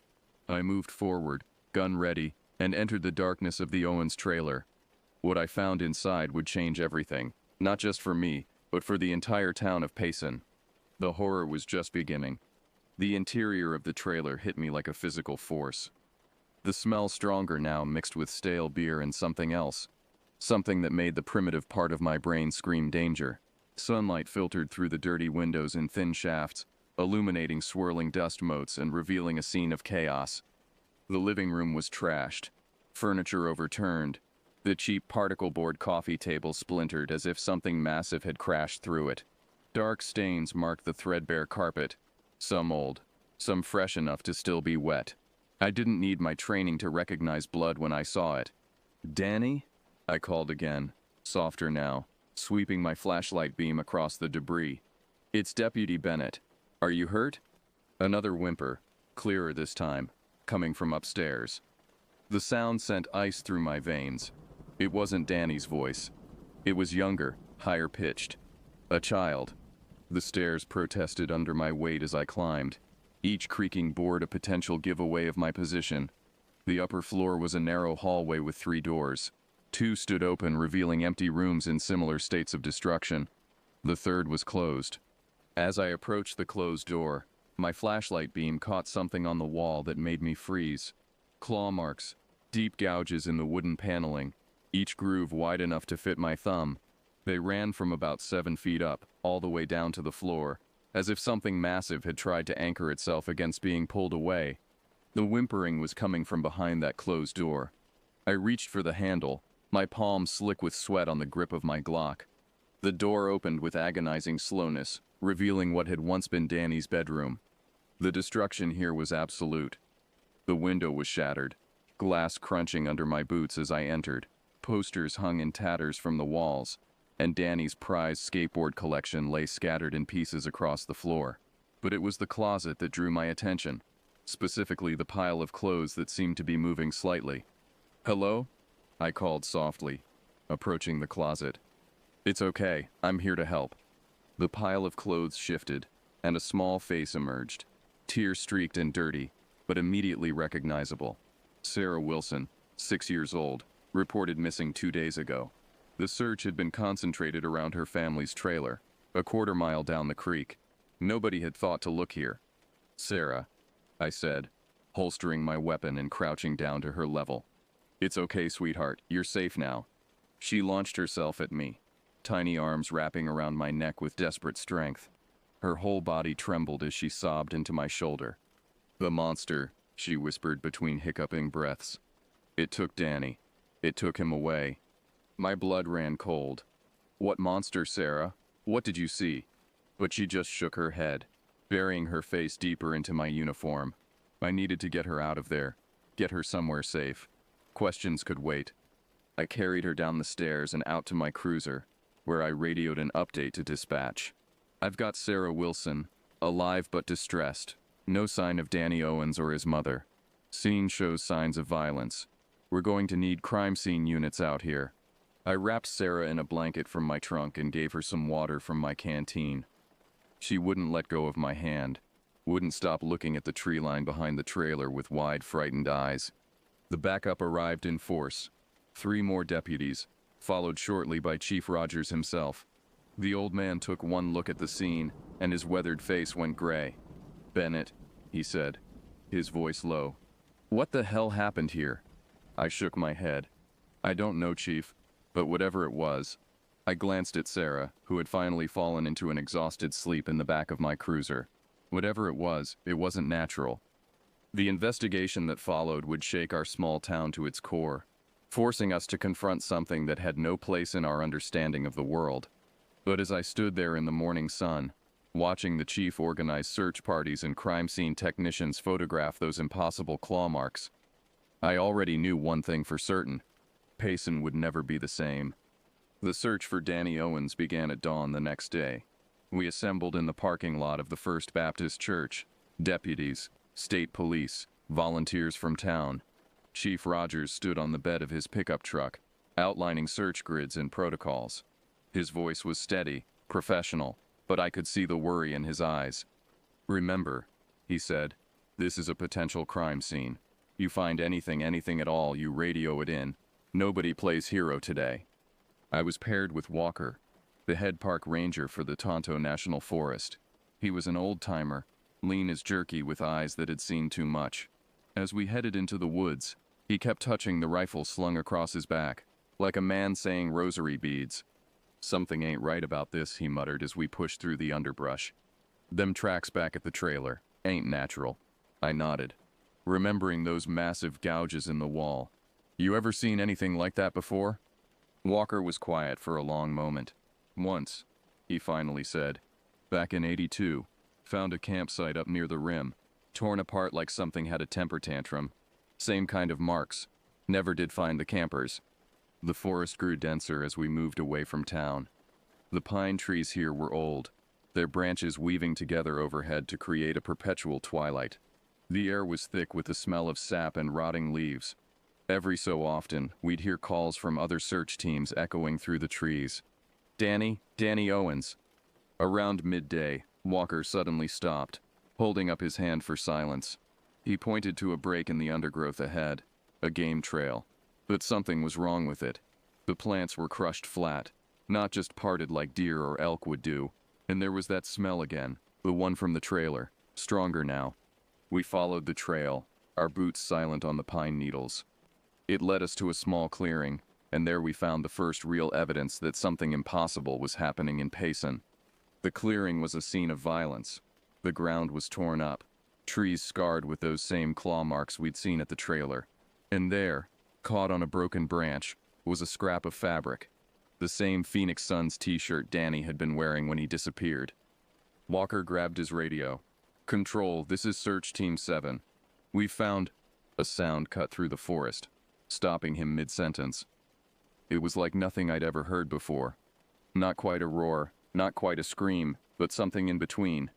I moved forward, gun ready, and entered the darkness of the Owens trailer. What I found inside would change everything, not just for me, but for the entire town of Payson. The horror was just beginning. The interior of the trailer hit me like a physical force. The smell stronger now, mixed with stale beer and something else. Something that made the primitive part of my brain scream danger. Sunlight filtered through the dirty windows in thin shafts, illuminating swirling dust motes and revealing a scene of chaos. The living room was trashed. Furniture overturned. The cheap particle board coffee table splintered as if something massive had crashed through it. Dark stains marked the threadbare carpet, some old, some fresh enough to still be wet. I didn't need my training to recognize blood when I saw it. "Danny?" I called again, softer now, sweeping my flashlight beam across the debris. "It's Deputy Bennett. Are you hurt?" Another whimper, clearer this time, coming from upstairs. The sound sent ice through my veins. It wasn't Danny's voice. It was younger, higher pitched. A child. The stairs protested under my weight as I climbed, each creaking board a potential giveaway of my position. The upper floor was a narrow hallway with 3 doors. 2 stood open, revealing empty rooms in similar states of destruction. The third was closed. As I approached the closed door, my flashlight beam caught something on the wall that made me freeze. Claw marks, deep gouges in the wooden paneling, each groove wide enough to fit my thumb. They ran from about 7 feet up, all the way down to the floor, as if something massive had tried to anchor itself against being pulled away. The whimpering was coming from behind that closed door. I reached for the handle, my palms slick with sweat on the grip of my Glock. The door opened with agonizing slowness, revealing what had once been Danny's bedroom. The destruction here was absolute. The window was shattered, glass crunching under my boots as I entered. Posters hung in tatters from the walls, and Danny's prized skateboard collection lay scattered in pieces across the floor. But it was the closet that drew my attention, specifically the pile of clothes that seemed to be moving slightly. "Hello?" I called softly, approaching the closet. "It's okay, I'm here to help." The pile of clothes shifted, and a small face emerged, tear-streaked and dirty, but immediately recognizable. Sarah Wilson, 6 years old, reported missing 2 days ago. The search had been concentrated around her family's trailer, a quarter-mile down the creek. Nobody had thought to look here. "Sarah," I said, holstering my weapon and crouching down to her level. "It's okay, sweetheart, you're safe now." She launched herself at me, tiny arms wrapping around my neck with desperate strength. Her whole body trembled as she sobbed into my shoulder. "The monster," she whispered between hiccuping breaths. "It took Danny. It took him away." My blood ran cold. "What monster, Sarah? What did you see?" But she just shook her head, burying her face deeper into my uniform. I needed to get her out of there, get her somewhere safe. Questions could wait. I carried her down the stairs and out to my cruiser, where I radioed an update to dispatch. "I've got Sarah Wilson, alive but distressed. No sign of Danny Owens or his mother. Scene shows signs of violence. We're going to need crime scene units out here." I wrapped Sarah in a blanket from my trunk and gave her some water from my canteen. She wouldn't let go of my hand, wouldn't stop looking at the tree line behind the trailer with wide, frightened eyes. The backup arrived in force. 3 more deputies, followed shortly by Chief Rogers himself. The old man took one look at the scene, and his weathered face went gray. "Bennett," he said, his voice low. "What the hell happened here?" I shook my head. "I don't know, Chief, but whatever it was." I glanced at Sarah, who had finally fallen into an exhausted sleep in the back of my cruiser. Whatever it wasn't natural. The investigation that followed would shake our small town to its core, forcing us to confront something that had no place in our understanding of the world. But as I stood there in the morning sun, watching the chief organize search parties and crime scene technicians photograph those impossible claw marks, I already knew one thing for certain: Payson would never be the same. The search for Danny Owens began at dawn the next day. We assembled in the parking lot of the First Baptist Church. Deputies, state police, volunteers from town. Chief Rogers stood on the bed of his pickup truck, outlining search grids and protocols. His voice was steady, professional, but I could see the worry in his eyes. "Remember," he said, "this is a potential crime scene. You find anything at all, you radio it in. Nobody plays hero today. I was paired with Walker, the head park ranger for the Tonto National Forest. He was an old-timer, lean as jerky with eyes that had seen too much. As we headed into the woods, he kept touching the rifle slung across his back, like a man saying rosary beads. "Something ain't right about this," he muttered as we pushed through the underbrush. "Them tracks back at the trailer ain't natural." I nodded, remembering those massive gouges in the wall. "You ever seen anything like that before?" Walker was quiet for a long moment. "Once," he finally said. "Back in '82, found a campsite up near the rim, torn apart like something had a temper tantrum. Same kind of marks. Never did find the campers." The forest grew denser as we moved away from town. The pine trees here were old, their branches weaving together overhead to create a perpetual twilight. The air was thick with the smell of sap and rotting leaves. Every so often, we'd hear calls from other search teams echoing through the trees. "Danny Owens." Around midday, Walker suddenly stopped, holding up his hand for silence. He pointed to a break in the undergrowth ahead, a game trail. But something was wrong with it. The plants were crushed flat, not just parted like deer or elk would do, and there was that smell again, the one from the trailer, stronger now. We followed the trail, our boots silent on the pine needles. It led us to a small clearing, and there we found the first real evidence that something impossible was happening in Payson. The clearing was a scene of violence. The ground was torn up, trees scarred with those same claw marks we'd seen at the trailer. And there, caught on a broken branch, was a scrap of fabric, the same Phoenix Suns t-shirt Danny had been wearing when he disappeared. Walker grabbed his radio. "Control, this is Search Team 7. We've found—" A sound cut through the forest, stopping him mid-sentence. It was like nothing I'd ever heard before. Not quite a roar, not quite a scream, but something in between.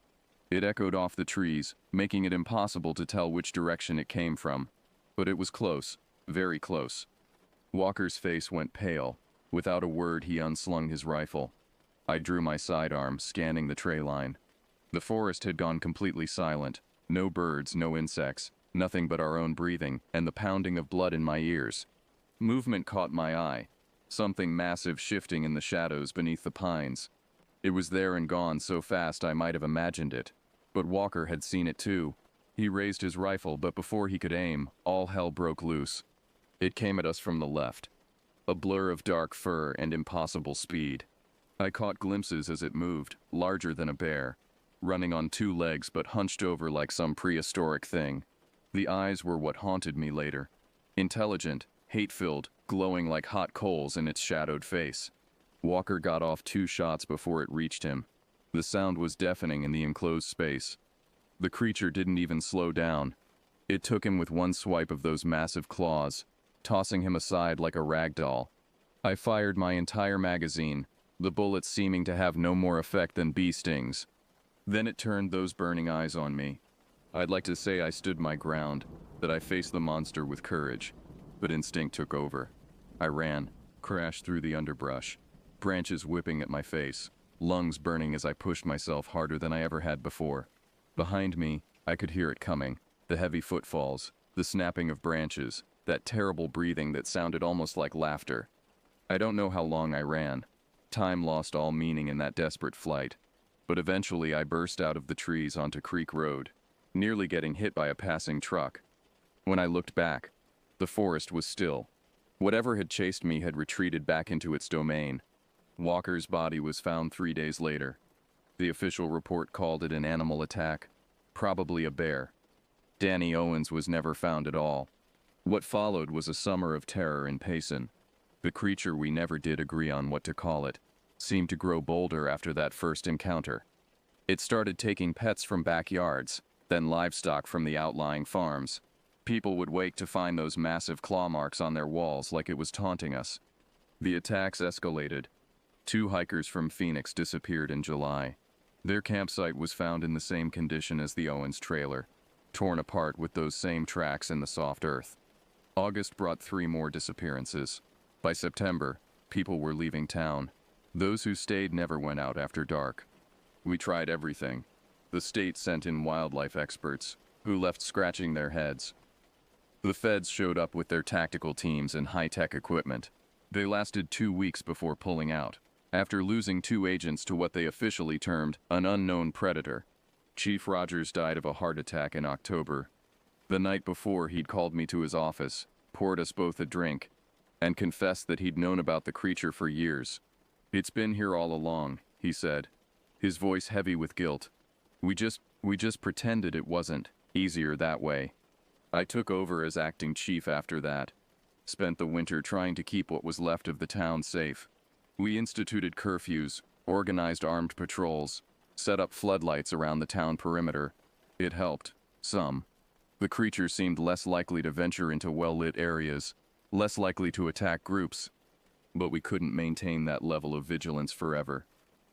It echoed off the trees, making it impossible to tell which direction it came from. But it was close, very close. Walker's face went pale. Without a word, he unslung his rifle. I drew my sidearm, scanning the tray line. The forest had gone completely silent. No birds, no insects, nothing but our own breathing and the pounding of blood in my ears. Movement caught my eye. Something massive shifting in the shadows beneath the pines. It was there and gone so fast I might have imagined it. But Walker had seen it too. He raised his rifle, but before he could aim, all hell broke loose. It came at us from the left. A blur of dark fur and impossible speed. I caught glimpses as it moved, larger than a bear, running on two legs but hunched over like some prehistoric thing. The eyes were what haunted me later. Intelligent, hate-filled, glowing like hot coals in its shadowed face. Walker got off 2 shots before it reached him. The sound was deafening in the enclosed space. The creature didn't even slow down. It took him with one swipe of those massive claws, tossing him aside like a rag doll. I fired my entire magazine, the bullets seeming to have no more effect than bee stings. Then it turned those burning eyes on me. I'd like to say I stood my ground, that I faced the monster with courage, but instinct took over. I ran, crashed through the underbrush, branches whipping at my face, lungs burning as I pushed myself harder than I ever had before. Behind me, I could hear it coming, the heavy footfalls, the snapping of branches, that terrible breathing that sounded almost like laughter. I don't know how long I ran. Time lost all meaning in that desperate flight. But eventually I burst out of the trees onto Creek Road, nearly getting hit by a passing truck. When I looked back, the forest was still. Whatever had chased me had retreated back into its domain. Walker's body was found 3 days later. The official report called it an animal attack, probably a bear. Danny Owens was never found at all. What followed was a summer of terror in Payson. The creature, we never did agree on what to call it, seemed to grow bolder after that first encounter. It started taking pets from backyards, then livestock from the outlying farms. People would wake to find those massive claw marks on their walls like it was taunting us. The attacks escalated. 2 hikers from Phoenix disappeared in July. Their campsite was found in the same condition as the Owens trailer, torn apart with those same tracks in the soft earth. August brought 3 more disappearances. By September, people were leaving town. Those who stayed never went out after dark. We tried everything. The state sent in wildlife experts, who left scratching their heads. The feds showed up with their tactical teams and high-tech equipment. They lasted 2 weeks before pulling out, after losing 2 agents to what they officially termed an unknown predator. Chief Rogers died of a heart attack in October. The night before, he'd called me to his office, poured us both a drink, and confessed that he'd known about the creature for years. "It's been here all along," he said, his voice heavy with guilt. We just pretended it wasn't. Easier that way. I took over as acting chief after that. Spent the winter trying to keep what was left of the town safe. We instituted curfews, organized armed patrols, set up floodlights around the town perimeter. It helped. Some. The creature seemed less likely to venture into well-lit areas, less likely to attack groups. But we couldn't maintain that level of vigilance forever.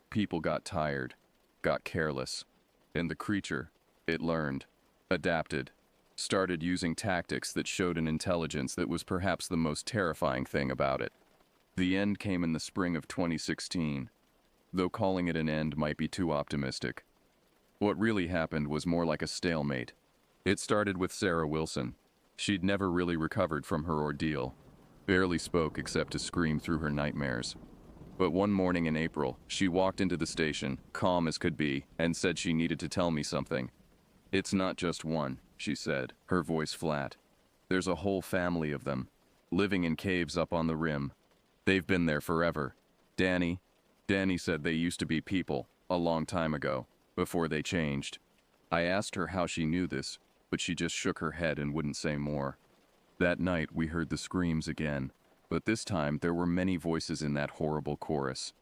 People got tired, got careless. And the creature, it learned, adapted, started using tactics that showed an intelligence that was perhaps the most terrifying thing about it. The end came in the spring of 2016, though calling it an end might be too optimistic. What really happened was more like a stalemate. It started with Sarah Wilson. She'd never really recovered from her ordeal, barely spoke except to scream through her nightmares. But one morning in April, she walked into the station, calm as could be, and said she needed to tell me something. "It's not just one," she said, her voice flat. "There's a whole family of them, living in caves up on the rim. They've been there forever. Danny said they used to be people, a long time ago, before they changed." I asked her how she knew this, but she just shook her head and wouldn't say more. That night we heard the screams again, but this time there were many voices in that horrible chorus.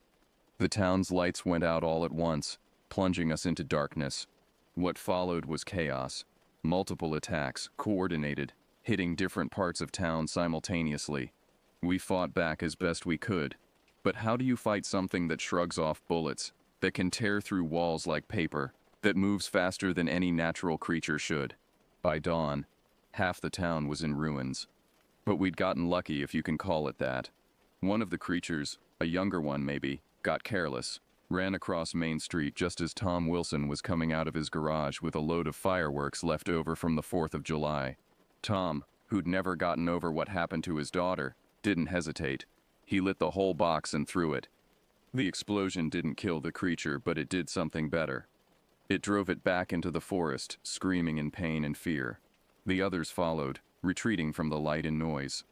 The town's lights went out all at once, plunging us into darkness. What followed was chaos. Multiple attacks, coordinated, hitting different parts of town simultaneously. We fought back as best we could. But how do you fight something that shrugs off bullets, that can tear through walls like paper, that moves faster than any natural creature should? By dawn, half the town was in ruins. But we'd gotten lucky, if you can call it that. One of the creatures, a younger one maybe, got careless, ran across Main Street just as Tom Wilson was coming out of his garage with a load of fireworks left over from the 4th of July. Tom, who'd never gotten over what happened to his daughter, didn't hesitate. He lit the whole box and threw it. The explosion didn't kill the creature, but it did something better. It drove it back into the forest, screaming in pain and fear. The others followed, retreating from the light and noise.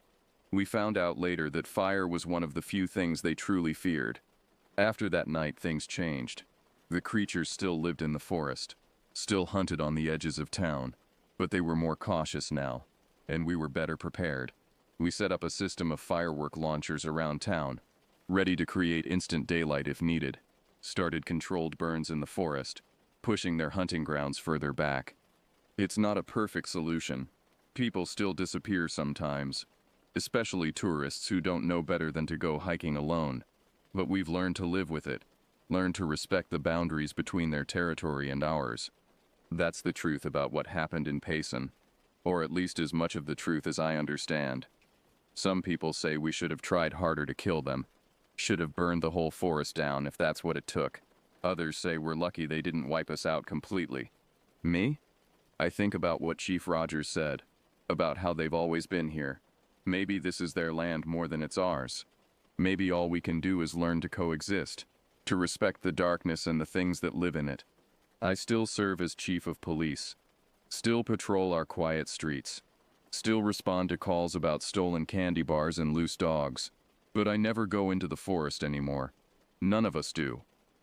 We found out later that fire was one of the few things they truly feared. After that night, things changed. The creatures still lived in the forest, still hunted on the edges of town, but they were more cautious now, and we were better prepared. We set up a system of firework launchers around town, ready to create instant daylight if needed. Started controlled burns in the forest, pushing their hunting grounds further back. It's not a perfect solution. People still disappear sometimes, especially tourists who don't know better than to go hiking alone. But we've learned to live with it, learned to respect the boundaries between their territory and ours. That's the truth about what happened in Payson, or at least as much of the truth as I understand. Some people say we should have tried harder to kill them, should have burned the whole forest down if that's what it took. Others say we're lucky they didn't wipe us out completely. Me? I think about what Chief Rogers said, about how they've always been here. Maybe this is their land more than it's ours. Maybe all we can do is learn to coexist, to respect the darkness and the things that live in it. I still serve as chief of police, still patrol our quiet streets, still respond to calls about stolen candy bars and loose dogs, but I never go into the forest anymore. None of us do.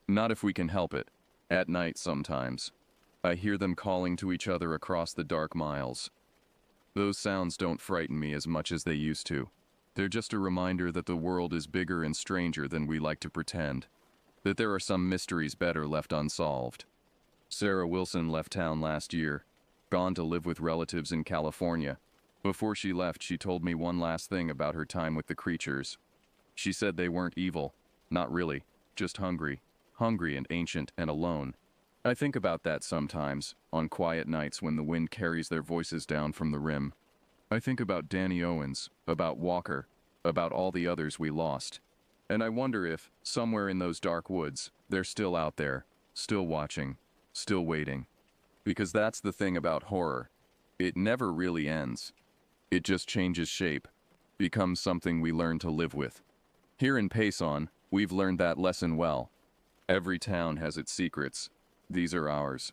Not if we can help it. At night sometimes. I hear them calling to each other across the dark miles. Those sounds don't frighten me as much as they used to. They're just a reminder that the world is bigger and stranger than we like to pretend. That there are some mysteries better left unsolved. Sarah Wilson left town last year, gone to live with relatives in California. Before she left, she told me one last thing about her time with the creatures. She said they weren't evil, not really, just hungry and ancient and alone. I think about that sometimes, on quiet nights when the wind carries their voices down from the rim. I think about Danny Owens, about Walker, about all the others we lost. And I wonder if, somewhere in those dark woods, they're still out there, still watching, still waiting. Because that's the thing about horror. It never really ends. It just changes shape, becomes something we learn to live with. Here in Payson, we've learned that lesson well. Every town has its secrets. These are ours.